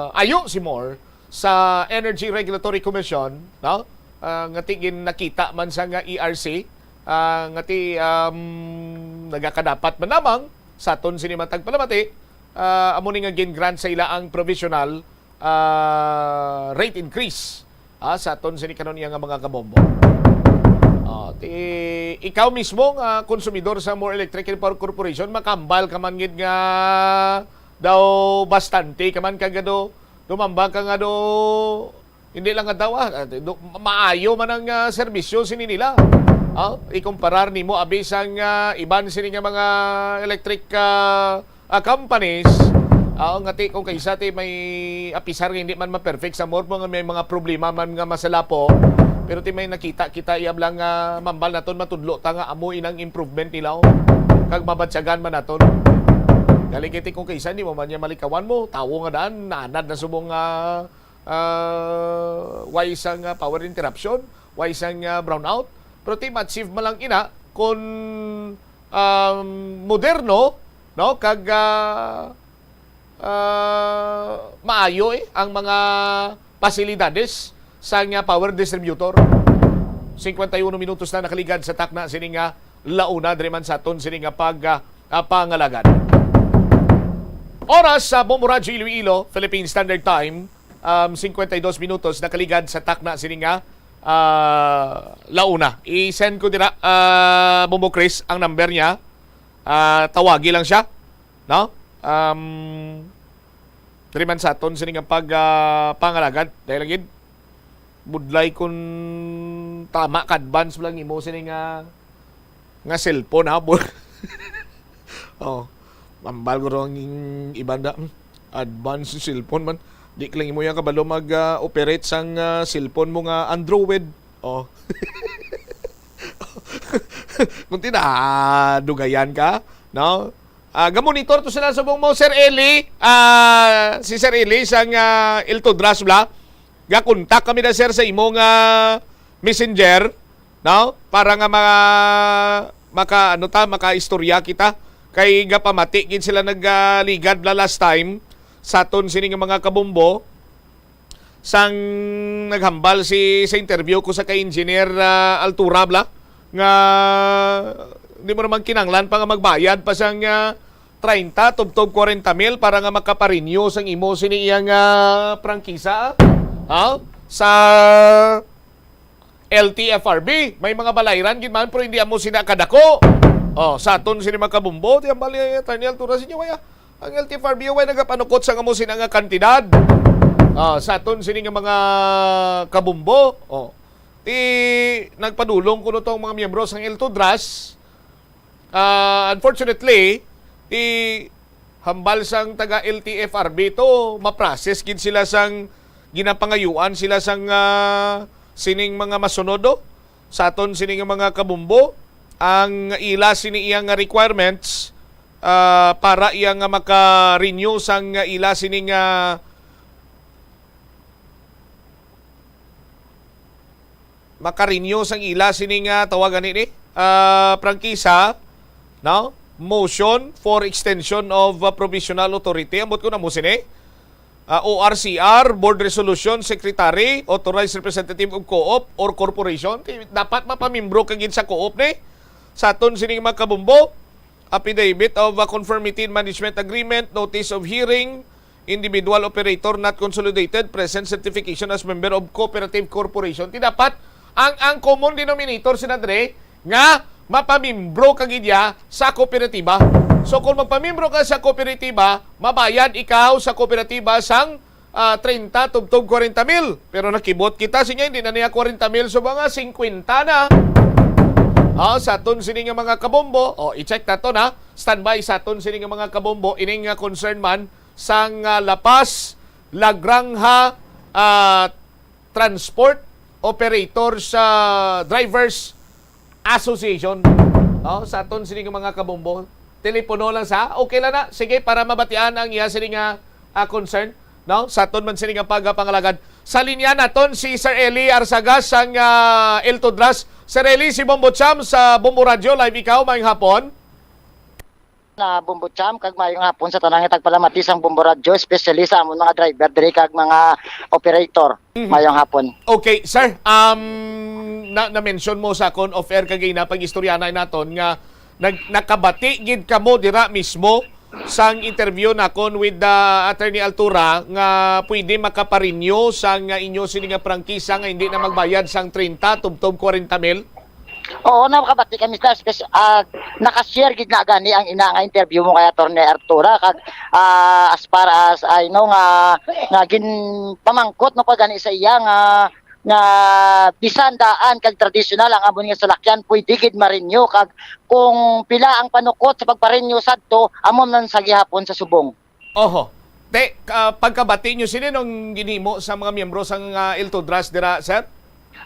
ayo si More sa Energy Regulatory Commission, no? Ngati nakita man sa nga ERC, ngati nagakadapat man lamang sa aton sini matag palamati, amo ni nga gin-grant sa ila ang provisional rate increase sa aton sini kanon nga mga kabombo. Ikaw mismo nga konsumidor sa More Electric and Power Corporation, makambal ka man gid nga daw bastante ka man kagado dumambag ka nga hindi lang nga daw maayo man ang serbisyo sini nila. Ikumparar nimo abi sang iban sini nga mga electric companies. Ngati kung kaysa may apisar nga hindi man ma-perfect sa More nga may mga problema man nga masalapo, pero may nakita kita iyablang mambal naton matudlo ta nga amo inang improvement nila kag mabadsyagan man naton. Galing kung kaysa, hindi mo man niya malikawan mo. Tawo nga daan, naanad na subong wise ang power interruption, wise ang brownout. Pero achieve mo lang ina kung moderno, no? Kag maayo ang mga pasilidades sa power distributor. 51 minutos na nakaligad sa takna sining launa, driman sa aton sining pangalagan. Oras sa Bombo Radyo Iloilo, Philippine Standard Time, 52 minutos nakaligad sa takna sining launa. I-send ko dira Bombo Chris ang number niya. Tawagi lang siya, no? Driman sa aton sining pangalagan dahil lagi budlay kun tama ka advance lang imo sining nga cellphone ha. Mambal ko rin ibanda advance cellphone man. Di lang mo yan kabalo mag-operate sang cellphone mo nga Android. Kung dugayan ka, no? Gamonitor to sila sa buong mo, Sir Eli. Si Sir Eli sang Ilto Drasbla. Gakontak kami na, Sir, sa imong messenger, no? Para nga maka-istorya kita. Kay pamati gid sila nagligad last time sa aton sini nga mga kabombo sang naghambal sa interview ko sa kay Engineer Altura bla nga di mo naman kinanglan pa nga magbayad pa sang 30 tubtob 40,000 para nga makaparenew sang imo sini iyang prangkisa sa LTFRB. May mga balayran gid man pero hindi amo sina kadako. Sa aton sini makabumbo, tiyang bali Attorney Altura sinyo kaya ang LTFRB way nagapanukot sa amo sina nga kantidad. Sa aton sini nga mga kabumbo, nagpadulong kuno tong mga miyembro sang Iltodras. Unfortunately, hambal sang taga LTFRB to ma-process gid sila sang ginapangayuan sila sang sining mga masunodo sa aton sining mga kabumbo. Ang ila sini iyang requirements para iyang maka-renew sang ila sining maka-renew sang ila sining tawagan ni prangkisa, no? Motion for extension of provisional authority. Ambot ko na mo sini ORCR, Board Resolution Secretary, Authorized Representative of Co-op or Corporation. Dapat mapamimbro kagin sa Co-op ni. Sa aton sining mga kabumbo, Affidavit of Conformity and Management Agreement, Notice of Hearing, individual operator not consolidated, present certification as member of cooperative corporation. Ti dapat ang common denominator sinadre nga mapamimbro kag idya sa kooperatiba. So kung magpamimbro ka sa kooperatiba, mabayad ikaw sa kooperatiba sang 30 tubtob 40 mil. Pero nakibot kita sinya hindi na niya 40 mil so mga 50 na. Sa aton sini nga mga kabombo, i-check nato na, standby sa aton sini nga mga kabombo, ining nga concern man sang lapas, lagrangha, transport operator sa Drivers Association. Sa aton sini nga mga kabombo, telepono lang sa, okay lang na, sige, para mabatian ang iya sini nga concern. No? Sa aton man sini nga pagpangalagad. Sa linya naton si Sir Eli Arsagas sang El Tudras. Sir Eli, si Bombo Cham sa Bombo Radio, live ikaw, mayong hapon. Na Bombo Cham, kag mayong hapon sa tanang tagpalamati sang Bombo Radio, especially sa amon mga driver, diri kag mga operator, mayong hapon. Okay, sir, na-mention mo sa kon off-air kagina pag-istoryanay naton nga nakabati gid kamo dira mismo sang interview nakon with Attorney Altura nga pwede makaparinyo sang inyo sini nga prangkisa nga hindi na magbayad sang 30 tubtob 40 mil. Oo, nakabati kami sa naka-share gid na gani ang ina nga interview mo kay Attorney Altura kag as far as I know nga gin pamangkot no pag gani sa iya nga bisan daan kag tradisyonal ang amon nga salakyan pwede gid marinyo kag kung pila ang panukot sa pagparinyo sadto amon man sa gihapon sa subong. Oho. Pagkabati nyo sino nung ginimo sa mga miyembro sang El Tudras dira, sir?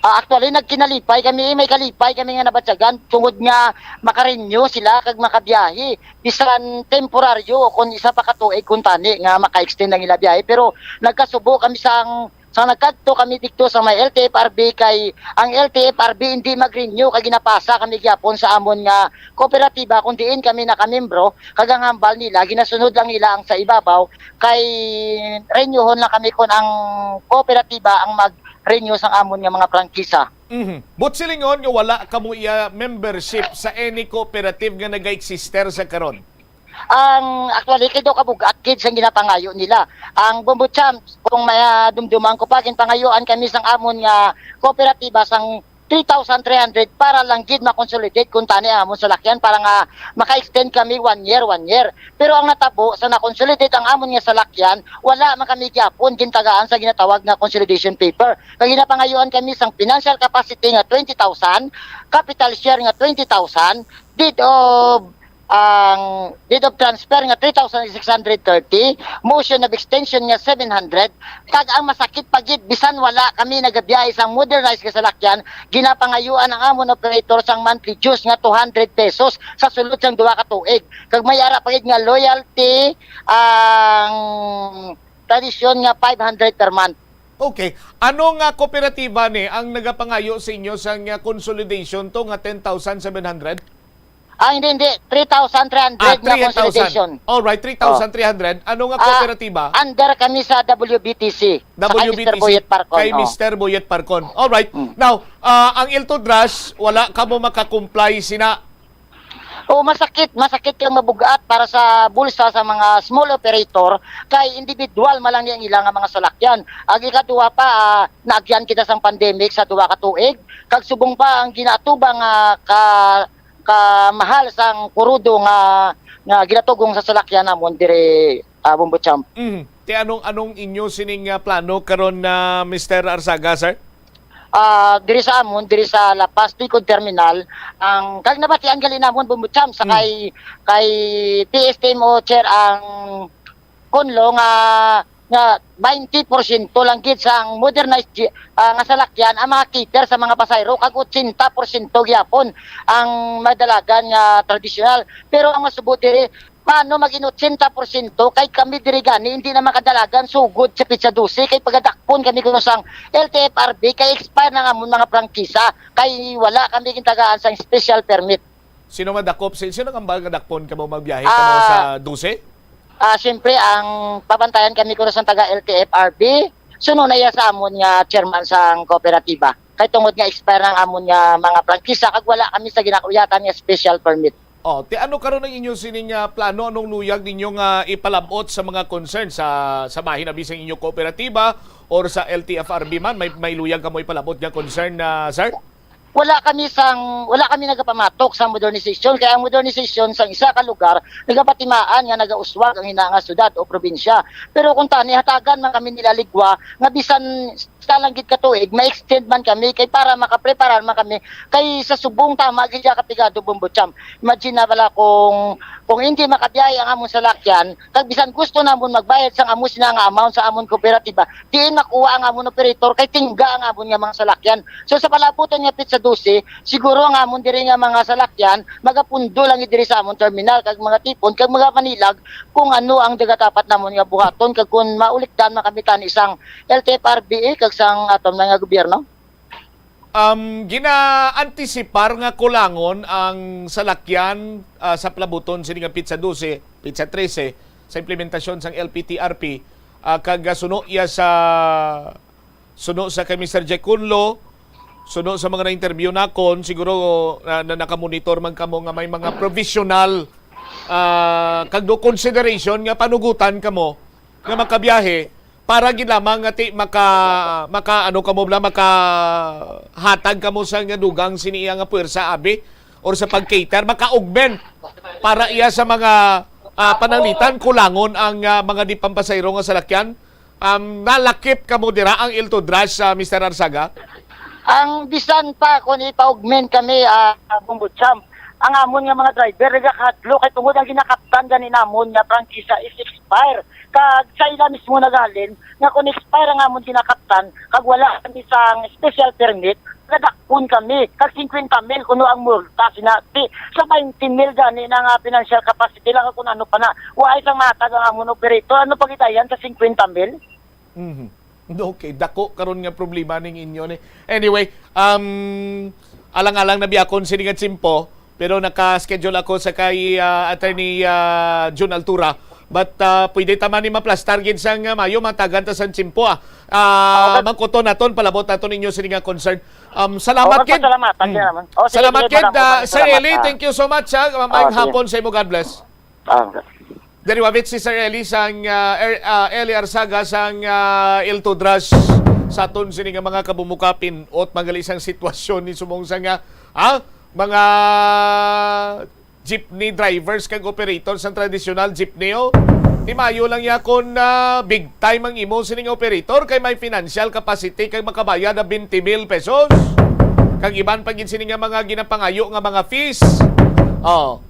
Actually nagkinalipay kami, may kalipay kami nga nabatyagan tungod nga makarinyo sila kag makabiyahe bisan temporaryo kung isa pa ka tuig kun tani nga maka-extend ang ila biyahe pero nagkasubo kami sa nagkadto kami dikto sa may LTFRB kay ang LTFRB hindi mag-renew kay ginapasa kami gyapon sa amon nga kooperatiba kung diin kami nakamembro kag ang hambal nila ginasunod lang nila ang sa ibabaw kay renewhon lang kami kun ang kooperatiba ang mag-renew sang amon nga mga prangkisa. But silingon nga wala kamo iya membership sa any cooperative nga naga-exister sa karon. Ang actually kay do kabugat kids ang ginapangayo nila. Ang Bombo Cham kung may dumduman ko pa pangayoan kami sang amon nga kooperatiba sang 3,300 para lang gid ma-consolidate kung tani amon sa lakyan para nga maka-extend kami 1 year. Pero ang natabo sa na-consolidate ang amon nga salakyan, wala man kami gyapon gintagaan sa ginatawag nga consolidation paper. Kay ginapangayoan kami sang financial capacity nga 20,000, capital share nga 20,000, deed of transfer nga 3,630, motion of extension nga 700, kag ang masakit pagid bisan wala kami nagabiyahe sang modernized kasalakyan, ginapangayuan ang amon operator sang monthly dues nga 200 pesos sa sulod sang duha ka tuig. Kag may ara pagid nga loyalty ang tradisyon nga 500 per month. Okay. Ano nga kooperatiba ni ang nagapangayo sa inyo sang consolidation to nga 10,700? Hindi. 3,300 na consolidation. Alright, 3,300. Ano nga kooperatiba? Under kami sa WBTC. Kay Mr. Boyet Parcon. Kay Mr. Boyet Parcon. Alright. Now, ang El Tudras, wala ka mo makakomply sina? Masakit kang mabugat para sa bulsa sa mga small operator kay individual malang niyang ilang nga mga salakyan. Ang ikaduha pa, naagyan kita sang pandemic sa duha ka tuig. Kag subong pa ang ginatubang mahal sang kurudo nga ginatugong sa salakyan namon dire Bombo Cham. Ti anong inyo sining plano karon na Mr. Arsaga, sir? Diri sa amon, diri sa La Paz Ticod Terminal, ang kag nabatian gali namon Bombo Cham sa kay PSTMO chair ang kunlo nga 20% lang gid sa ang modernized nga salakyan ang mga cater sa mga pasayro kag 80% gyapon ang madalagan nga tradisyonal. Pero ang masubot diri paano maging 80% kay kami diri gani hindi na makadalagan sugod sa pizza 12 kay pagadakpon kami kuno sang LTFRB kay expire na nga amon mga prangkisa kay wala kami gintagaan sang special permit. Sino madakop? Sino ang dakpon kamo magbiyahe kamo sa 12? Siyempre, ang pabantayan kami ko sa taga LTFRB, sunod na iya sa amon nga chairman sa kooperatiba. Kay tungod nga expire ng amon nga mga prangkisa, kag wala kami sa ginakuyatan nga special permit. Ti ano karon ang inyo sining plano, anong luyag ninyong ipalabot sa mga concern sa bahin na bisang inyong kooperatiba or sa LTFRB man, may luyag ka mo ipalabot nga concern na sir? Wala kami nagapamatok sa modernization, kaya ang modernization sa isa ka lugar nagapatimaan nga nagauswag ang hinanga syudad o probinsya. Pero kung tani hatagan man kami nilaligwa nga bisan sa langgit ka tuig ma-extend man kami kay para makapreparar man kami kay sa subong tama gid kapigado Bombocham. Imagine na pala kung hindi makabiyay ang amon salakyan, kag bisan gusto namon magbayad sang amon sina nga amount sa amon kooperatiba, diin makuha ang amon operator kay tingga ang amon nga mga salakyan. So sa palaputan nga pit sa 12, siguro nga amon diri nga mga salakyan magapundo lang diri sa amon terminal kag mga tipon kag mga panilag kung ano ang dagatapat namon nga buhaton kag kun maulikdan man kami tan isang LTFRB kag sang atom na nga gobyerno. Gina-antisipar nga kulangon ang salakyan sa plabuton sini nga pizza 12, pizza 13 sa implementasyon sang LPTRP kag suno sa kay Mr. Jack Kunlo, suno sa mga na-interview nakon, siguro na nakamonitor man kamo nga may mga provisional kag do consideration nga panugutan kamo nga makabiyahe para gid lamang nga makahatag kamo sa nga dugang siniya nga puwersa abi or sa pag-cater maka-augment para iya sa mga pananglitan kulangon ang mga di pampasayro nga salakyan. Nalakip kamo dira ang Ilto Drash sa Mr. Arsaga? Ang bisan pa kung ipa-augment kami Bombocham, ang amon nga mga driver nagakadlo kay tungod ang ginakaptan ganin namon nga prangkisa is expire. Kag sa ila mismo nagalin nga kung expire ang amon ginakaptan kag wala kami sang special permit, nadakpon kami kag 50 mil kuno ang multa sinati sa 20 mil gani na nga financial capacity lang kung ano pa na wa isang matag ang amon operator, ano pagitayan sa 50 mil? Okay, dako karon nga problema ning inyo ni. Anyway, alang-alang na biyakon siningat simpo pero naka-schedule ako sa kay Attorney Jun Altura. But pwede taman ni maplastar gid sang Mayo matagan ta sang simpo. Mangkuton naton palabot naton ninyo sininga concern. Salamat kid. Salamat kid Sir Eli, thank you so much mamayong hapon sa imo, God bless. Dari wabit si Sir Eli sang Eli Arsaga sang Ilto Drash sa aton sini nga mga kabumukapin ot magalisang sitwasyon ni sumong sang mga jeepney drivers kag operators ang traditional jeepney di mayo lang yakon big time ang imo sini nga operator kay may financial capacity kay makabayad na 20,000 pesos kag iban pa gid sini nga mga ginapangayo nga mga fees.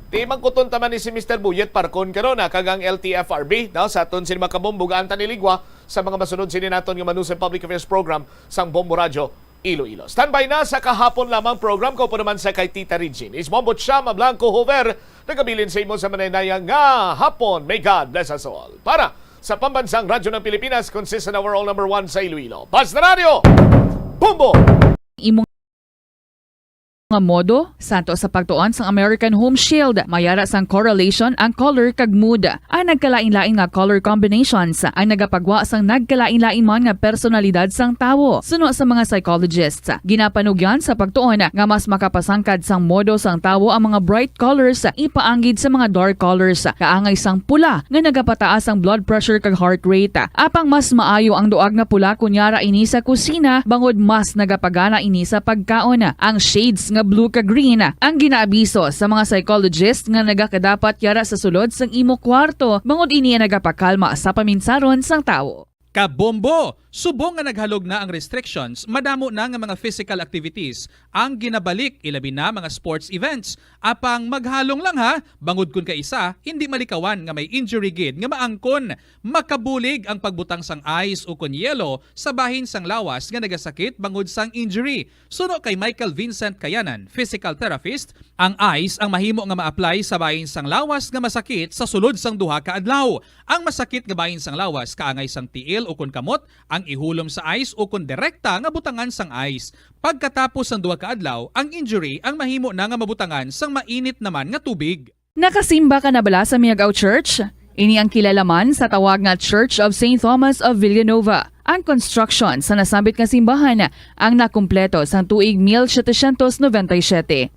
Di magkuton taman ni si Mr. Buyet Parkon karon kagang LTFRB sa aton sini makabombugaan taniligwa sa mga masunod sini naton nga Manus and Public Affairs Program sang Bombo Radio Iloilo. Standby na sa kahapon lamang program ko po naman sa kay Tita Regine. Is Bombocham Blanco Hover nagabilin sa imo sa manayang nga hapon. May God bless us all. Para sa pambansang radyo ng Pilipinas, consistent na overall number 1 sa Iloilo. Basta Radio! Bombo! Imong nga modo, santo sa pagtuon sang American Home Shield, mayara sang correlation ang color kag mood. Ang nagkalain-lain nga color combinations ang nagapagwa sang nagkalain-lain man nga personalidad sang tawo. Suno sa mga psychologists, ginapanugyan sa pagtuon nga mas makapasangkad sang modo sang tawo ang mga bright colors ipaanggid sa mga dark colors. Kaangay sang pula nga nagapataas ang blood pressure kag heart rate. Apang mas maayo ang duag na pula kunyara ini sa kusina bangod mas nagapagana ini sa pagkaon. Ang shades nga blue ka green ang ginaabiso sa mga psychologist nga nagakadapat yara sa sulod sang imo kwarto bangod ini nagapakalma sa paminsaron sang tawo. Kabombo! Subong nga naghalog na ang restrictions, madamo na nga mga physical activities ang ginabalik ilabi na mga sports events. Apang maghalong lang ha, bangod kun ka isa, hindi malikawan nga may injury gid nga maangkon. Makabulig ang pagbutang sang ice o kun yelo sa bahin sang lawas nga nagasakit bangod sang injury. Suno kay Michael Vincent Kayanan, physical therapist, ang ice ang mahimo nga ma-apply sa bahin sang lawas nga masakit sa sulod sang duha ka adlaw. Ang masakit nga bahin sang lawas kaangay sang tiil o kun kamot, ang ihulom sa ice o kung direkta nga butangan sang ice. Pagkatapos ng 2 ka adlaw, ang injury ang mahimo na nga mabutangan sang mainit naman nga tubig. Nakasimba ka na bala sa Miagao Church? Ini ang kilalaman sa tawag nga Church of St. Thomas of Villanova. Ang construction sa nasambit nga simbahan ang nakumpleto sa tuig 1797.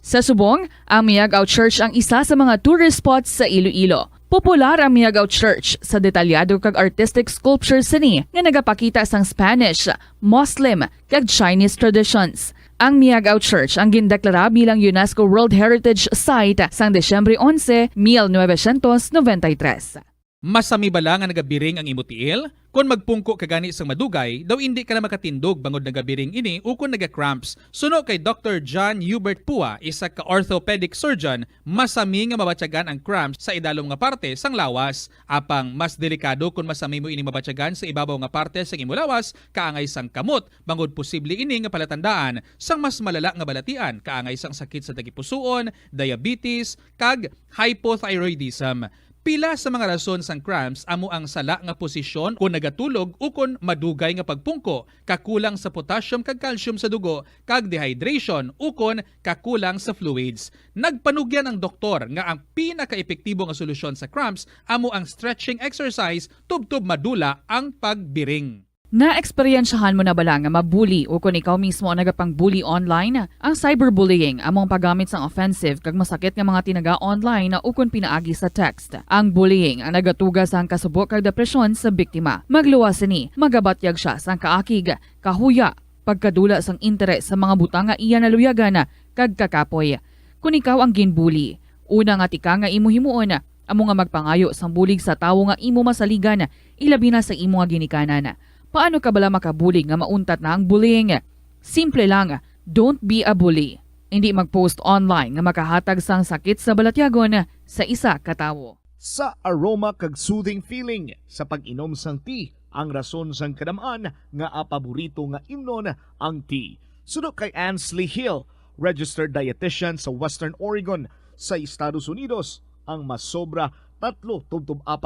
Sa subong, ang Miagao Church ang isa sa mga tourist spots sa Iloilo. Popular ang Miagao Church sa detalyado kag artistic sculptures sini nga nagapakita sang Spanish, Muslim kag Chinese traditions. Ang Miagao Church ang gindeklara bilang UNESCO World Heritage Site sang Desyembre 11, 1993. Masami bala nga nagabiring ang imutiil? Kung magpungko ka gani sang madugay, daw hindi ka na makatindog bangod nagabiring ini o kung naga-cramps. Suno kay Dr. John Hubert Pua, isa ka orthopedic surgeon, masami nga mabatyagan ang cramps sa idalom nga parte sang lawas. Apang mas delikado kung masami mo ini mabatyagan sa ibabaw nga parte sang imo lawas, kaangay sang kamot, bangod posible ini nga palatandaan sang mas malala nga balatian, kaangay sang sakit sa dagipusoon, diabetes, kag hypothyroidism. Pila sa mga rason sang cramps amo ang sala nga posisyon kung nagatulog o kung madugay nga pagpungko, kakulang sa potassium kag calcium sa dugo, kag dehydration o kung kakulang sa fluids. Nagpanugyan ang doktor nga ang pinaka-epektibo nga solusyon sa cramps amo ang stretching exercise tubtob madula ang pagbiring. Na-eksperyensyahan mo na bala nga mabuli o kung ikaw mismo ang nagapang-bully online? Ang cyberbullying among paggamit sang offensive kag masakit nga mga tinaga online na ukon pinaagi sa text. Ang bullying ang nagatuga sang kasubok kag depresyon sa biktima. Magluwas ni, magabatyag siya sang kaakig, kahuya, pagkadula sang interes sa mga butang nga iya naluyagan kag kakapoy. Kung ikaw ang ginbully, una nga tika nga imo himuon, amo nga magpangayo sang bulig sa tawo nga imo masaligan, ilabi na sa imo nga ginikanan. Paano ka bala makabulig nga mauntat na ang bullying? Simple lang, don't be a bully. Hindi mag-post online nga makahatag sang sakit sa balatyagon sa isa ka tawo. Sa aroma kag soothing feeling sa pag-inom sang tea, ang rason sang kadamaan nga paborito nga imnon ang tea. Suno kay Ansley Hill, registered dietitian sa Western Oregon sa Estados Unidos, ang masobra 3-4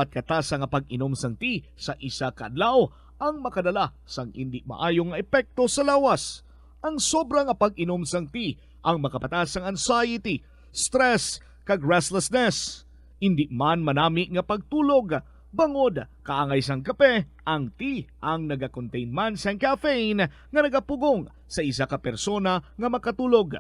katasa nga pag-inom sang tea sa isa ka adlaw ang makadala sang hindi maayong epekto sa lawas. Ang sobra nga pag-inom sang tea ang makapatas sang anxiety, stress, kag restlessness. Hindi man manami nga pagtulog, bangod kaangay sang kape, ang tea ang naga-contain man sang caffeine nga nagapugong sa isa ka persona nga makatulog.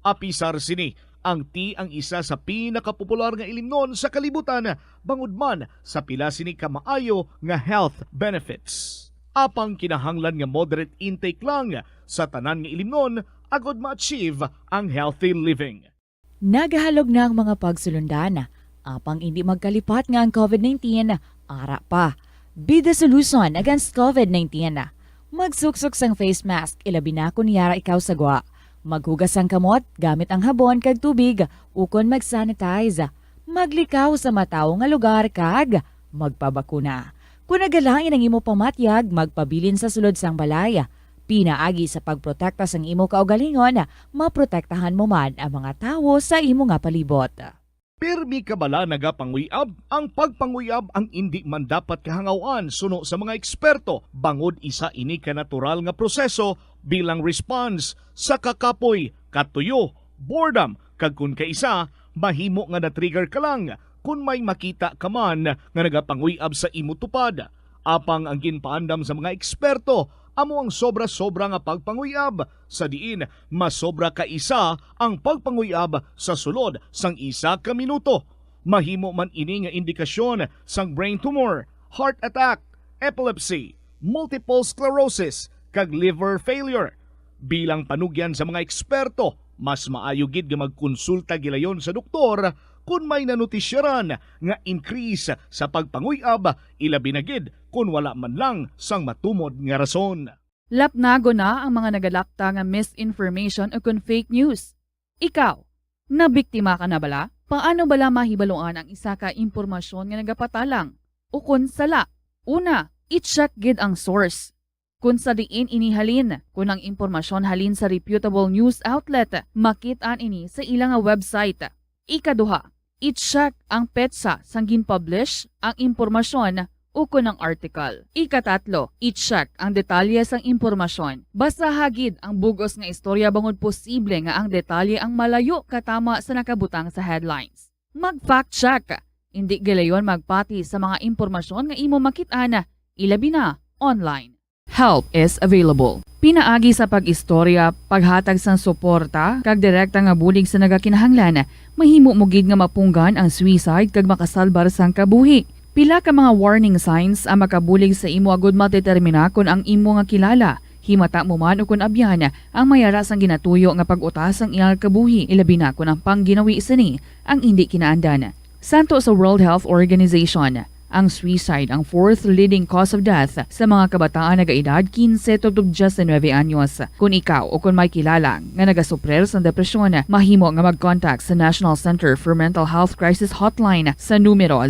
Apisar sini, ang tea ang isa sa pinakapopular nga ilimnon sa kalibutan, bangod man sa pila sini ka maayo nga health benefits. Apang kinahanglan nga moderate intake lang sa tanan nga ilimnon agod ma-achieve ang healthy living. Nagahalog na ang mga pagsulundan. Apang hindi magkalipat nga ang COVID-19, ara pa. Be the solution against COVID-19. Magsuksok sang face mask, ilabi na kung yara ikaw sagwa. Maghugas ang kamot gamit ang habon kag tubig ukon mag-sanitize. Maglikaw sa mataw nga lugar kag magpabakuna. Kung nagalain ang imo pamatyag, magpabilin sa sulod sang balay. Pinaagi sa pagprotekta sang imo kaugalingon, maprotektahan mo man ang mga tawo sa imo nga palibot. Pirmi ka bala nagapanguyab? Ang pagpanguyab ang hindi man dapat kahangawan suno sa mga eksperto. Bangod isa ini ka natural nga proseso bilang response sa kakapoy, katuyo, boredom, kag kun kaisa, mahimo nga na-trigger ka lang kung may makita ka man nga nagapanguyab sa imo tupad. Apang ang ginpaandam sa mga eksperto, amo ang sobra-sobra nga pagpanguyab sa diin masobra ka isa ang pagpanguyab sa sulod sang isa ka minuto. Mahimo man ini nga indikasyon sang brain tumor, heart attack, epilepsy, multiple sclerosis kag liver failure. Bilang panugyan sa mga eksperto, mas maayo gid nga magkonsulta gilayon sa doktor kung may nanutisyaran nga increase sa pagpanguyab, ilabi na gid kung wala man lang sang matumod nga rason. Lapnago na ang mga nagalakta nga misinformation o kung fake news. Ikaw, nabiktima ka na bala? Paano bala mahibaluan ang isa ka impormasyon nga nagapatalang? O kung sala? Una, i-check gid ang source. Kung sa diin inihalin, kung ang impormasyon halin sa reputable news outlet, makit-an ini sa ilang website. Ikaduha, i-check ang petsa sang gin-publish ang impormasyon o kung ang article. Ikatatlo, i-check ang detalye sang impormasyon. Basta hagid ang bugos nga istorya bangod posible nga ang detalye ang malayo katama sa nakabutang sa headlines. Mag-fact check. Hindi gilayon magpati sa mga impormasyon nga imo makit-an, ilabi na online. Help is available. Pinaagi sa pag-istorya, paghatag sang suporta, kag direkta nga bulig sa nagakinahanglan, mahimo mo gid nga mapunggan ang suicide kag makasalbar sang kabuhi. Pila ka mga warning signs ang makabulig sa imo agud matetermina kung ang imo nga kilala. Himata mo man o kung abyan ang mayara sang ginatuyo nga pag-utas ang iyang kabuhi, ilabi na kung ang pangginawi sini ang hindi kinaandan. Santo sa World Health Organization, ang suicide ang fourth leading cause of death sa mga kabataan nagaedad 15 to 19 anyos. Kung ikaw o kung may kilala nga nagasuprer sa depresyon, mahimo nga mag-contact sa National Center for Mental Health Crisis Hotline sa numero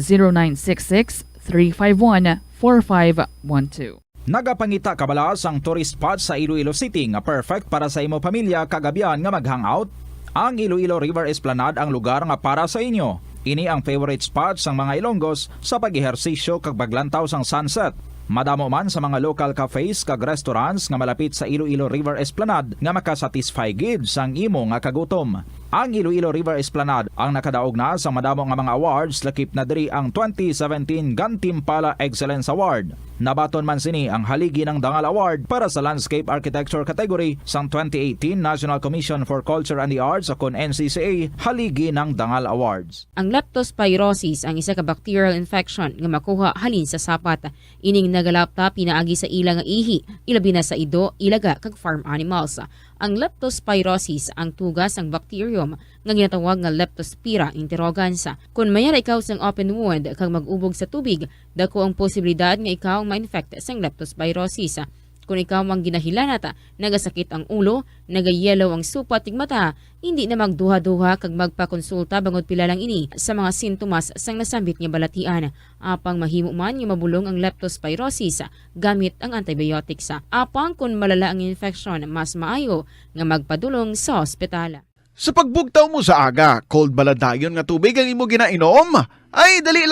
0966-351-4512. Nagapangita kabalas ang tourist spot sa Iloilo City nga perfect para sa imo pamilya kagabihan nga mag-hangout. Ang Iloilo River Esplanade ang lugar nga para sa inyo. Ini ang favorite spot sang mga Ilonggos sa pag-ehersisyo kag paglantaw sang sunset. Madamo man sa mga local cafes kag restaurants nga malapit sa Iloilo River Esplanade nga makasatisfy gid sang imo nga kagutom. Ang Iloilo River Esplanade ang nakadaog na sa madamo nga mga awards, lakip na diri ang 2017 Gantimpala Excellence Award. Nabaton man sini ang haligi ng Dangal Award para sa Landscape Architecture category sang 2018 National Commission for Culture and the Arts o NCCA haligi ng Dangal Awards. Ang leptospirosis ang isa ka bacterial infection nga makuha halin sa sapat. Ining nagalapta pinaagi sa ilang nga ihi, ilabi na sa ido, ilaga kag farm animals. Ang leptospirosis ang tugas ang bacterium nga ginatawag nga Leptospira interrogans. Kung mayara ikaw sang open wound kag mag-ubog sa tubig, dako ang posibilidad nga ikaw ma-infect sang leptospirosis. Kung ikaw ang ginahilanata, nagasakit ang ulo, nagayellow ang supat tig mata, hindi na magduha-duha kag magpakonsulta bangod pila lang ini sa mga sintomas sang nasambit nga balatian. Apang mahimo man nga mabulong ang leptospirosis gamit ang antibiotics. Apang kung malala ang infection, mas maayo nga magpadulong sa ospital. Sa pagbugtaw mo sa aga, cold baladayon nga tubig ang imo ginainom? Ay, dali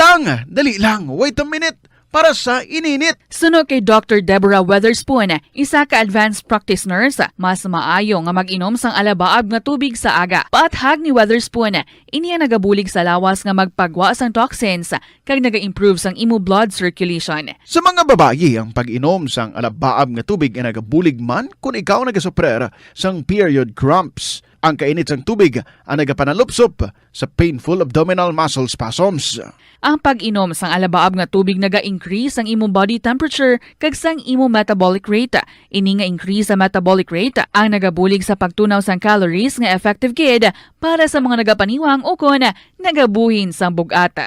lang, wait a minute. Para sa ininit. Suno kay Dr. Deborah Weatherspoon, isa ka advanced practice nurse, mas maayo nga mag-inom sang alabaab nga tubig sa aga. Paathag ni Weatherspoon, iniya nagabulig sa lawas nga magpagwa sang toxins kag naga-improve sang imo blood circulation. Sa mga babayi, ang pag-inom sang alabaab nga tubig ay nagabulig man kung ikaw nagasuprer sang period cramps. Ang kainit sang tubig ang nagapanalupsop sa painful abdominal muscle spasms. Ang pag-inom sang alabaab nga tubig naga-increase ang imong body temperature kag sang imong metabolic rate. Ini nga increase sa metabolic rate ang nagabulig sa pagtunaw sang calories nga effective gid para sa mga nagapaniwang o kon nagabuhin sang bugata.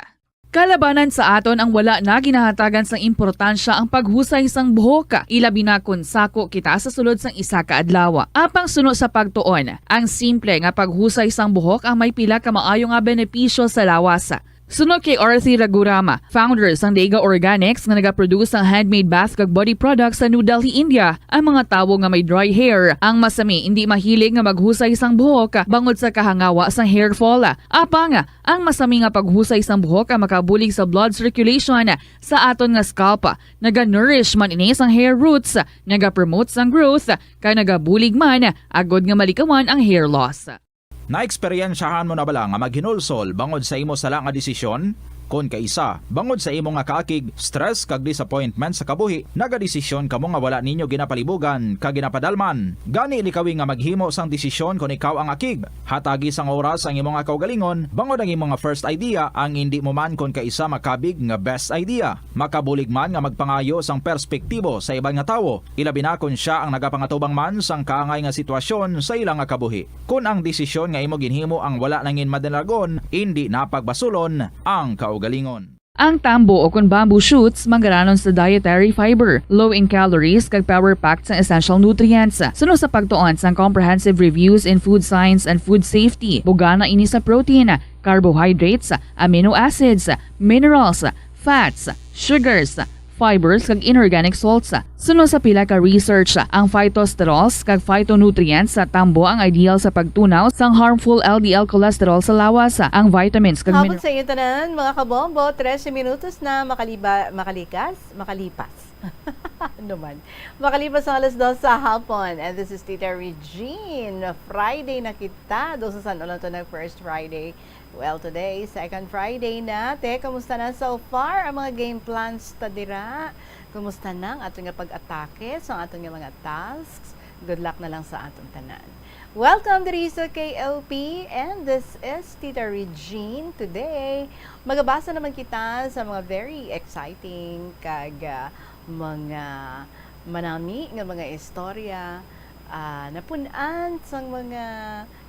Kalabanan sa aton ang wala na ginahatagan sang importansya ang paghusay sang buhok, ilabi na kun sako kita sa sulod sang isa ka adlaw. Apang suno sa pagtuon, ang simple nga paghusay sang buhok ang may pila ka maayo nga benepisyo sa lawas. Sunod kay Arthi Ragurama, founder sang Dega Organics nga nagaproduce ng handmade bath kag body products sa New Delhi, India. Ang mga tawo nga may dry hair, ang masami hindi mahilig nga maghusay sang buhok bangod sa kahangawa sang hair fall. Apang ang masami nga paghusay sang buhok ang makabulig sa blood circulation sa aton nga scalp. Naga-nourish man ini sang hair roots, naga-promote sang growth, kay nagabulig man agod nga malikawan ang hair loss. Naeksperyensyahan mo na bala nga maghinulsol bangod sa imo sala nga desisyon? Kon kaisa, bangod sa imo nga kaakig, stress kag disappointment sa kabuhi, nagadesisyon kamo nga wala ninyo ginapalibugan kag ginapadalman. Gani likawi nga maghimo sang desisyon kon ikaw ang akig. Hatagi sang oras ang imo nga kaugalingon, bangod ang imo nga first idea ang hindi mo man kon kaisa makabig nga best idea. Makabulig man nga magpangayo sang perspektibo sa ibang nga tawo, ilabi na kon siya ang nagapangatubang man sang kaangay nga sitwasyon sa ilang nga kabuhi. Kun ang desisyon nga imo ginhimo ang wala nangin madalagon, hindi napagbasulon ang kaugalingon. Ang tambo o kun bamboo shoots manggaranon sa dietary fiber, low in calories kag power-packed sa essential nutrients. Suno sa pagtuon sang comprehensive reviews in food science and food safety, bugana ini sa protein, carbohydrates, amino acids, minerals, fats, sugars, fibers kag inorganic salts. Suno sa pila ka research, ang phytosterols kag phytonutrients sa tambo ang ideal sa pagtunaw sang harmful LDL cholesterol sa lawas. Ang vitamins kag Hapon sa inyo tanan, mga kabombo, 13 minutos na makalipas. Naman. Makalipas ang 2:00 sa hapon. And this is Tita Regine. Friday na kita. Doon sa San Olan to na first Friday. Well, today, second Friday na. Kamusta na so far ang mga game plans ta dira? Kumusta na ang atong pag-atake sa atong mga tasks? Good luck na lang sa atong tanan. Welcome diri sa KLP and this is Tita Regine. Today, magabasa naman kita sa mga very exciting kag mga manami nga mga istorya napunan sang mga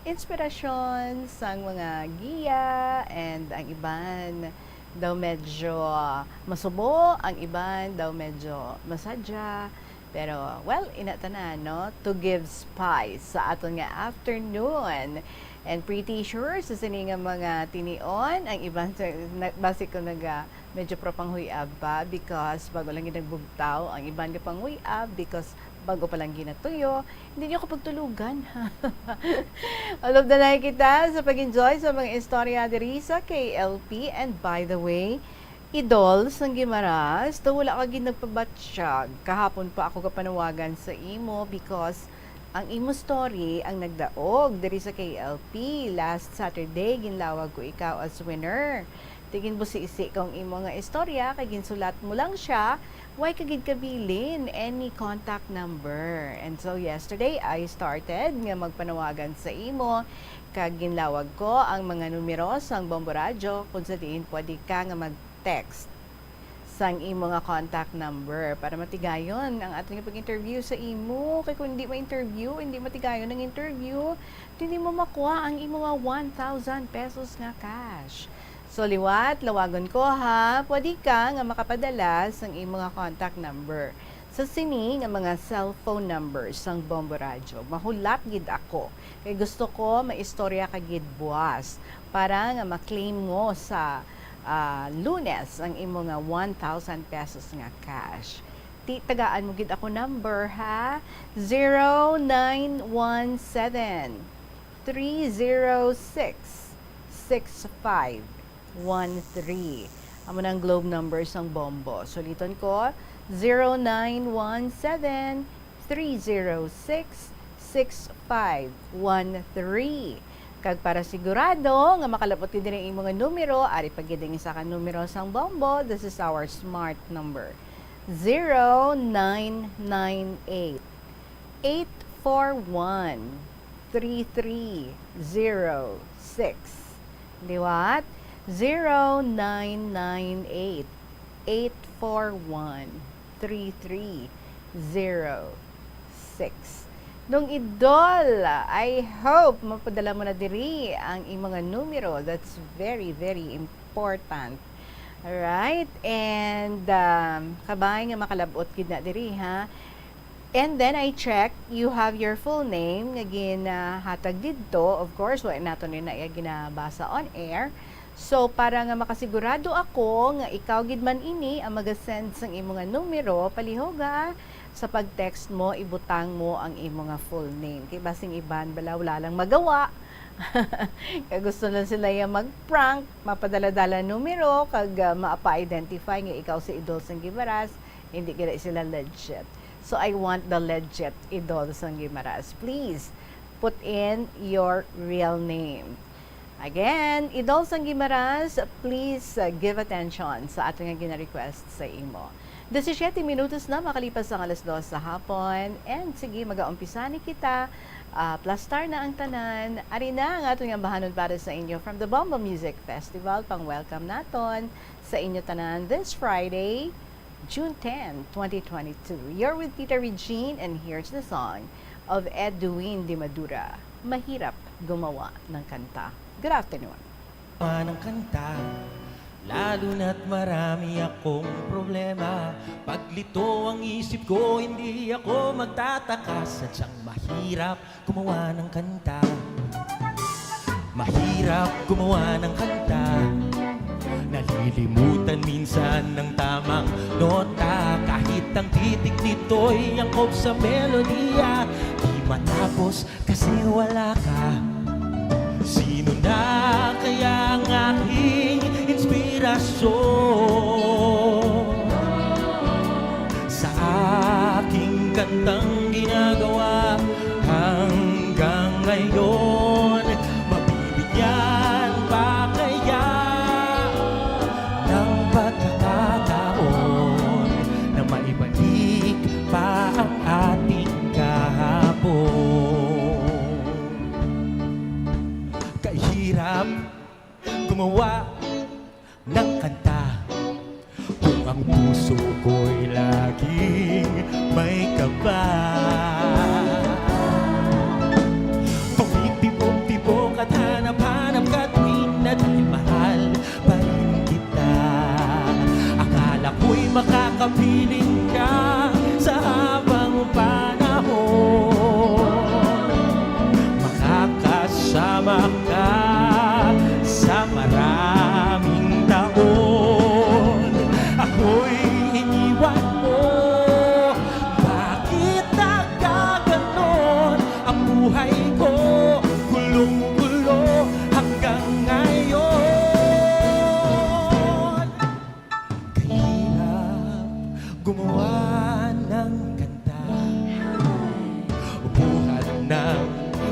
inspirasyon sang mga giya and ang iban daw medyo masubo, ang iban daw medyo masadya. Pero, well, inatanan, no? To give spice sa aton nga afternoon. And pretty sure, sa sini nga mga tinion, ang iban, basi ko medyo propanghuy-ab ba because bago lang ginagbugtaw, ang iban nga panghuy-ab because bago pa lang ginatuyo, hindi niyo kapag tulugan. All of the night kita sa pag-enjoy sa mga istorya diri sa KLP. And by the way, Idol sang Gimaras, daw wala ka ginagpabatsyag. Kahapon pa ako kapanawagan sa imo because ang imo story ang nagdaog diri sa KLP. Last Saturday, ginlawag ko ikaw as winner. Tigin mo si isi kong imo nga istorya, kay ginsulat mo lang siya, why kagid kabilin any contact number. And so yesterday, I started nga magpanawagan sa imo, kag ginlawag ko ang mga numero sang Bombo Radio, kung sa diin pwede ka nga mag-text sang imo nga contact number para matigayon ang ating pag-interview sa imo. Kay kung hindi ma-interview, hindi matigayon ang interview, hindi mo makuha ang imo nga 1,000 pesos nga cash. So liwat, lawagon ko ha, pwede ka nga makapadala sang imo nga contact number sa sini nga mga cellphone numbers sang Bombo Radio. Mahulat gid ako. Kay gusto ko maistorya ka gid buwas para nga ma-claim mo sa Lunes ang imo nga 1,000 pesos nga cash. Tagaan mo gid ako number ha, 0917 306 6513. Amo nang globe number sang Bombo. Suliton ko, 0917 306 6513. Kag para sigurado nga makalapot gid diri ang mga numero, ari pagiding isa ka numero sang Bombo. This is our smart number. 0998 841 3306. Liwat? 0998 841 3306. Nung Idol, I hope mapadala mo na diri ang imong numero. That's very, very important. Alright? And kabay nga makalabot gid na diri ha. And then I check, you have your full name nga ginahatag didto. Of course, wa nato ni na ginabasa on air. So para nga makasigurado ako nga ikaw gid man ini ang maga-send sang imong numero, palihoga sa pag-text mo, ibutang mo ang imo nga full name. Kay basing iban bala wala lang magawa. Kaya gusto lang sila yung mag-prank, mapadala-dala numero, kag maapa-identify nga ikaw si Idol sang Gimaras, hindi kaya sila legit. So I want the legit Idol sang Gimaras. Please put in your real name. Again, Idol sang Gimaras, please give attention sa ating gina-request sa imo. 17 minutos na makalipas ang 2:00 sa hapon. And sige, mag-aumpisa ni kita. Plus star na ang tanan. Ari na ang atong bahanon para sa inyo from the Bombo Music Festival. Pang-welcome naton sa inyo tanan this Friday, June 10, 2022. You're with Tita Regine and here's the song of Edwin de Madura. Mahirap gumawa ng kanta. Good afternoon. Ng kanta, lalo na't marami akong problema. Paglito ang isip ko, hindi ako magtataka. Sadyang mahirap gumawa ng kanta. Mahirap gumawa ng kanta. Nalilimutan minsan ng tamang nota. Kahit ang titik nito'y angkop sa melodiya. Di matapos kasi wala ka. Sino na kaya ang aking inspirasyon? Sa mahirap gumawa ng kanta kung ang puso ko'y laging may kaba. Pumipibong-tibong at hanap-hanap ka tuwing na dahil mahal pa rin kita. Akala ko'y makakapiling ka sa habang panahon, makakasama ka sa maraming taon. Ako'y iniwan mo, bakit nagkaganon ang buhay ko? Gulong-gulo hanggang ngayon. Kahirap gumawa ng kanta, buhat ng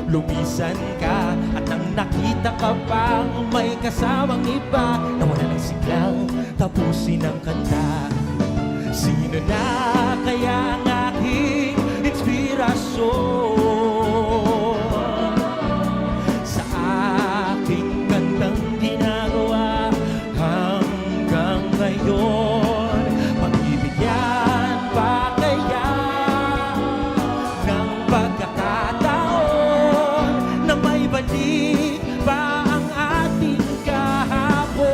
lumisan ka, at nang nakita ka pang may kasamang iba, nawala ng siglang tapusin ang kanta. Sino na kaya ang aking inspirasyon sa aking kantang ginagawa hanggang ngayon? Pagbibigyan pa kaya ng pagkakataon na may balik pa ang ating kahapon?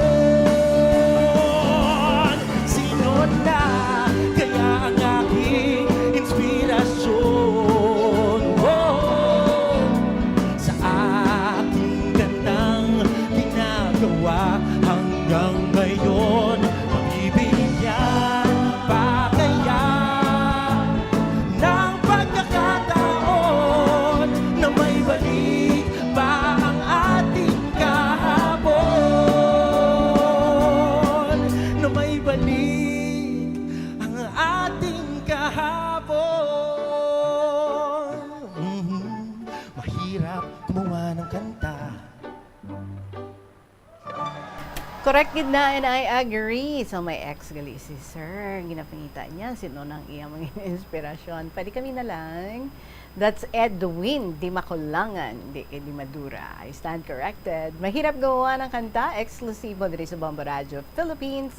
Sino na kaya ang aking inspirasyon, sa aking gandang ginagawa hanggang ngayon? Pagbibigyan pa kaya ng pagkakataon na may balik pa ang ating kahapon? Na may balik ang ating kahapon. Mahirap gumawa ng kanta. Correct gid na, and I agree. So may ex gali si Sir. Ginapangita niya sino nang iyang mga inspirasyon. Pwede kami na lang. That's Edwin Di Makulangan, di Madura. I stand corrected. Mahirap gawa ng kanta, eksklusibo diri sa Bombo Radio Philippines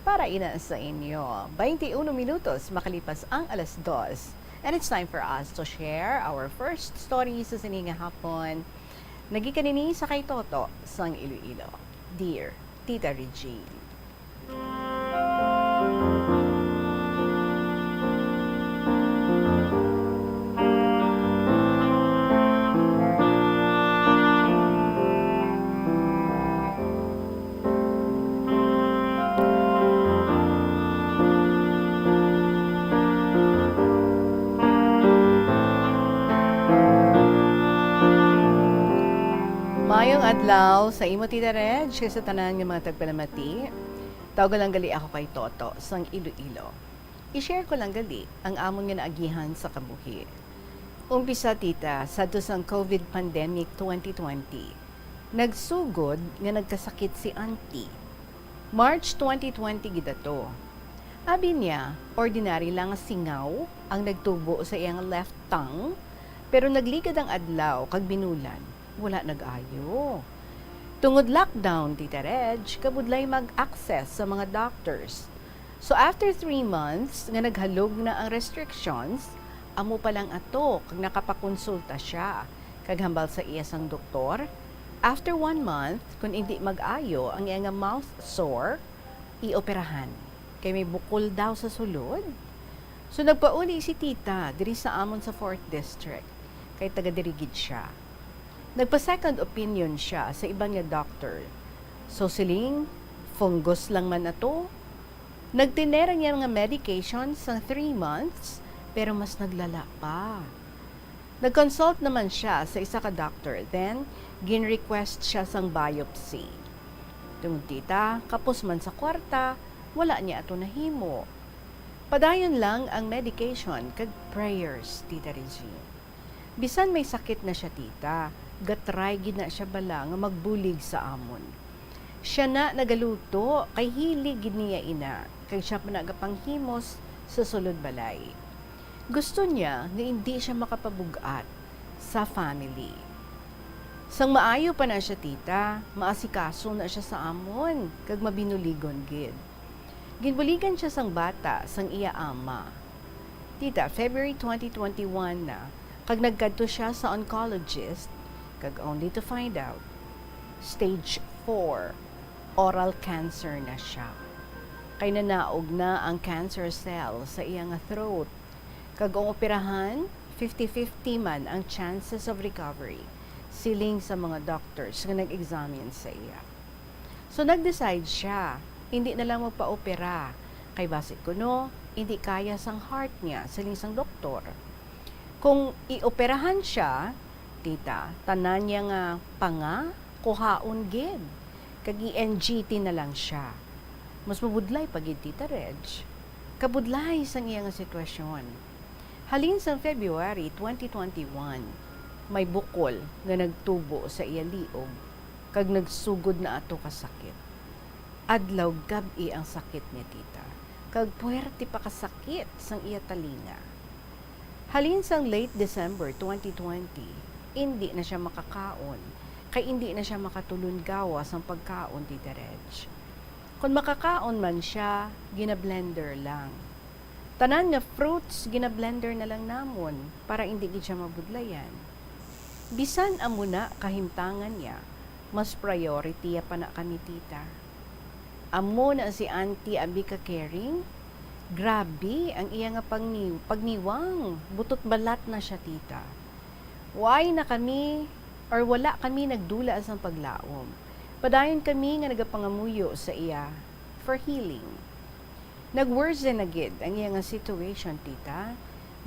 para ina sa inyo. 21 minutos makalipas ang 2:00. And it's time for us to share our first story sa sininga hapon. Nagikanini sa kay Toto sang Iloilo. Dear Tita Regine. Mayong adlaw sa imo Tita Reg, sa tanan ng mga tagpalamati. Tawag lang gali ako kay Toto sang Iloilo. I-share ko lang gali ang amon nga naagihan sa kabuhi. Umpisa tita, sa sang COVID pandemic 2020. Nagsugod nga nagkasakit si auntie. March 2020 gid ato. Abi niya, ordinary lang nga singaw ang nagtubo sa iyang left tongue, pero nagligad ang adlaw kag binulan. Wala nag-ayo. Tungod lockdown, Tita Reg, kabudlay mag-access sa mga doctors. So after 3 months, nga naghalog na ang restrictions, amo pa lang ato kag nakapakonsulta siya. Kag hambal sa iya sang doktor, after 1 month, kung hindi mag-ayo ang iya nga mouth sore, ioperahan. Kay may bukol daw sa sulod. So nagpauli si Tita diri sa amon sa 4th District, kay taga-dirigid siya. Nagpa-second opinion siya sa ibang nga doctor. So siling, fungus lang man ato. Nagtinera niya nga medication sa 3 months, pero mas naglala pa. Nag-consult naman siya sa isa ka doctor, then gin-request siya sang biopsy. Tungod tita, kapos man sa kwarta, wala niya ato nahimo. Padayon lang ang medication kag prayers, Tita Regine. Bisan may sakit na siya tita, gatry gid na siya bala nga magbulig sa amon. Siya na nagaluto kay hilig gid niya ina, kay siya pa nagapanghimos sa sulod balay. Gusto niya nga hindi siya makapabugat sa family. Sang maayo pa na siya tita, maasikaso na siya sa amon, kag mabinuligon gid. Ginbuligan siya sang bata, sang iya ama. Tita, February 2021 na, kag nagkadto siya sa oncologist, kag only to find out, stage 4, oral cancer na siya. Kay nanaog na ang cancer cell sa iya nga throat. Kag ang operahan, 50-50 man ang chances of recovery, siling sa mga doctors nga nag-examine sa iya. So nag-decide siya, hindi na lang magpa-opera, kay basit kuno, hindi kaya sang heart niya, siling sang doktor. Kung ioperahan siya, tita, tanan niya nga panga, kuhaon gid, kag i-NGT na lang siya. Mas mabudlay pagid tita Reg. Kabudlay sang iya nga sitwasyon. Halin sa February 2021, may bukol nga nagtubo sa iya liog kag nagsugod na ato ka sakit. Adlaw gabi ang sakit ni tita, kag puwerte pa kasakit sang iya talinga. Halin sang late December 2020, hindi na siya makakaon, kay hindi na siya makatulon gawas ang pagkaon tita Reg. Kung makakaon man siya, gina-blender lang. Tanan nga fruits, gina-blender na lang namon para hindi gid siya mabudlayan. Bisan amo na kahimtangan niya, mas priority pa na kami tita. Amo na si Auntie abi ka caring, grabe ang iya nga pagniwang, butot balat na siya tita. Why na kami, or wala kami nagdula sa paglaom. Padayon kami nga nagapangamuyo sa iya for healing. Nag-worsen na gid ang iya nga situation, tita.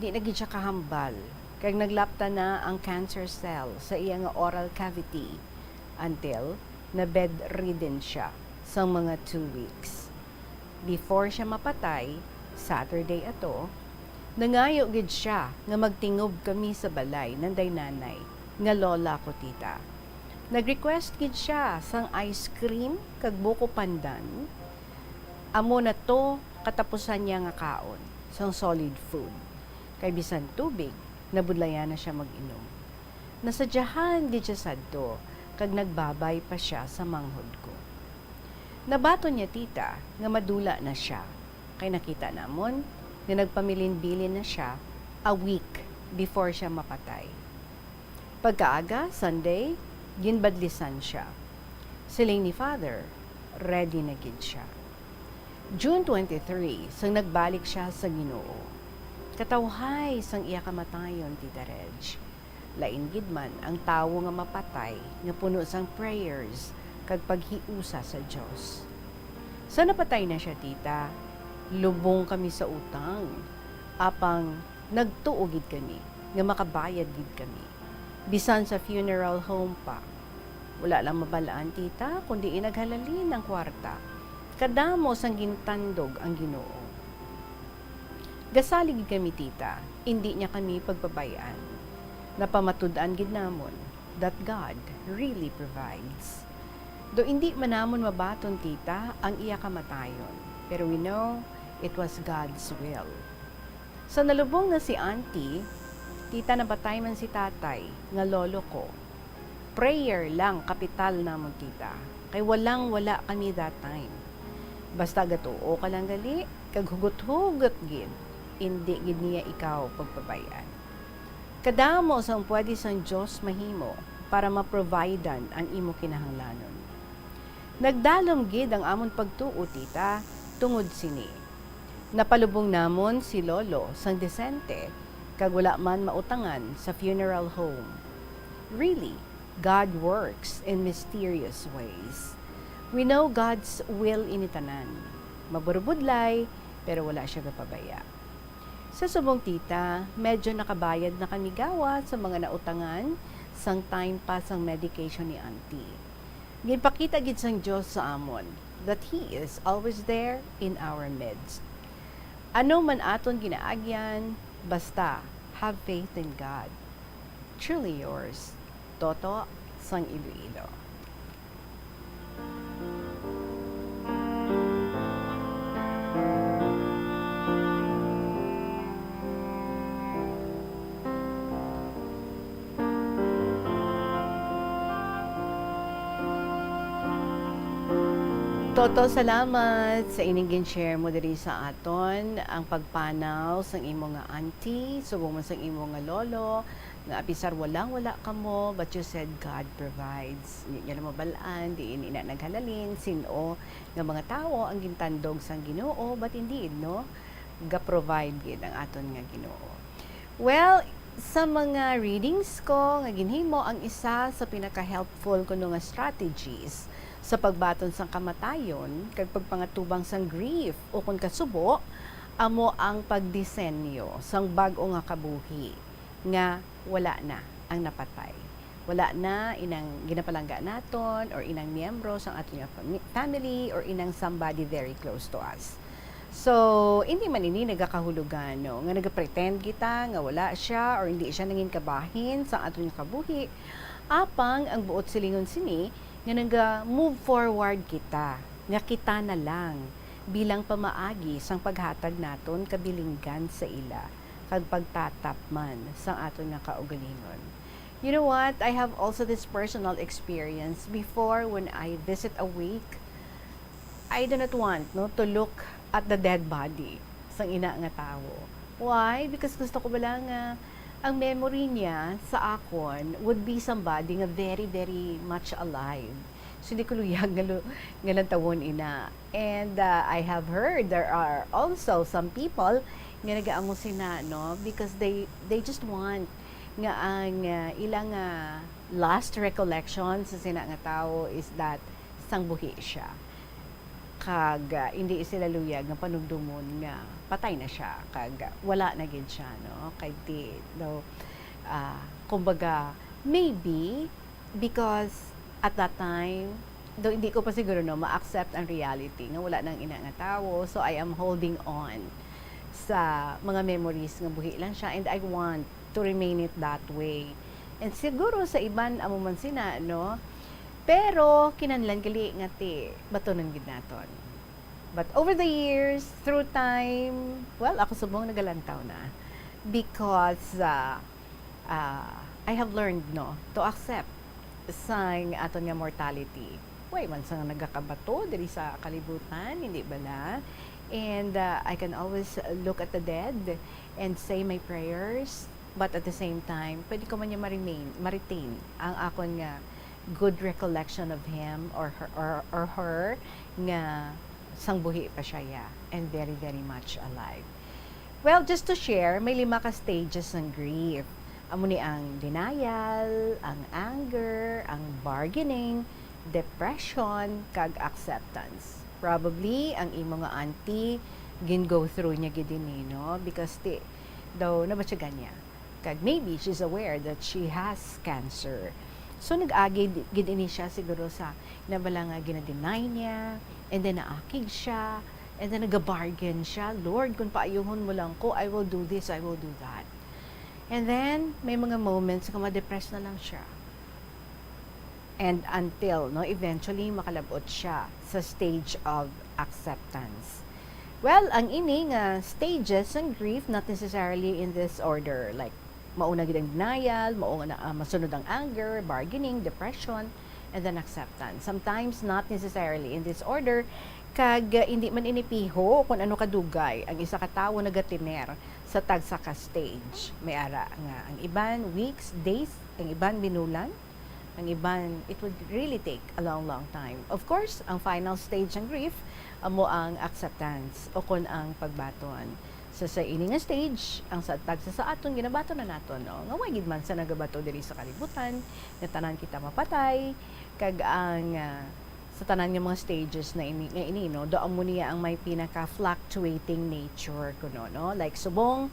Di na gid siya kahambal. Kaya naglapta na ang cancer cell sa iya nga oral cavity until na bedridden siya sa mga 2 weeks. Before siya mapatay, Saturday ato, nangayo gid siya nga magtingob kami sa balay nanday nanay nga lola ko tita. Nag-request gid siya sang ice cream kag buko pandan. Amo na to katapusan niya nga kaon sang solid food. Kay bisan tubig, nabudlayan na siya mag-inom. Nasadyahan di siya sadto, kag nagbabay pa siya sa manghod ko. Nabato niya tita, nga madula na siya. Kay nakita namon, nga nagpamilin-bilin na siya a week before siya mapatay. Pagkaaga, Sunday, ginbadlisan siya. Siling ni Father, ready na gid siya. June 23, sang nagbalik siya sa Ginoo. Katawhay sang iya kamatayon, tita Reg. Lain gid man ang tawo nga mapatay nga puno sang prayers kag paghiusa sa Dios. Sa napatay na siya, tita, lubong kami sa utang. Apang nagtuo gid kami nga makabayad gid kami. Bisan sa funeral home pa. Wala lang mabalaan, tita, kundi inaghalalin ang kwarta. Kadamo sang gintandog ang Ginoo. Gasalig kami tita, hindi niya kami pagbabayaan. Napamatud-an gid namon that God really provides. Do hindi man namon mabaton tita ang iya kamatayon, pero we know it was God's will. Sa nalubong na si Auntie, tita napatay man si tatay nga lolo ko. Prayer lang kapital namon tita, kay wala kami that time. Basta gatuo ka lang gali, kag hugot-hugot gid, hindi gid niya ikaw pagpabayan. Kadamo sang pwede sang Dios mahimo para ma-providean ang imo kinahanglanon. Nagdalom gid ang amon pagtuo tita tungod sini. Napalubong namon si lolo sang desente, kag wala man mautangan sa funeral home. Really, God works in mysterious ways. We know God's will initanan. Maburbudlay, pero wala siya gapabaya. Sa subong tita, medyo nakabayad na kami gawa sa mga nautangan sang time pa sang medication ni Auntie. Ginpakita gid sang Dios sa amon that He is always there in our midst. Ano man aton ginaagyan, basta have faith in God. Truly yours, Toto sang Iloilo. Toto, salamat sa ining gin-share mo diri sa aton ang pagpanaw sang imo nga auntie, subong man sang imo nga lolo, nga apisar wala ka mo, but you said God provides. Yan ang mabalaan, di ina naghalalin, sino nga mga tao ang gintandog sang Ginoo, but indeed, no? Ga-provide gid ang aton nga Ginoo. Well, sa mga readings ko, nga ginhimo ang isa sa pinaka-helpful ko nga strategies sa pagbaton sang kamatayon kag pagpangatubang sang grief o kung kasubo amo ang pagdisenyo sang bag-o nga kabuhi nga wala na ang napatay, wala na inang ginapalangga naton or inang miyembro sang aton nga family or inang somebody very close to us. So hindi man ini nagakahulugan, no, nga nagapretend kita nga wala siya or hindi siya nangin kabahin sa aton nga kabuhi, apang ang buot silingon sini nga naga-move forward kita, nga kita na lang bilang pamaagi sang paghatag naton kabilinggan sa ila, kag pagtatap man sang aton nga kaugalingon. You know what? I have also this personal experience before when I visit a wake. I do not want to look at the dead body sang ina nga tawo. Why? Because gusto ko bala nga ang memory niya sa akon would be somebody nga very, very much alive. So, hindi ko luyag nga lang tawon ina. And I have heard there are also some people nga nagaango sina, no? Because they just want nga ang ilang last recollection sa sina nga tao is that sangbuhi siya. Kag hindi sila luyag nga panugdumon nga patay na siya, kag wala na gid siya, no, kay di no, kumbaga maybe because at that time though hindi ko pa siguro ma-accept ang reality nga wala nang ina nga tawo, so I am holding on sa mga memories nga buhi lang siya, and I want to remain it that way. And siguro sa iban amo man sina, no, pero kinahanglan gali nga ti batonon gid naton. But over the years, through time, well, ako subong nagalantaw na because I have learned, no, to accept sang aton nga mortality. Way man sang nagakabato diri sa kalibutan, hindi bala? And I can always look at the dead and say my prayers, but at the same time, pwede ko man niya ma-retain ang akon nga good recollection of him or her nga sangbuhi pa siya and very, very much alive. Well, just to share, may 5 ka stages ng grief. Amo ni ang denial, ang anger, ang bargaining, depression, kag acceptance. Probably, ang imo nga auntie, gin-go through niya gid ni, no? Because daw nabatyagan niya. Kag maybe she's aware that she has cancer. So nag-agi gid ini siya siguro sa nabala nga gina-deny niya, and then naakig siya, and then nag-bargain siya, Lord, kung paayuhon mo lang ko, I will do this, I will do that. And then may mga moments na ma-depress na lang siya. And until eventually makalabot siya sa stage of acceptance. Well, ang ini nga stages ng grief, not necessarily in this order, like mauna gid ang denial, mauna masunod ang anger, bargaining, depression, and then acceptance. Sometimes not necessarily in this order, kag hindi man inipiho kung ano kadugay ang isa ka tawo nagatiner sa tagsa ka stage. May ara nga ang iban weeks, days, ang iban binulan, ang iban it would really take a long time. Of course, ang final stage ng grief amo ang acceptance o kun ang pagbaton. So sa ini nga stage, ang sa aton ginabato na naton, no, nga way gid man sa nagabato diri sa kalibutan, nga tanan kita mapatay, kag ang sa tanan nga mga stages na ini no, do amo niya ang may pinaka fluctuating nature kuno, no, like subong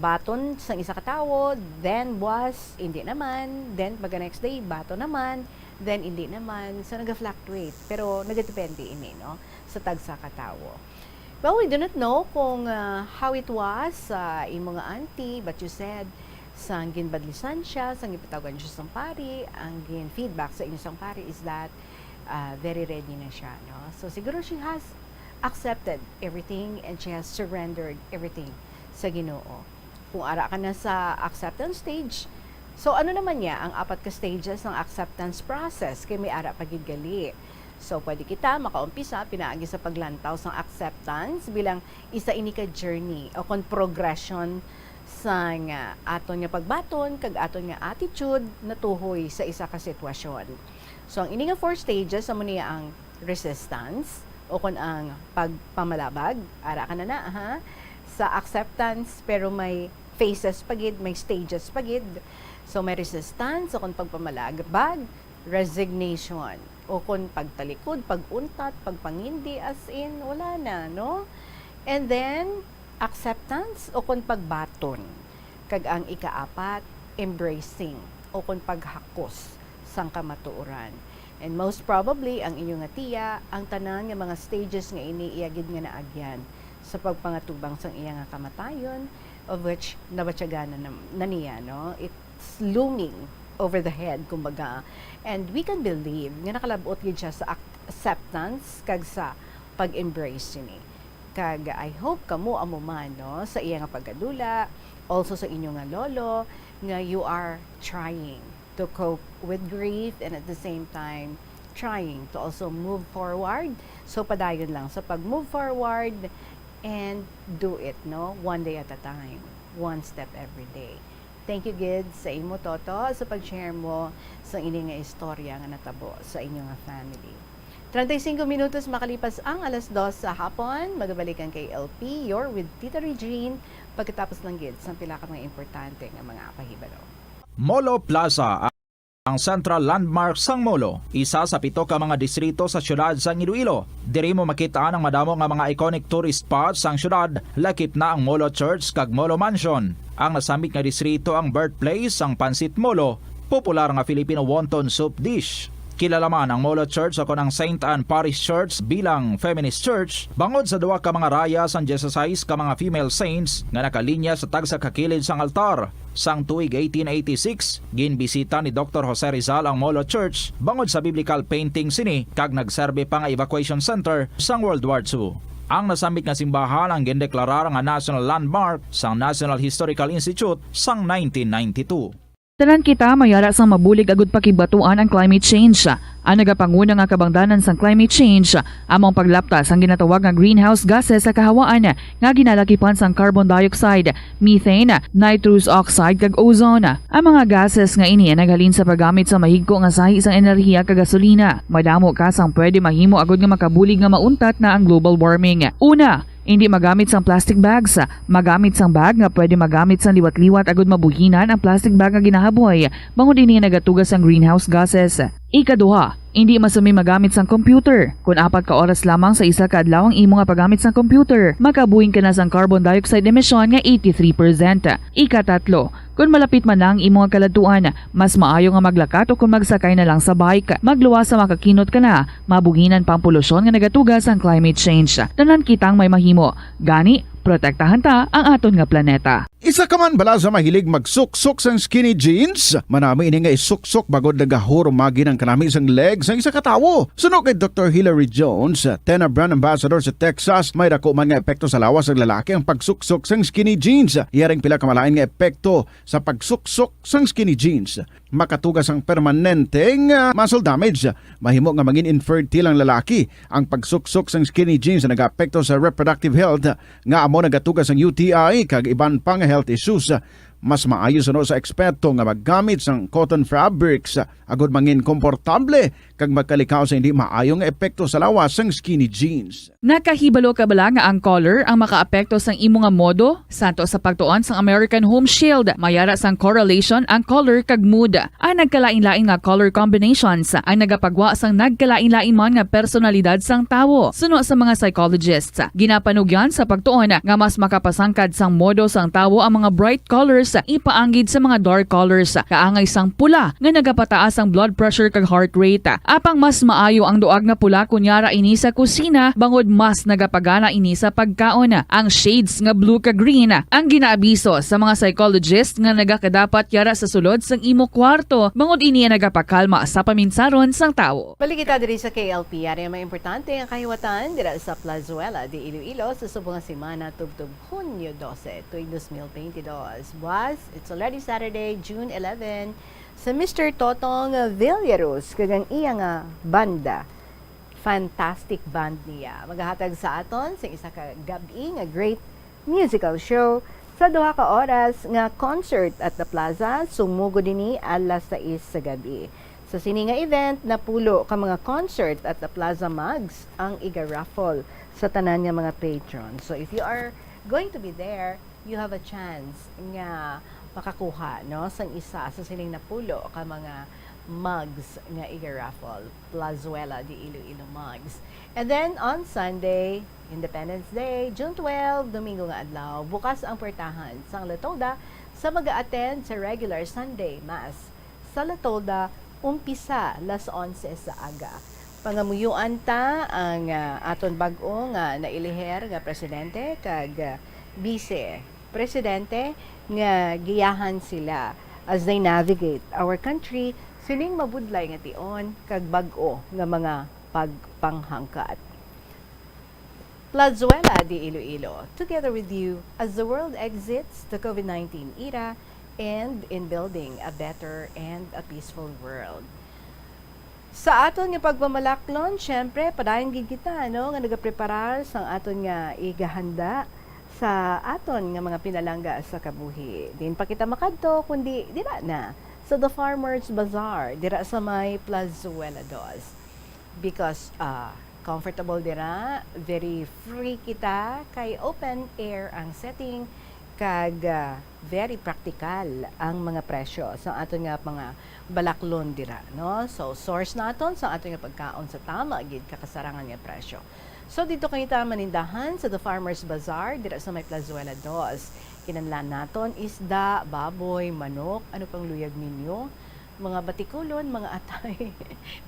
baton sa isa ka tawo, then was hindi naman, then pag next day bato naman, then hindi naman, so naga-fluctuate, pero nagadepende ini, no, sa tagsa ka tawo. Well, we do not know kung how it was sa imong nga auntie, but you said sang ginbadlisan siya, sang ipatawagan siya sang pari, ang gin feedback sa inyong sang pari is that very ready na siya, no? So siguro she has accepted everything and she has surrendered everything sa Ginoo. Kung ara ka na sa acceptance stage, so ano naman niya ang 4 ka stages ng acceptance process kay may ara pagid gali. So, pwede kita makaumpisa, pinaagi sa paglantaw sa acceptance bilang isa ini ka journey o kon progression sa nga aton nga pagbaton, kag aton nga attitude na tuhoy sa isa ka sitwasyon. So, ang ini nga 4 stages, amo niya ang resistance o kon ang pagpamalabag, ara ka na ha? Sa acceptance, pero may phases pagid, may stages pagid. So, may resistance o kon pagpamalabag, resignation o kung pagtalikod, paguntat, pagpangindi, as in, wala na, no? And then, acceptance o kung pagbaton. Kag ang ikaapat, embracing o kung paghakos sang kamatuoran. And most probably, ang inyong nga tiya, ang tanan nga mga stages nga iniiyagid nga naagyan sa pagpangatubang sang iya nga kamatayon, of which nabatsyagan na niya, no? It's looming over the head, kumbaga. And we can believe nga nakalabot gid siya sa acceptance kag sa pag-embrace ni. Kag I hope kamo amo man, no, sa iya nga pagkadula, also sa inyo nga lolo, nga you are trying to cope with grief and at the same time trying to also move forward. So padayon lang sa pag-move forward and do it, no, one day at a time, one step every day. Thank you, Gid, sa imo, Toto, sa pag-share mo sa inyong nga istorya nga natabo sa inyong nga family. 35 minutos makalipas ang 2:00 sa hapon. Magabalikan kay LP, you're with Tita Regine, pagkatapos ng Gid sa pila ka mga importante nga mga pahibalo. Molo Plaza, ang central landmark sang Molo, isa sa 7 ka mga distrito sa syudad sang Iloilo. Diri mo makita ang madamo nga mga iconic tourist spots sang syudad, lakip na ang Molo Church kag Molo Mansion. Ang nasamit nga distrito ang birthplace sang Pansit Molo, popular nga Filipino wonton soup dish. Kilala man ang Molo Church ako ng St. Anne Parish Church bilang feminist church, bangod sa 2 ka mga raya sang 16 ka mga female saints nga nakalinya sa tagsa kakilid sang altar. Sang tuig 1886, ginbisita ni Dr. Jose Rizal ang Molo Church bangod sa biblical painting sini kag nagserbe pa nga evacuation center sang World War II. Ang nasamit nga simbahan ang gindeklarar nga national landmark sang National Historical Institute sang 1992. Tanan kita mayara sang mabulig agud pakibatuan ang climate change. Ang nagapanguna nga kabangdanan sang climate change among paglaptas ang ginatawag nga greenhouse gases sa kahawaan nga ginalakipan sang carbon dioxide, methane, nitrous oxide kag ozone. Ang mga gases nga ini naghalin sa paggamit sa mahigko nga sahi sang enerhiya kag gasolina. Madamo ka sang pwede mahimo agud nga makabulig nga mauntat na ang global warming. Una, hindi magamit sang plastic bags. Magamit sang bag nga pwede magamit sang liwat-liwat agud mabuhinan ang plastic bag nga ginahaboy bangod ini nagatugas sang greenhouse gases. Ikaduha, hindi masumi magamit sang computer. Kung 4 ka oras lamang sa isa ka adlaw ang imo nga paggamit sang computer, makabuhing ka na sang carbon dioxide emission nga 83%. Ikatatlo, kung malapit man lang imo nga kaladtuan, mas maayo nga maglakat o kung magsakay na lang sa bike. Magluwas sa makakinot ka na, mabuhinan pang polusyon nga nagatugas ang climate change. Tanan kitang may mahimo. Gani, protektahan ta ang aton nga planeta. Isa ka man bala sa mahilig magsuksok sang skinny jeans? Manami ini nga isuksok bagod nagahurumagi ng kanami sang legs ng isa katawo. Suno kay Dr. Hilary Jones, Tena Brand Ambassador sa Texas, may dako man nga epekto sa lawas ng lalaki ang pagsuksok sang skinny jeans. Iyaring pila kamalain nga epekto sa pagsuksok sang skinny jeans. Makatugas ang permanenteng muscle damage. Mahimo nga maging infertile ang lalaki. Ang pagsuksok sang skinny jeans na nag-apekto sa reproductive health nga amo nagatugas ang UTI kag iban pang health issues. Mas maayo sa eksperto nga maggamit sang cotton fabrics agud mangin komportable kag magkalikaw sa hindi maayong epekto sa lawas sang skinny jeans. Nakahibalo ka bala nga ang color ang makaapekto sang imo nga modo? Santo sa pagtuon sang American Home Shield, mayara sang correlation ang color kag mood. Ang nagkalain-lain nga color combinations ang nagapagwa sang nagkalain-lain man nga personalidad sang tawo. Suno sa mga psychologists, ginapanugyan sa pagtuon nga mas makapasangkad sang modo sang tawo ang mga bright colors ipaanggid sa mga dark colors. Kaangay sang pula nga nagapataas ang blood pressure kag heart rate. Apang mas maayo ang duag na pula kunyara ini sa kusina bangod mas nagapagana ini sa pagkaon. Ang shades nga blue kag green ang ginaabiso sa mga psychologist nga nagakadapat yara sa sulod sang imo kwarto bangod ini nagapakalma sa paminsaron sang tawo. Balik kita diri sa KLP, ari may importante ang kahiwatan dira sa Plazuela de Iloilo sa subong nga semana tubtob Hunyo 12 tuig 2022. It's already Saturday, June 11, sa Mr. Totong Villaros, kagang iya nga banda. fantastic band niya. Maghahatag sa aton sa isa ka gabi nga great musical show sa duha ka oras nga concert at the plaza sumugo dinhi alas 6 sa gabi. Sa sini nga event napulo ka mga concert at the plaza mugs ang iga-raffle sa tanan nga mga patrons. So if you are going to be there, you have a chance nga makakuha no sang isa sa sining napulo ka mga mugs nga iga-raffle, Plazuela de Iloilo mugs. And then on Sunday, Independence Day, June 12, Domingo nga adlaw, bukas ang portahan sang Latolda sa mag-attend sa regular Sunday Mass. Sa Latolda, umpisa las 11 sa aga. Pangamuyuan ta ang aton bag-o nga nailiher nga presidente kag vice presidente nga giyahan sila as they navigate our country sining mabudlay nga tion kag bag-o nga mga pagpanghangkat. Plazuela de Iloilo, together with you as the world exits the COVID-19 era and in building a better and a peaceful world. Sa aton nga pagmamalaklon, syempre padayon gid kita no nga nagapreparar sang aton nga igahanda sa aton nga mga pinalangga sa kabuhi. Din pa kita makadto kundi dira na sa The Farmers Bazaar, dira sa may Plazuela Dos. Because comfortable dira, very free kita, kay open air ang setting, kag very practical ang mga presyo sa aton nga mga balaklon dira, no? So source naton sa aton nga pagkaon sa tama gid kakasarangan nga presyo. So dito kayo ta manindahan sa The Farmers Bazaar dira sa may Plazuela Dos. Kinanlan naton isda, baboy, manok, ano pang luyag ninyo, mga batikulon, mga atay,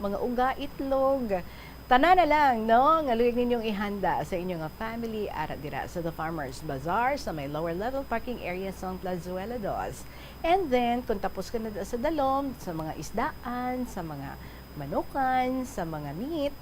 mga uga, itlog. Tanan na lang, no? Nga luyag ninyong ihanda sa inyong family ara dira sa The Farmers Bazaar sa may lower level parking area sa Plazuela Dos. And then, kung tapos ka na sa dalom, sa mga isdaan, sa mga manukan, sa mga meat,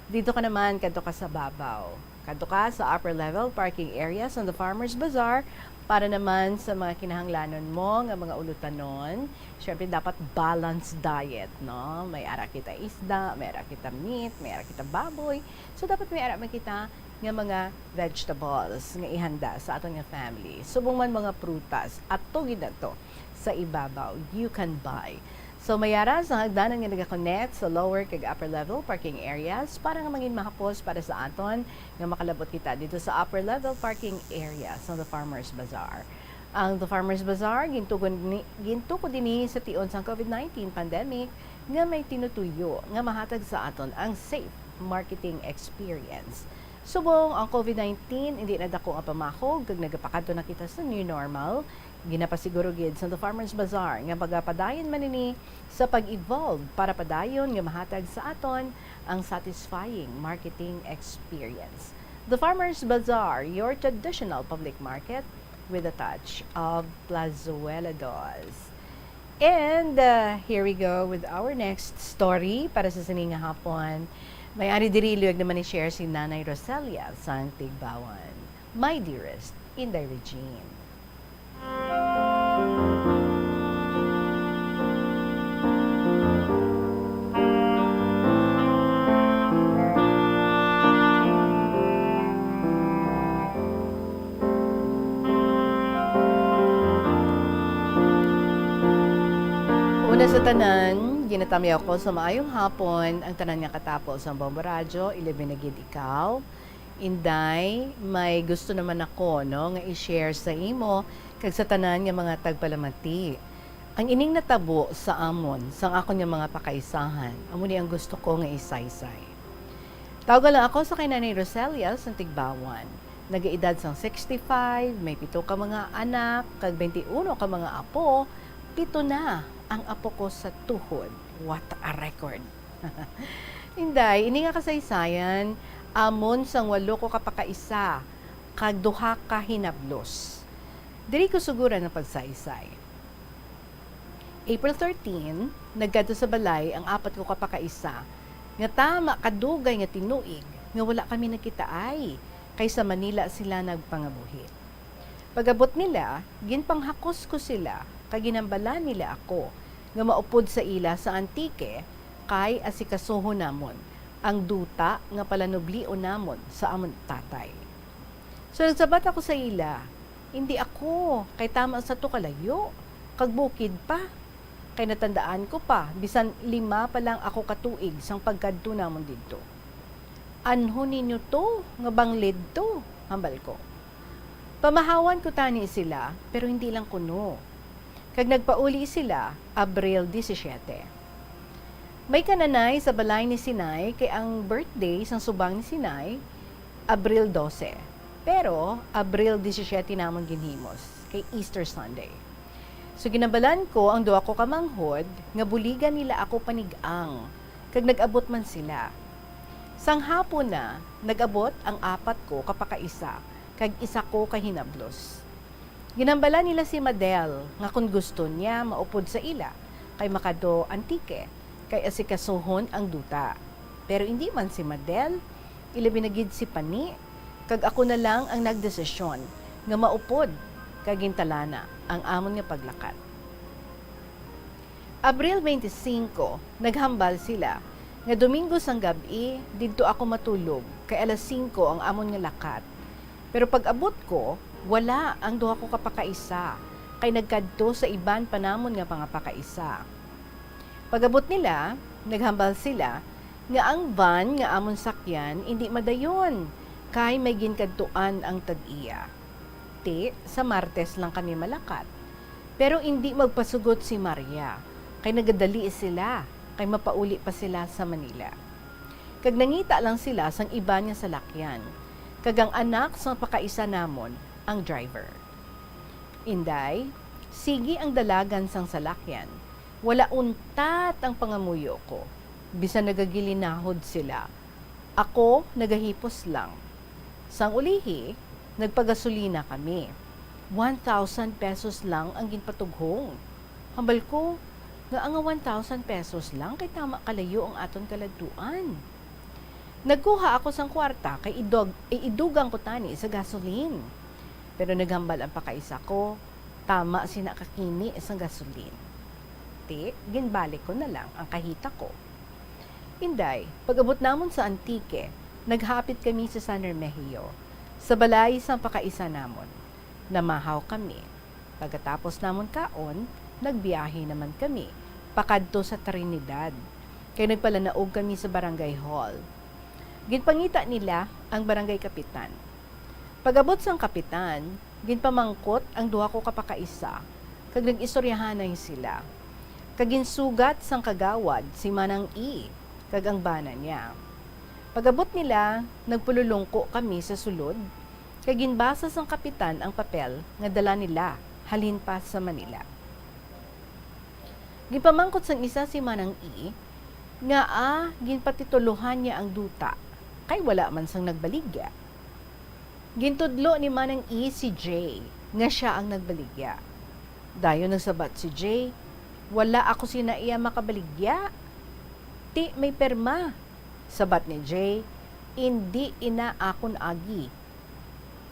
dito ka naman, kadto ka sa babaw. Kadto ka sa upper level parking area sa The Farmers Bazaar para naman sa mga kinahanglanon mo nga mga ulutanon. Syempre dapat balanced diet, no? May ara kita isda, may ara kita meat, may ara kita baboy. So dapat may ara man kita nga mga vegetables nga ihanda sa aton nga family. Subong man mga prutas at tugid na to sa ibabaw, you can buy. So mayara sa hagdanan nga nag-connect sa lower kag upper level parking areas para nga mangin mahapos para sa aton nga makalabot kita dito sa upper level parking area sa The Farmers Bazaar. Ang The Farmers Bazaar gintukod dinhi sa tion sa COVID-19 pandemic nga may tinutuyo nga mahatag sa aton ang safe marketing experience. Subong ang COVID-19 hindi na dako nga pamakog kag nagapakadto na kita sa new normal. Ginapasiguro gid sa The Farmers Bazaar nga pagapadayon man ini sa pag-evolve para padayon nga mahatag sa aton ang satisfying marketing experience. The Farmers Bazaar, your traditional public market with a touch of Plazuela Dos. And here we go with our next story para sa sining nga hapon. May ari diri luyag naman ni share si Nanay Roselia sang Tigbawan. My dearest, Inday Regine. Una sa tanan, ginatami ako sa maayong hapon ang tanan nga katapos sa Bombo Radyo, ilibinagid ikaw. Inday, may gusto naman ako no nga i-share sa imo kag sa tanan nga mga tagpalamati. Ang ining natabo sa amon sang ako nga mga pakaisahan, amo ni ang gusto ko nga isaysay. Tawag lang ako sa kay Nanay Roselia sa Tigbawan. Nagaedad sang 65, may 7 ka mga anak, kag 21 ka mga apo, 7 na ang apo ko sa tuhod. What a record. Inday, ini nga kasaysayan, amon sang 8 ko kapakaisa, kag 2 ka hinablos. Diri ko sugura ng pagsaysay. April 13, naggadto sa balay ang 4 ko kapakaisa, nga tama kadugay nga tinuig, nga wala kami nakita ay, kaysa Manila sila nagpangabuhi. Pagabot nila, ginpanghakos ko sila, kag ginambala nila ako, nga maupod sa ila sa Antique, kay asikasuho namon ang duta nga palanubli o namon sa amon tatay. So nagsabat ako sa ila, hindi ako, kay tama sa to kalayo, kagbukid pa. Kay natandaan ko pa, bisan 5 pa lang ako katuig sang pagkadto namon didto. Anho ninyo to, nga banglid to, hambal ko. Pamahawan ko tani sila, pero hindi lang kuno. Kag nagpauli sila, Abril 17. May kananay sa balay ni Sinay, kay ang birthday sang subang ni Sinay, Abril 12. Pero, Abril 17 namon ginhimos, kay Easter Sunday. So ginabalan ko ang duwa ko kamanghod, nga buligan nila ako panigang, kag nag-abot man sila. Sang hapon na, nag-abot ang 4 ko kapakaisa, kag isa ko kahinablos. Ginambalan nila si Madel, nga kung gusto niya maupod sa ila, kay makado antike, kay asikasuhon ang duta. Pero hindi man si Madel, ilabinagid si Pani, kag ako na lang ang nagdesisyon, nga maupod, kag gintalana ang amon nga paglakat. Abril 25, naghambal sila, nga Domingo sang gabi, didto ako matulog, kay alas 5 ang amon nga lakat. Pero pag abot ko, wala ang duha ko kapakaisa, kay nagkadto sa iban panamon nga pangapakaisa. Pag abot nila, naghambal sila, nga ang van nga amon sakyan, hindi madayon, kay may ginkadtuan ang tag-iya. Sa Martes lang kami malakat. Pero hindi magpasugot si Maria, kay nagadali sila, kay mapauli pa sila sa Manila. Kag nangita lang sila sang iba niya sa lakyan, kag ang anak sa pakaisa namon, ang driver. Inday, sige ang dalagan sang salakyan, wala untat ang pangamuyo ko, bisan nagagilinahod sila. Ako, nagahipos lang. Sang ulihi, nagpagasolina kami. 1,000 pesos lang ang ginpatughong. Hambal ko, nga ang 1,000 pesos lang kay tama kalayo ang aton kaladtuan. Nagkuha ako sang kwarta kay idugang ko tani sa gasolin. Pero naghambal ang pakaisa ko, tama sinakakini sang gasolin. Ginbalik ko na lang ang kahita ko. Inday, pag-abot namon sa Antique, naghapit kami sa San Remigio. Sa balay sang pakaisa namon, namahaw kami. Pagkatapos namon kaon, nagbiyahe naman kami, pakadto sa Trinidad. Kaya nagpalanaog kami sa barangay hall. Ginpangita nila ang barangay kapitan. Pag-abot sang kapitan, ginpamangkot ang duha ko kapakaisa, kag nag-istoryahanay sila. Kaginsugat sang kagawad si Manang I, kag ang bana niya. Pag-abot nila, nagpululungko kami sa sulod, kag ginbasa sang kapitan ang papel nga dala nila halin pa sa Manila. Ginpamangkot sang isa si Manang I, nga ginpatituluhan niya ang duta, kay wala man sang nagbaligya. Gintudlo ni Manang I si Jay, nga siya ang nagbaligya. Dayon nagsabat si Jay, wala ako sinaiya makabaligya. May perma. Sabat ni Jay, hindi ina akon agi.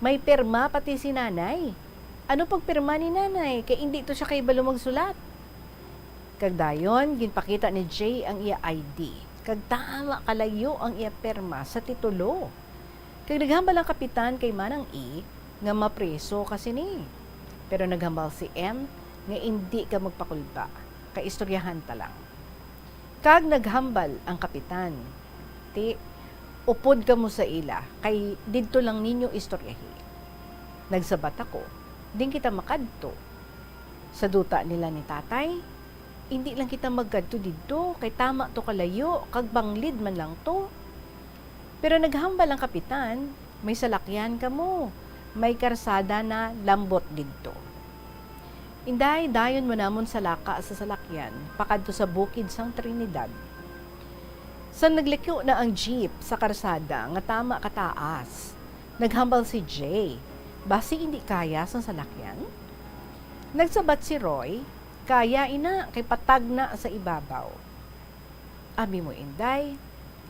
May perma pati si nanay. Ano pag perma ni nanay? Kaya hindi to siya kay balo magsulat. Kag dayon, ginpakita ni Jay ang iya ID. Kag tama kalayo ang iya perma sa titulo. Kag naghambal ang kapitan kay Manang I, nga mapreso kasi ni. Pero naghambal si M, nga hindi ka magpakulba. Kay istoryahan ta lang. Kag naghambal ang kapitan, upod ka mo sa ila, kay didto lang ninyo istoryahi. Nagsabat ako, din kita makadto. Sa duta nila ni tatay, hindi lang kita magkadto didto, kay tama to kalayo, kag banglid man lang to. Pero naghambal ang kapitan, may salakyan ka mo, may karsada na lambot didto. Inday, dayon mo namon sa laka sa salakyan, pakadto sa bukid sang Trinidad. Sa naglikyo na ang jeep sa karsada nga tama kataas, naghambal si Jay, basi hindi kaya sa salakyan? Nagsabat si Roy, kaya ina, kay patag na sa ibabaw. Abi mo Inday,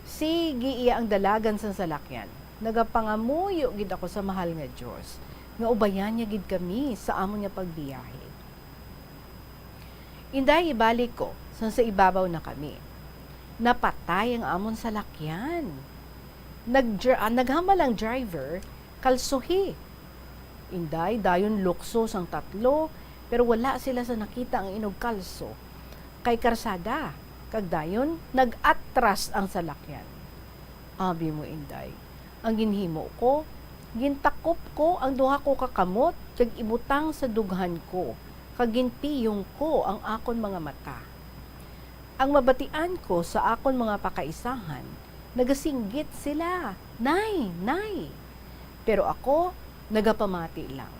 sige iya ang dalagan sa salakyan, nagapangamuyo gid ako sa mahal nga Diyos, nga ubayan niya gid kami sa amon nga pagbiyahe. Inday, ibalik ko, sa ibabaw na kami. Napatay ang amon salakyan. Naghambal ang driver, kalsuhi. Inday, dayon lukso sang tatlo, pero wala sila sa nakita ang inog kalso. Kay karsada, kag dayon, nag-atras ang salakyan. Abi mo, Inday, ang ginhimo ko, gintakop ko ang duha ko kakamot, kag ibutang sa dughan ko, kag ginpiyong ko ang akon mga mata. Ang mabatian ko sa akon mga pakaisahan, nagasinggit sila, nay, nay. Pero ako, nagapamati lang.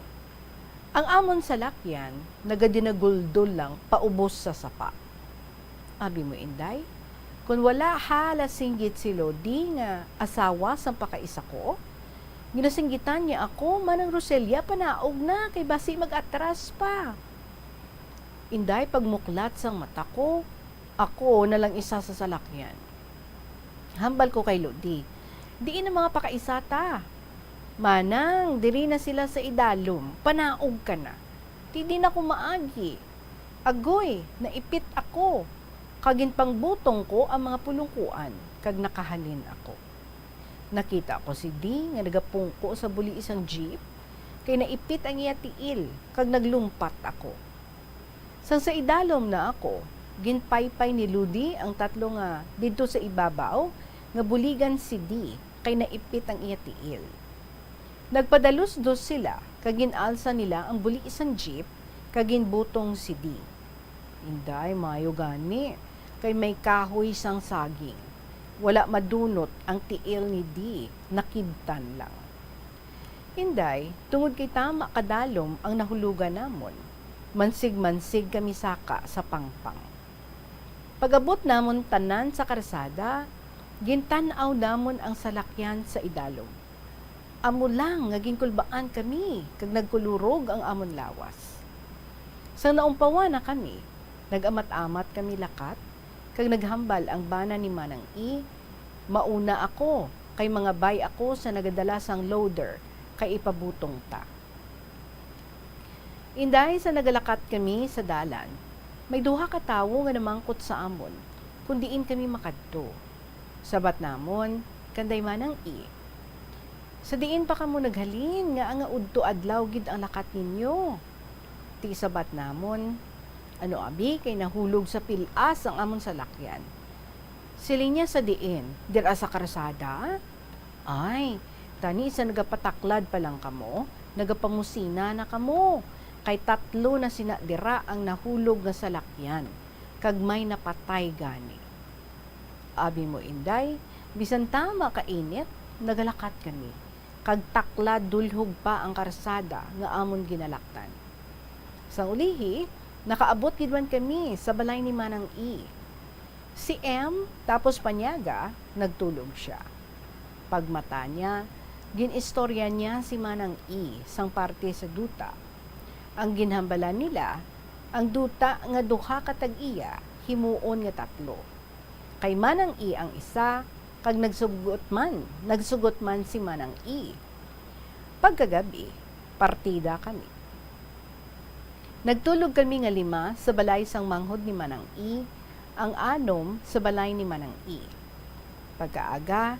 Ang amon salakyan, nagadinaguldol lang paubos sa sapa. Abi mo, Inday, kung wala halasinggit si Lodi nga asawa sa pakaisa ko, ginasinggitan niya ako, manang Roselia, panaog na, kay basi mag-atras pa. Inday, pagmuklat sang mata ko, ako na lang isa sa salakyan. Hambal ko kay Lodi, diin ang mga pakaisata. Manang, diri na sila sa idalom, panaog ka na. Di na ko maagi. Agoy, naipit ako. Kagin pangbutong ko ang mga pulungkuan, kag nakahalin ako. Nakita ko si Di nga nagapungko sa buli isang jeep, kay naipit ang iya tiil, kag naglumpat ako. Sang sa idalom na ako, ginpaypay ni Ludi ang tatlo nga dito sa ibabaw, nga buligan si Di, kay naipit ang iya tiil. Nagpadalos-dos sila, kaginalsa nila ang buli isang jeep, kaginbutong si Di. Inday, mayo gani, kay may kahoy sang saging. Wala madunot ang tiil ni Di, nakibtan lang. Inday, tungod kay tama kadalom ang nahulugan namon, mansig-mansig kami saka sa pangpang. Pag-abot namon tanan sa karsada, gintanaw namon ang salakyan sa idalom. Amo lang, ngaging kulbaan kami, kag nagkulurog ang amon lawas. Sa naumpawa na kami, nagamat-amat kami lakat, kag naghambal ang bana ni Manang I, mauna ako, kay mga bay ako sa nagadala sang loader, kay ipabutong ta. Inday sa nagalakat kami sa dalan, may duha ka tawo nga namangkot sa amon, kundiin kami makadto. Sabat namon, kanday Manang I, sa diin pa kamo naghalin nga ang udto adlaw gid ang lakat ninyo. Ti sabat namon, ano abi kay nahulog sa pilas ang amon salakyan. Siling niya sa diin, dira sa karsada. Ay, tani sa nagapataklad pa lang kamo, nagapamusina na kamo. Kay tatlo na sina dira ang nahulog nga salakyan, kag may napatay gani. Abi mo, Inday, bisan tama kainit, nagalakat kami. Kag taklad dulhog pa ang karsada nga amon ginalaktan. Sa ulihi, nakaabot gidman kami sa balay ni Manang I. Si M, tapos panyaga, nagtulog siya. Pagmata niya, ginistorya niya si Manang I sang parte sa duta. Ang ginhambalan nila, ang duta nga duha katag-iya, himuon nga tatlo. Kay Manang I ang isa, kag nagsugot man si Manang I. Pagkagabi, partida kami. Nagtulog kami nga 5 sa balay sang manghod ni Manang I, ang 6 sa balay ni Manang I. Pagkaaga,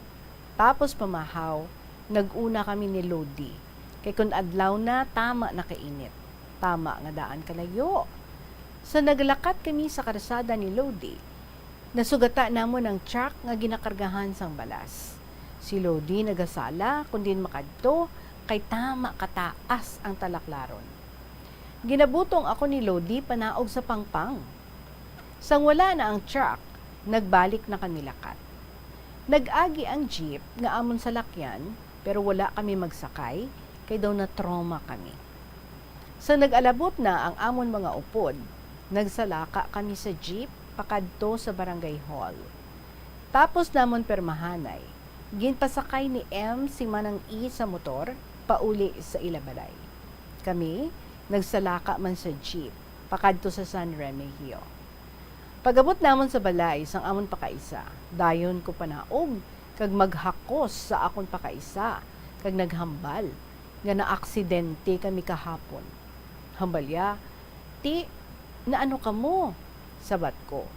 tapos pamahaw, naguna kami ni Lodi, kay kun adlaw na tama na kainit, tama nga daan kalayo. Sa naglakat kami sa karsada ni Lodi, nasugata namon ang truck nga ginakargahan sang balas. Si Lodi nagasala kundi makadto kay tama kataas ang talaklaron. Ginabutong ako ni Lodi panaog sa pangpang. Sang wala na ang truck, nagbalik na kami lakat. Nag-agi ang jeep nga amon sa lakyan pero wala kami magsakay kay daw na trauma kami. Sa nag-alabot na ang amon mga upod, nagsalaka kami sa jeep pakadto sa barangay hall. Tapos namon permahanay, ginpasakay ni M si Manang I sa motor, pauli sa Ilabalay. Kami, nagsalaka man sa jeep, pakadto sa San Remigio. Pagabot namon sa balay, sang amon pakaisa, dayon ko panaog, kag maghakos sa akon pakaisa, kag naghambal, nga na-aksidente kami kahapon. Hambalya, ti, na ano ka mo? Sabat ko,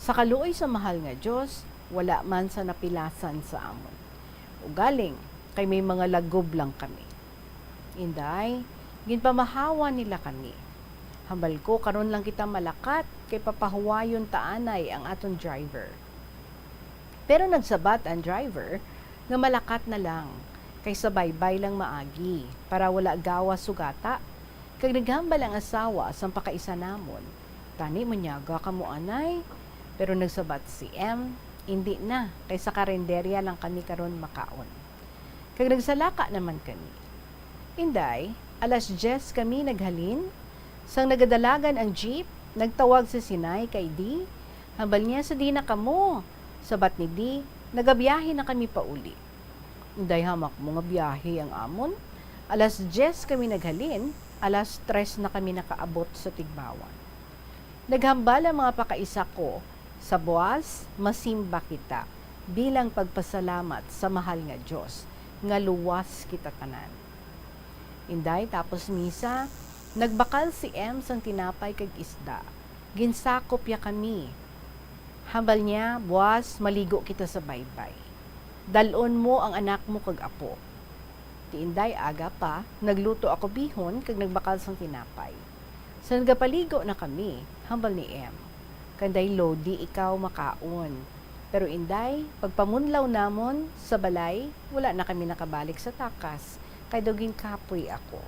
Sa kaluoy sa mahal nga Dios, wala man sa napilasan sa amon. Ugaling, kay may mga lagob lang kami. Inday, ginpamahawa nila kami. Hambal ko, karon lang kita malakat, kay papahuwayon taanay ang aton driver. Pero nagsabat ang driver, nga malakat na lang, kay sabaybay lang maagi, para wala gawa sugata. Kag naghambal ang asawa sa pakaisa namon, tani manyaga ka mo anay. Pero nagsabat si M, hindi na, kay sa karinderya lang kami karon makaon. Kag nagsalaka naman kami. Inday, 10:00 kami naghalin, sang nagadalagan ang jeep, nagtawag si Sinay kay Di, hambal niya sa di na kamo. Sabat ni Di, nagabiyahe na kami pauli. Inday, hamak mo nga biyahe ang amon. 10:00 kami naghalin, 3:00 na kami nakaabot sa Tigbawan. Naghambal ang mga pakaisa ko, sa buwas, masimba kita, bilang pagpasalamat sa mahal nga Diyos, nga luwas kita tanan. Inday, tapos misa, nagbakal si M sang tinapay kag isda. Ginsakop ya kami. Hambal niya, buwas, maligo kita sa baybay. Dalon mo ang anak mo kag apo. Ti Inday, aga pa, nagluto ako bihon kag nagbakal sang tinapay. Sa nagapaligo na kami, hambal ni M. Kanday, Lodi, ikaw makaon. Pero Inday, pagpamunlaw namon sa balay, wala na kami nakabalik sa takas, kay doging kapoy ako.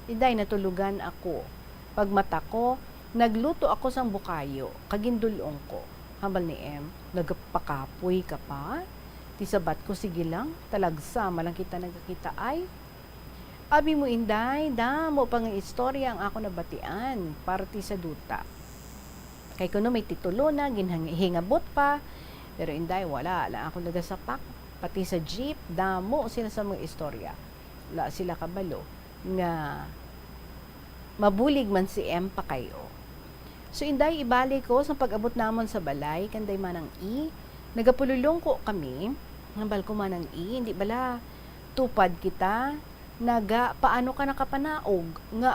Inday, natulugan ako. Pagmata ko, nagluto ako sang bukayo, kagindulong ko. Hambal ni M, nagpakapoy ka pa? Tisabat ko, sige lang, talagsa, malang kita nagkakita ay. Abi mo Inday, damo pang istorya ang ako nabatian, parti sa duta. Kay kuno may titulo na, ginhingabot pa, pero Inday, wala lang ako nagasapak. Pati sa jeep, damo sila sa mga istorya. Wala sila kabalo, nga mabulig man si M pa kayo. So Inday, ibalik ko sa pag-abot namon sa balay, kanday manang I, nagapululong ko kami, nambal ko manang I, hindi bala, tupad kita, paano ka nakapanaog, nga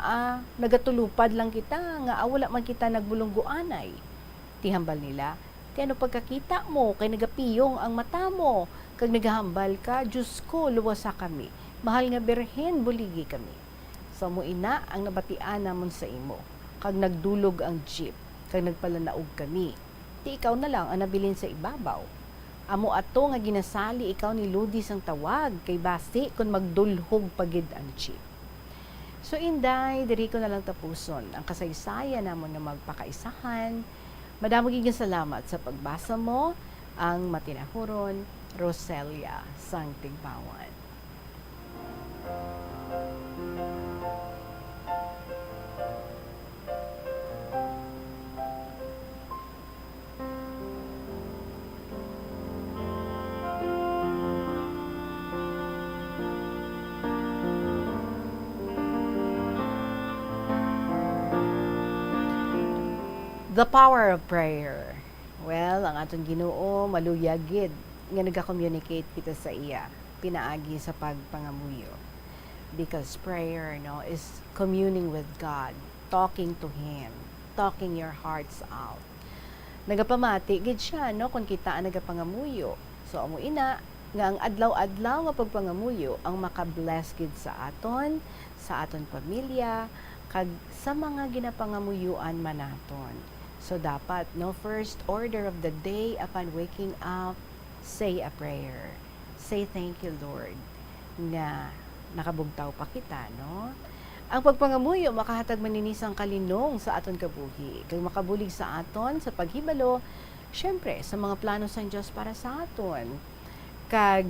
nagatulupad lang kita, nga wala man kita nagbulungguanay. Tihambal nila, ti ano pagkakita mo, kay nagapiyong ang mata mo, kag nagahambal ka, Diyos ko, luwasa kami, mahal nga berhen, buligi kami. So mo ina, ang nabatian namon sa imo, kag nagdulog ang jeep, kag nagpalanaog kami. Ti ikaw na lang ang nabilin sa ibabaw. Amo ato nga ginasali ikaw ni Lodi sang tawag, kay basi kung magdulhog pagid ang jeep. So Inday, diri ko na lang tapuson ang kasaysayan namon nga magpakaisahan. Madamo gid salamat sa pagbasa mo, ang matinahuron, Roselia sang Tigbawan. The power of prayer. Well, ang aton Ginoo maluyagid nga naga-communicate kita sa iya pinaagi sa pagpangamuyo. Because prayer, is communing with God, talking to Him, talking your hearts out. Nagapamati gid siya, kung kita ang nagapangamuyo. So amo ina nga ang adlaw-adlaw nga pagpangamuyo ang maka-bless gid sa aton pamilya, kag sa mga ginapangamuyuan manaton. So dapat, first order of the day upon waking up, say a prayer. Say thank you, Lord, nga nakabugtaw pa kita, Ang pagpangamuyo, makahatag maninisang kalinong sa aton kabuhi. Kag makabulig sa aton, sa paghibalo, syempre, sa mga plano sa Diyos para sa aton. Kag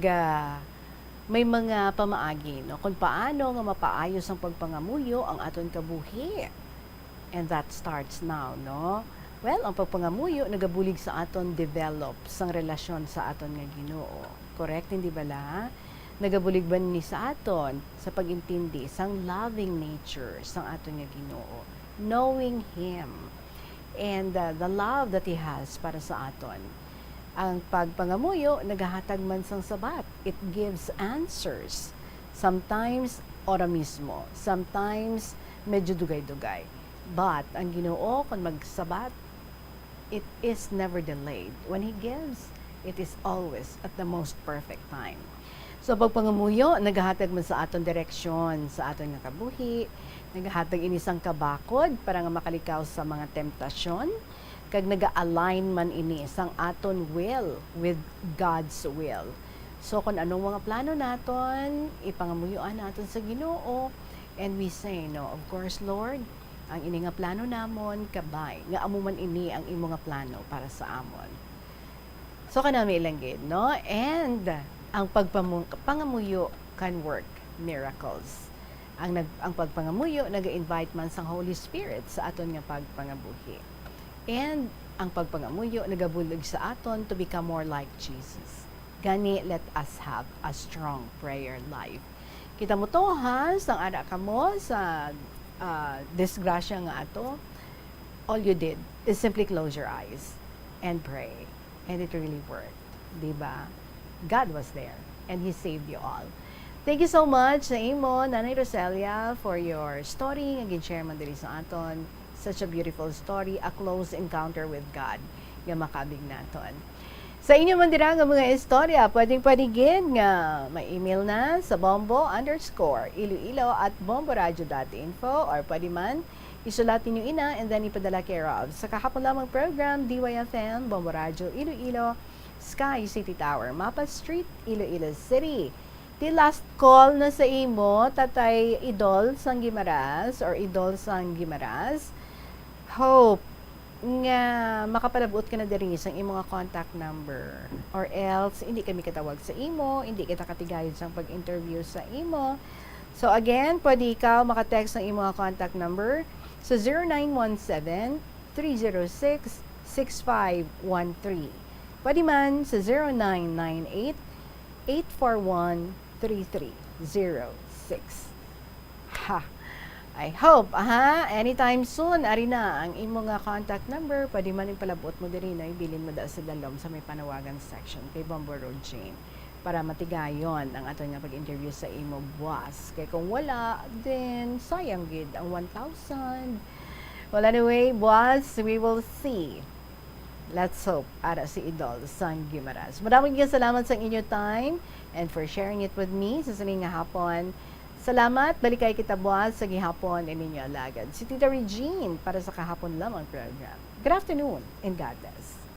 may mga pamaagi, kung paano nga mapaayos ang pagpangamuyo ang aton kabuhi. And that starts now, Well, ang pagpangamuyo nagabulig sa aton develop sang relasyon sa aton nga Ginoo. Correct, hindi bala? Nagabulig ba ni sa aton sa pagintindi sang loving nature sang aton nga Ginoo, knowing Him and the love that He has para sa aton. Ang pagpangamuyo nagahatag man sang sabat. It gives answers. Sometimes ora mismo, sometimes medyo dugay-dugay. But ang Ginoo kung magsabat, it is never delayed. When He gives, it is always at the most perfect time. So pagpangamuyo, naghahatag man sa aton direksyon, sa aton nga kabuhi, naghahatag inisang kabakod para nga makalikaw sa mga temptasyon, kag naga-align man ini sang aton will with God's will. So kung anong mga plano naton, ipangamuyuan naton sa Ginoo, and we say, no, of course, Lord, ang ini nga plano namon kabay, nga amo man ini ang imo nga plano para sa amon. So kanami ilanggit, no? And ang pagpangamuyo can work miracles. Ang pagpangamuyo naga-invite man sang Holy Spirit sa aton nga pagpangabuhi. And ang pagpangamuyo nagabulig sa aton to become more like Jesus. Gani, let us have a strong prayer life. Kita mo to, ha, sang ada ka mo sa disgrasya nga ato, all you did is simply close your eyes and pray. And it really worked. Diba? God was there and He saved you all. Thank you so much sa imo, Nanay Roselia, for your story. Again, share man diri sa aton. Such a beautiful story, a close encounter with God nga makabig naton. Sa inyo man dira nga mga istorya, pwedeng nga ma-email na sa bombo_iloilo@bomboradio.info or pwede man isulat ninyo ina and then ipadala care of sa kahapon lamang program DYFM, Bombo Radio Iloilo, Sky City Tower, Mapa Street, Iloilo City. The last call na sa imo, Tatay Idol sang Gimaras or Idol sang Gimaras. Hope nga makapalabot ka na diri sa imong contact number or else hindi kami katawag sa imo, hindi kita katigayon sa pag-interview sa imo. So again, pwede ikaw makatext ng imong contact number sa 0917-306-6513. Pwede man sa 0998-841-3306. Ha! I hope, anytime soon, ari na ang imo nga contact number, pwede man yung palabot mo diri na ibilin mo da sa dalom sa may panawagan section kay Bombo Road Jane para matigayon ang ato nga pag-interview sa imo boss. Kaya kung wala, then sayang gid ang 1,000. Well, anyway, boss, we will see. Let's hope ara si Idol sang Gimaras. Maraming salamat sa inyo time and for sharing it with me sa sining nga hapon. Salamat, balikay kita buwas sa gihapon ininyo alagad. Si Tita Regine para sa kahapon lamang program. Good afternoon and God bless.